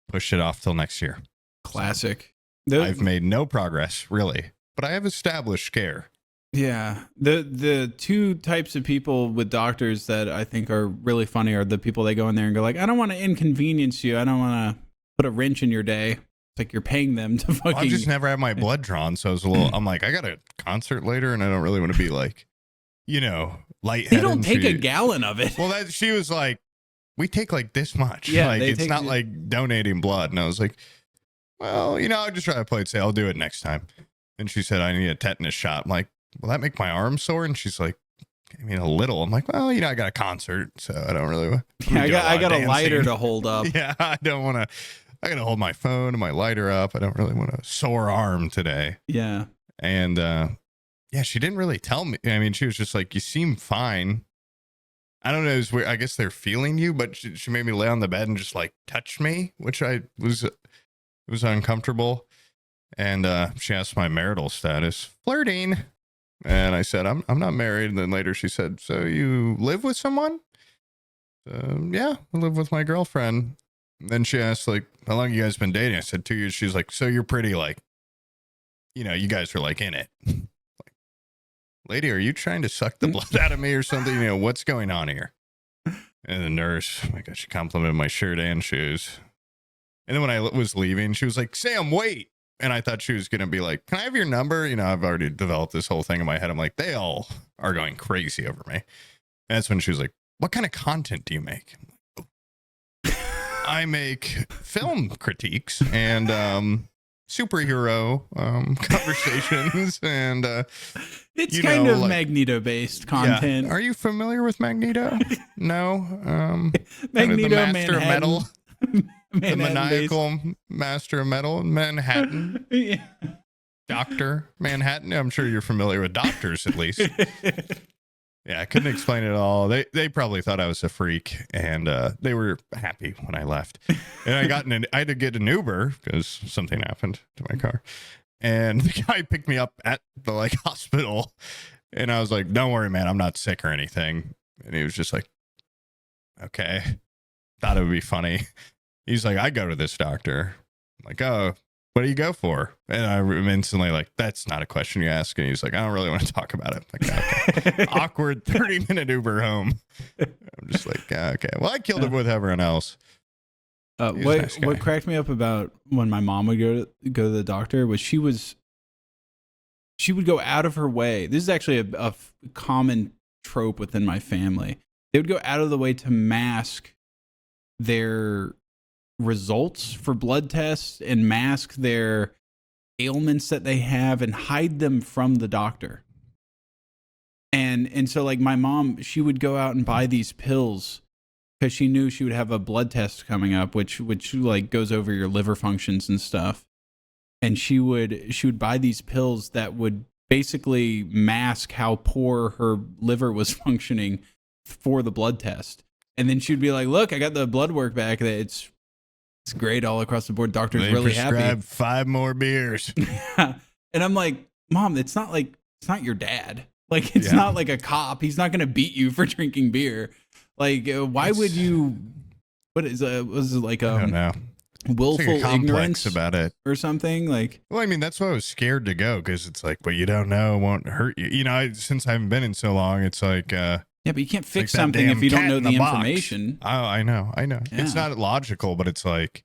pushed it off till next year. Classic. I've made no progress, really, but I have established care. Yeah. The two types of people with doctors that I think are really funny are the people that go in there and go like, I don't want to inconvenience you. I don't want to put a wrench in your day. It's like you're paying them to fucking... I've just never had my blood drawn, so I'm like, I got a concert later, and I don't really want to be like, lightheaded. They don't take a gallon of it. Well, she was like, we take like this much. Yeah, like, it's not like donating blood. And I was like, well, I'll just try to play it safe. I'll do it next time. And she said, I need a tetanus shot. I'm like, will that make my arm sore? And she's like, I mean, a little. I'm like, well, I got a concert, so I don't really. I got a lighter to hold up. Yeah, I don't want to. I got to hold my phone and my lighter up. I don't really want a sore arm today. Yeah. And yeah, she didn't really tell me. I mean, she was just like, you seem fine. I don't know. It was weird. I guess they're feeling you, but she made me lay on the bed and just like touch me, which it was uncomfortable. And she asked my marital status, flirting. And I said, I'm not married. And then later she said, so you live with someone? Yeah, I live with my girlfriend. And then she asked, like, how long you guys been dating? I said 2 years. She's like, so you're pretty, like, you guys are like in it. Like, lady, are you trying to suck the blood out of me or something? What's going on here? And the nurse, oh my God, she complimented my shirt and shoes. And then when I was leaving, she was like, Sam, wait. And I thought she was going to be like, can I have your number? I've already developed this whole thing in my head. I'm like, they all are going crazy over me. And that's when she was like, what kind of content do you make? I make film critiques and superhero conversations. And it's kind of like, Magneto-based content. Yeah. Are you familiar with Magneto? No. Magneto, the master of metal. The maniacal master of metal in Manhattan. Yeah. Dr. Manhattan. I'm sure you're familiar with doctors, at least. Yeah, I couldn't explain it all. They probably thought I was a freak, and they were happy when I left. And I had to get an Uber because something happened to my car. And the guy picked me up at the hospital, and I was like, don't worry, man, I'm not sick or anything. And he was just like, okay. Thought it would be funny. He's like, I go to this doctor. I'm like, oh, what do you go for? And I'm instantly like, that's not a question you ask. And he's like, I don't really want to talk about it. I'm like, okay. Awkward 30-minute Uber home. I'm just like, okay. Well, I killed it with everyone else. What cracked me up about when my mom would go to the doctor was she would go out of her way. This is actually a common trope within my family. They would go out of the way to mask their results for blood tests and mask their ailments that they have and hide them from the doctor. And so my mom, she would go out and buy these pills because she knew she would have a blood test coming up, which goes over your liver functions and stuff. And she would buy these pills that would basically mask how poor her liver was functioning for the blood test. And then she'd be like, look, I got the blood work back. It's great all across the board. Doctor's really happy. Prescribe 5 more beers. And I'm like, Mom, it's not your dad. It's not like a cop. He's not going to beat you for drinking beer. Why would you? What is was it like? I don't know. Willful ignorance about it or something Well, I mean, that's why I was scared to go because it's like, what you don't know won't hurt you. Since I haven't been in so long, it's like. Yeah, but you can't fix something if you don't know the information. Oh, I know. Yeah. It's not logical, but it's like,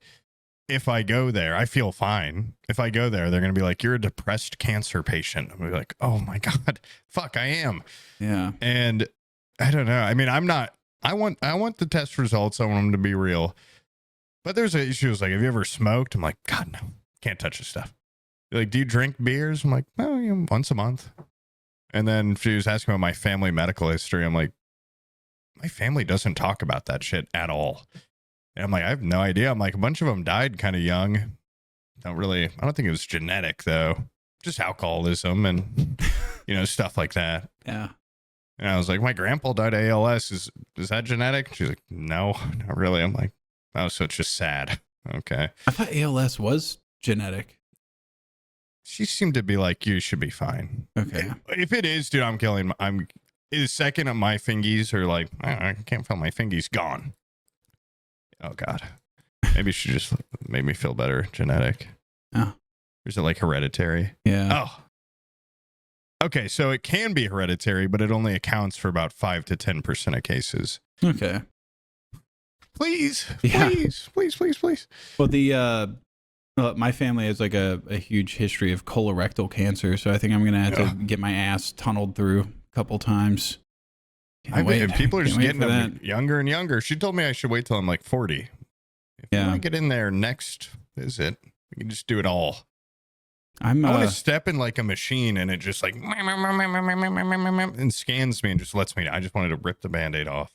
if I go there, I feel fine. If I go there, they're going to be like, you're a depressed cancer patient. I'm going to be like, oh my God, fuck, I am. Yeah. And I don't know. I mean, I'm not, I want the test results. I want them to be real. But there's issues like, have you ever smoked? I'm like, God, no, can't touch this stuff. You're like, do you drink beers? I'm like, no, once a month. And then she was asking about my family medical history. I'm like, my family doesn't talk about that shit at all. And I'm like, I have no idea. I'm like, a bunch of them died kind of young. I don't think it was genetic though. Just alcoholism and, stuff like that. Yeah. And I was like, my grandpa died of ALS. Is that genetic? She's like, no, not really. I'm like, oh, so it's just sad. Okay. I thought ALS was genetic. She seemed to be like, you should be fine. Okay. If it is, dude, I'm The second of my fingies are like, I can't feel my fingies, gone. Oh God. Maybe she just made me feel better. Genetic. Oh. Or is it like hereditary? Yeah. Oh. Okay, so it can be hereditary, but it only accounts for about 5 to 10% of cases. Okay. Please, Yeah. please. Well, my family has like a huge history of colorectal cancer, so I think I'm gonna have to get my ass tunneled through a couple times. I mean, people are Can't just wait getting for them that. younger and younger. She told me I should wait till I'm like 40. If you want to get in there next visit, we can just do it all. I want to step in like a machine and it just like and scans me and just lets me. I just wanted to rip the Band-Aid off.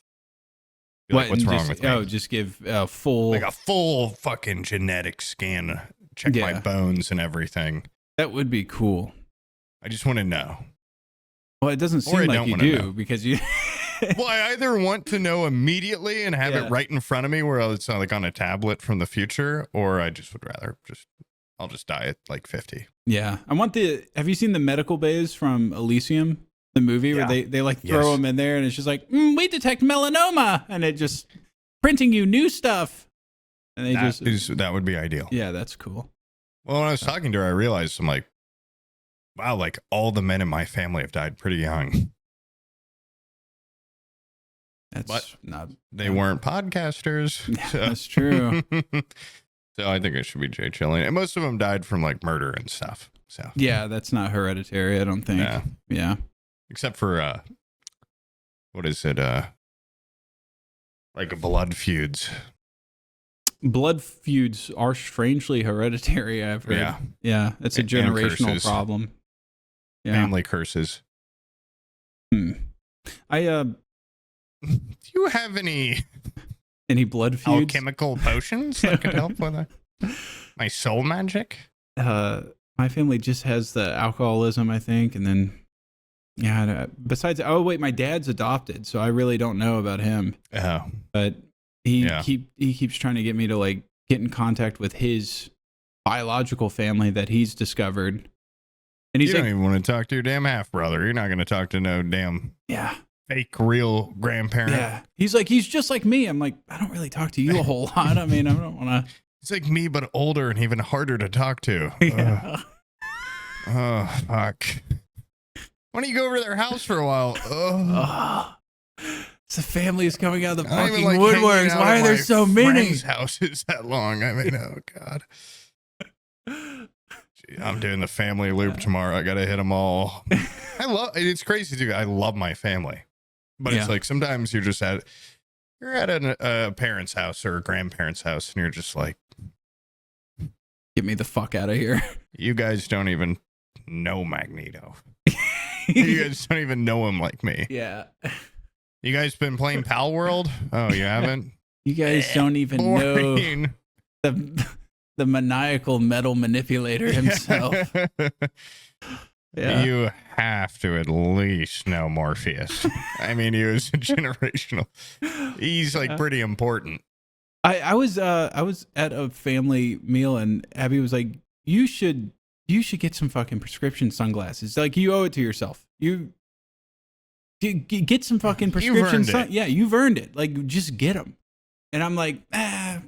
Like, what's wrong with me? Oh, just give a full fucking genetic scan. Check my bones and everything. That would be cool. I just want to know. Well, it doesn't seem like you do because you. Well, I either want to know immediately and have it right in front of me where it's like on a tablet from the future, or I just would rather I'll just die at like 50. Yeah. Have you seen the medical bays from Elysium, the movie where they like throw them in there and it's just like, we detect melanoma and it just printing you new stuff. And that would be ideal. Yeah, that's cool. Well, when I was talking to her, I realized I'm like, wow, like all the men in my family have died pretty young. They weren't podcasters. Yeah, so. That's true. So I think it should be Jay Chilling. And most of them died from like murder and stuff. So yeah, that's not hereditary, I don't think. Yeah. Except for what is it? Like blood feuds. Blood feuds are strangely hereditary, I've heard. Yeah, it's a generational problem. Yeah. Family curses. Do you have any blood feuds? Alchemical potions that could help with my soul magic? My family just has the alcoholism, I think, and then besides, my dad's adopted, so I really don't know about him. Oh, but he keeps trying to get me to like get in contact with his biological family that he's discovered. And he's don't even want to talk to your damn half brother. You're not going to talk to no damn fake real grandparent. Yeah, he's just like me. I'm like, I don't really talk to you a whole lot. I mean, I don't want to. It's like me, but older and even harder to talk to. Yeah. Oh, fuck. Why don't you go over to their house for a while? The family is coming out of the fucking woodworks. Why are there so many? Houses that long? I mean, oh God. Gee, I'm doing the family loop tomorrow. I got to hit them all. It's crazy too. I love my family, but it's like sometimes you're at a parent's house or a grandparent's house and you're just like, get me the fuck out of here. You guys don't even know Magneto. You guys don't even know him like me. Yeah. You guys been playing Pal World? Oh, you haven't? You guys don't even know the maniacal metal manipulator himself. Yeah. You have to at least know Morpheus. I mean, he was generational. He's like pretty important. I was at a family meal and Abby was like, you should get some fucking prescription sunglasses. Like, you owe it to yourself. You get some fucking prescription. You've earned it. Like, just get them. And I'm like, I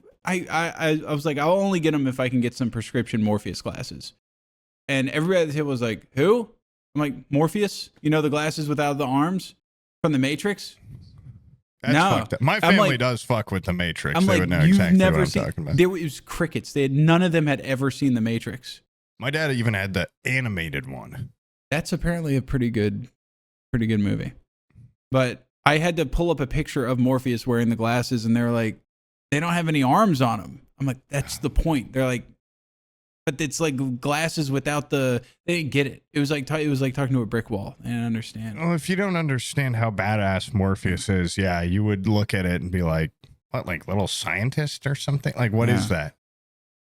was like, I'll only get them if I can get some prescription Morpheus glasses. And everybody at the table was like, who? I'm like, Morpheus? You know, the glasses without the arms from the Matrix? That's fucked up. My family does fuck with the Matrix. They would know exactly what I'm talking about. It was crickets. None of them had ever seen the Matrix. My dad even had the animated one. That's apparently a pretty good movie. But I had to pull up a picture of Morpheus wearing the glasses, and they're like, they don't have any arms on them. I'm like, that's the point. They're like, but it's like glasses without they didn't get it. It was like talking to a brick wall. They didn't understand. Well, if you don't understand how badass Morpheus is, you would look at it and be like, what, like little scientist or something? Like, what is that?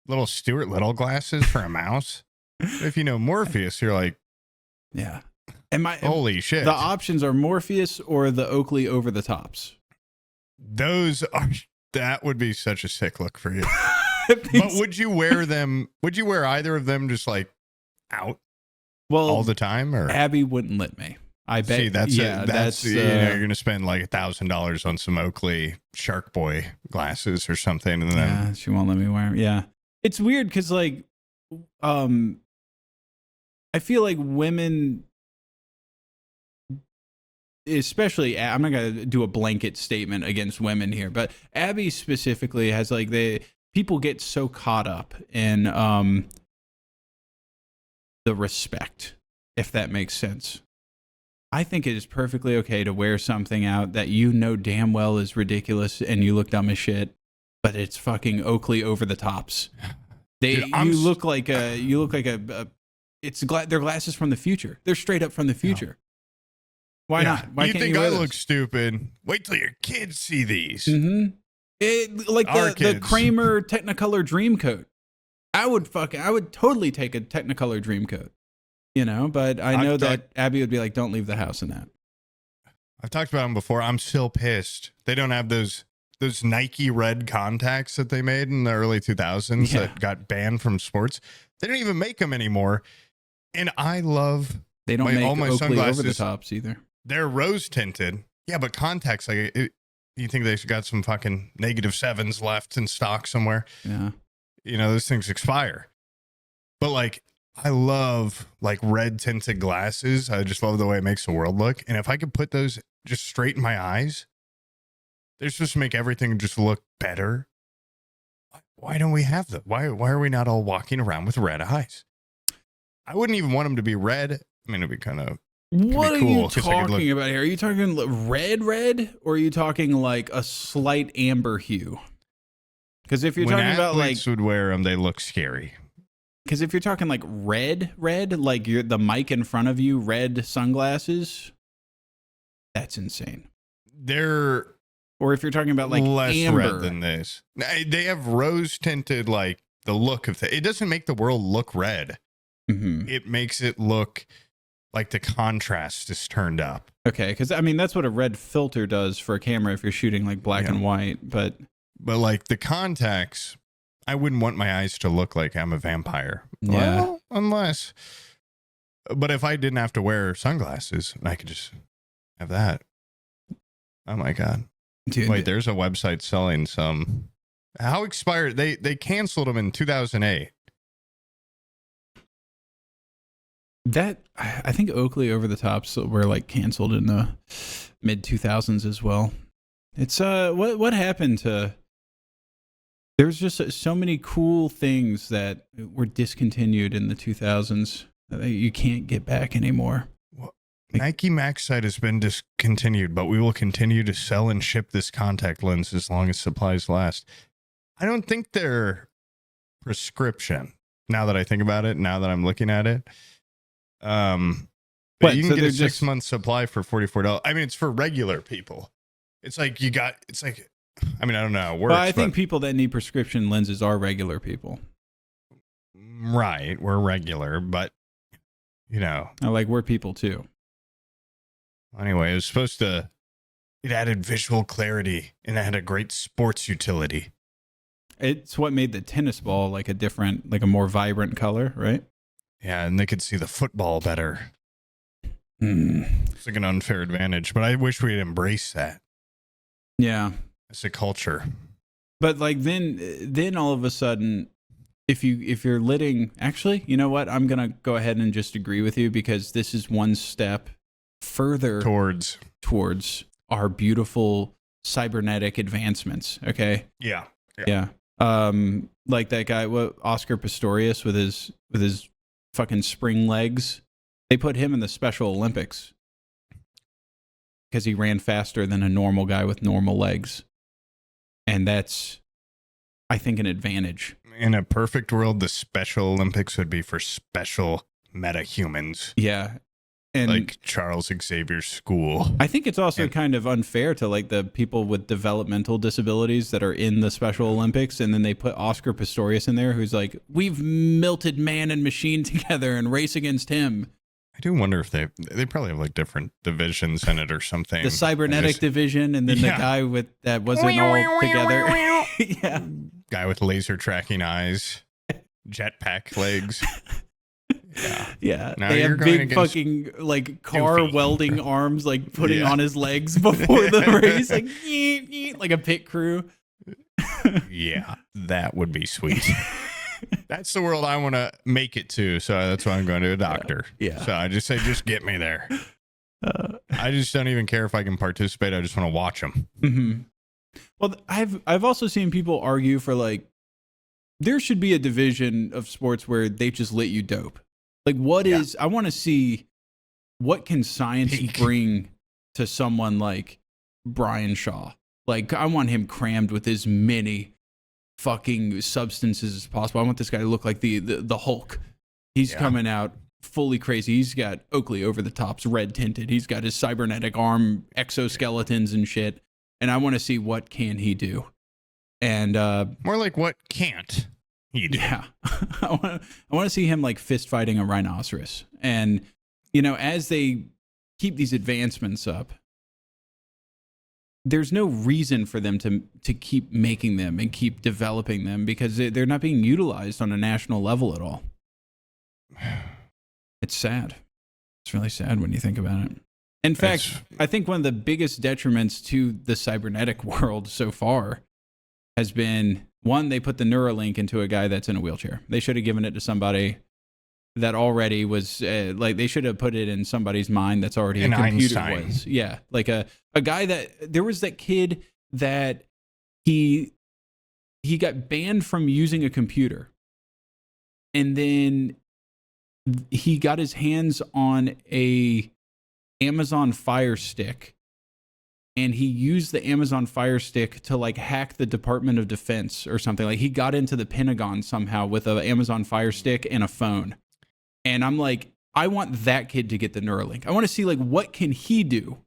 Little Stuart Little glasses for a mouse? But if you know Morpheus, you're like, yeah. Holy shit. The options are Morpheus or the Oakley over the tops. That would be such a sick look for you. But would you wear them? Would you wear either of them just like out all the time? Or Abby wouldn't let me. I bet. See, that's that's you're gonna spend like $1,000 on some Oakley Shark Boy glasses or something, and then yeah, she won't let me wear them. Yeah, it's weird because like, I feel like women, especially, I'm not gonna do a blanket statement against women here, but Abby specifically has like people get so caught up in the respect, if that makes sense. I think it is perfectly okay to wear something out that you know damn well is ridiculous and you look dumb as shit, but it's fucking Oakley over the tops. They're glasses from the future. They're straight up from the future. Why not? Why you can't think you wear I look those? stupid? Wait till your kids see these. Like Our the kids. Kramer Technicolor Dreamcoat. I would totally take a Technicolor Dreamcoat. You know, but I know that Abby would be like, don't leave the house in that. I've talked about them before. I'm still pissed. They don't have those Nike red contacts that they made in the early 2000s that got banned from sports. They don't even make them anymore. And I love they don't make all my Oakley sunglasses over the tops either. They're rose tinted. Yeah, but contacts, like you think they've got some fucking -7s left in stock somewhere. Yeah. You know, those things expire. But like, I love like red tinted glasses. I just love the way it makes the world look. And if I could put those just straight in my eyes, they're supposed to make everything just look better. Why don't we have them? Why are we not all walking around with red eyes? I wouldn't even want them to be red. I mean, it'd be kind of. What are you talking about here? Are you talking red, or are you talking like a slight amber hue? Because if you're talking about like would wear them, they look scary. Because if you're talking like red, like the mic in front of you, red sunglasses, that's insane. Or if you're talking about like less amber. Red than this. They have rose tinted, like the look of it. It doesn't make the world look red. Mm-hmm. It makes it look like the contrast is turned up. Okay, because I mean that's what a red filter does for a camera if you're shooting like black and white. But like the contacts, I wouldn't want my eyes to look like I'm a vampire. Yeah. Well, unless. But if I didn't have to wear sunglasses, I could just have that. Oh my God. Dude. Wait, there's a website selling some. How expired? They canceled them in 2008. That I think Oakley over the tops were like canceled in the mid 2000s as well. It's what happened to? There's just so many cool things that were discontinued in the 2000s that you can't get back anymore. Well, Nike Max site has been discontinued, but we will continue to sell and ship this contact lens as long as supplies last. I don't think they're prescription. Now that I think about it, now that I'm looking at it. But you can get a 6-month supply for $44. I mean, it's for regular people. It's like I mean, I don't know how it works. Well, I think people that need prescription lenses are regular people. Right. We're regular, but, you know. We're people too. Anyway, it added visual clarity and it had a great sports utility. It's what made the tennis ball like a more vibrant color, right? Yeah, and they could see the football better. It's like an unfair advantage, but I wish we'd embrace that. Yeah. It's a culture. But like then all of a sudden, if you're litting, actually, you know what? I'm gonna go ahead and just agree with you because this is one step further towards our beautiful cybernetic advancements. Okay. Yeah. Like that guy, Oscar Pistorius with his fucking spring legs. They put him in the Special Olympics because he ran faster than a normal guy with normal legs. And that's, I think, an advantage. In a perfect world, the Special Olympics would be for special metahumans. Yeah. And like Charles Xavier's school. I think it's also kind of unfair to like the people with developmental disabilities that are in the Special Olympics. And then they put Oscar Pistorius in there, who's like, we've melted man and machine together and race against him. I do wonder if they probably have like different divisions in it or something. The cybernetic division, and then the guy that wasn't all together. Yeah. Guy with laser tracking eyes, jetpack legs. Yeah, Now they you're have going big against fucking like car Goofy. welding arms, like putting Yeah. on his legs before the race, like yeet, yeet, like a pit crew. Yeah, that would be sweet. That's the world I want to make it to. So that's why I'm going to a doctor. Yeah. So I just say, just get me there. I just don't even care if I can participate. I just want to watch them. Mm-hmm. Well, I've also seen people argue for like there should be a division of sports where they just let you dope. Like what is I want to see what can science bring to someone like Brian Shaw. Like I want him crammed with as many fucking substances as possible. I want this guy to look like the Hulk. He's coming out fully crazy. He's got Oakley over the tops, red tinted. He's got his cybernetic arm exoskeletons and shit. And I want to see what can he do. And more like what can't he do? Yeah. I want to see him like fist fighting a rhinoceros. And you know, as they keep these advancements up, there's no reason for them to keep making them and keep developing them because they're not being utilized on a national level at all. It's sad. It's really sad when you think about it. In fact, I think one of the biggest detriments to the cybernetic world so far has been, one, they put the Neuralink into a guy that's in a wheelchair. They should have given it to somebody that already was, like, they should have put it in somebody's mind that's already a computer Einstein. was. Yeah, like a guy that, there was that kid that he got banned from using a computer. And then he got his hands on a Amazon Fire Stick, and he used the Amazon Fire Stick to like hack the Department of Defense or something. Like he got into the Pentagon somehow with an Amazon Fire Stick and a phone. And I'm like, I want that kid to get the Neuralink. I want to see like what can he do?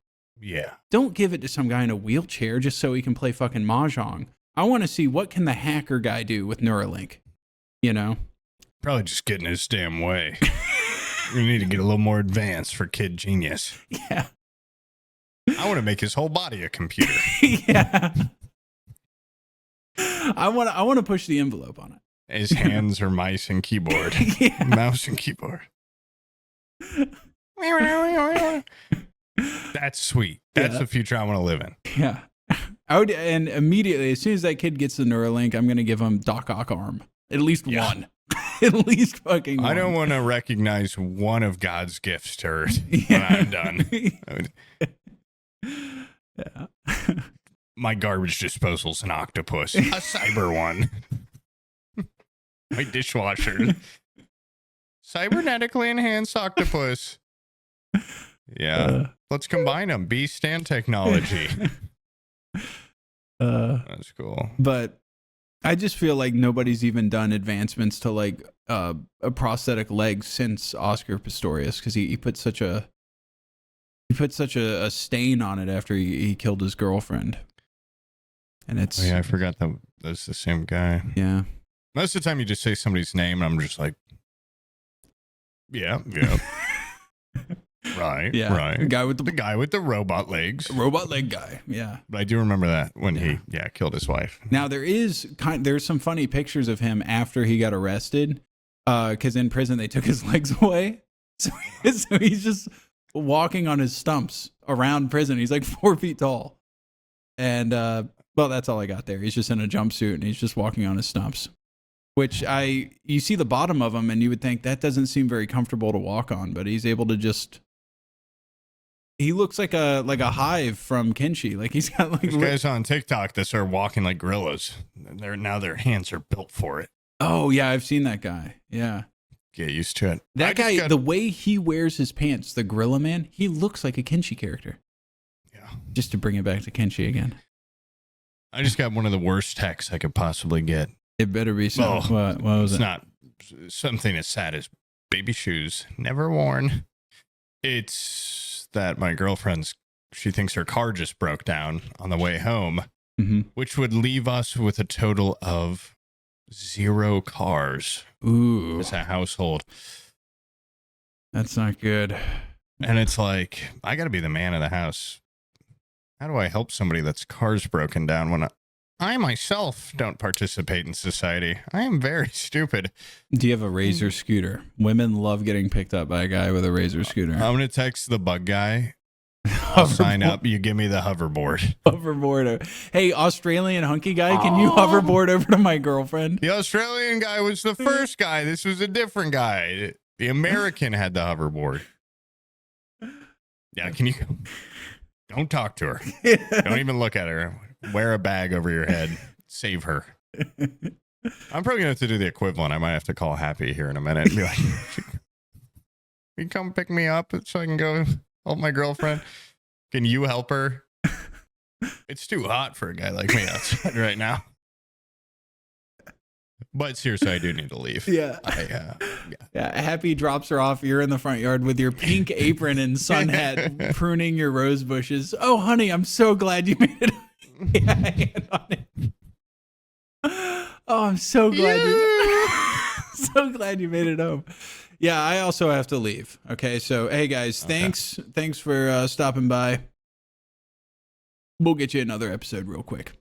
Yeah. Don't give it to some guy in a wheelchair just so he can play fucking mahjong. I want to see what can the hacker guy do with Neuralink. You know? Probably just get in his damn way. We need to get a little more advanced for Kid Genius. Yeah. I want to make his whole body a computer. Yeah. I want to push the envelope on it. His hands are mice and keyboard. Yeah. Mouse and keyboard. That's sweet. That's the future I want to live in. Yeah. I would, and immediately, as soon as that kid gets the Neuralink, I'm going to give him Doc Ock arm. At least one. At least fucking one. I don't want to recognize one of God's gifts to Earth when I'm done. Yeah. My garbage disposal's an octopus. A cyber one. My dishwasher. Cybernetically enhanced octopus. Yeah. Let's combine them. Beast and technology. That's cool. But I just feel like nobody's even done advancements to like a prosthetic leg since Oscar Pistorius, because he put such a stain on it after he killed his girlfriend. And it's I forgot that that's the same guy. Yeah. Most of the time you just say somebody's name and I'm just like, yeah. Right. Yeah. Right. The guy with the guy with the robot legs. Robot leg guy. Yeah. But I do remember that when he killed his wife. Now there's some funny pictures of him after he got arrested, because in prison they took his legs away, so he's just walking on his stumps around prison. He's like 4 feet tall, and well, that's all I got there. He's just in a jumpsuit and he's just walking on his stumps, which you see the bottom of him and you would think that doesn't seem very comfortable to walk on, but he's able to just. He looks like a hive from Kenshi. Like he's got like There's guys on TikTok that start walking like gorillas. Their hands are built for it. Oh yeah, I've seen that guy. Yeah. Get used to it. That guy, the way he wears his pants, the Gorilla Man, he looks like a Kenshi character. Yeah. Just to bring it back to Kenshi again. I just got one of the worst texts I could possibly get. It better be so. What was it's it? not something as sad as baby shoes never worn. It's that my she thinks her car just broke down on the way home, which would leave us with a total of 0 cars. Ooh. As a household. That's not good. And it's like, I got to be the man of the house. How do I help somebody that's car's broken down when I myself don't participate in society. I am very stupid. Do you have a Razor scooter? Women love getting picked up by a guy with a Razor scooter. I'm going to text the bug guy. I'll sign up. You give me the hoverboard. Hoverboard. Hey, Australian hunky guy, can you hoverboard over to my girlfriend? The Australian guy was the first guy. This was a different guy. The American had the hoverboard. Yeah, can you... Don't talk to her. Don't even look at her. Wear a bag over your head. Save her. I'm probably going to have to do the equivalent. I might have to call Happy here in a minute and be like, you come pick me up so I can go help my girlfriend. Can you help her? It's too hot for a guy like me outside right now. But seriously, I do need to leave. Yeah. Yeah. Happy drops her off. You're in the front yard with your pink apron and sun hat, pruning your rose bushes. Oh, honey, I'm so glad you made it. Yeah, hand on it. Oh, I'm so glad so glad you made it home. Yeah, I also have to leave. Okay, so hey guys, thanks for stopping by. We'll get you another episode real quick.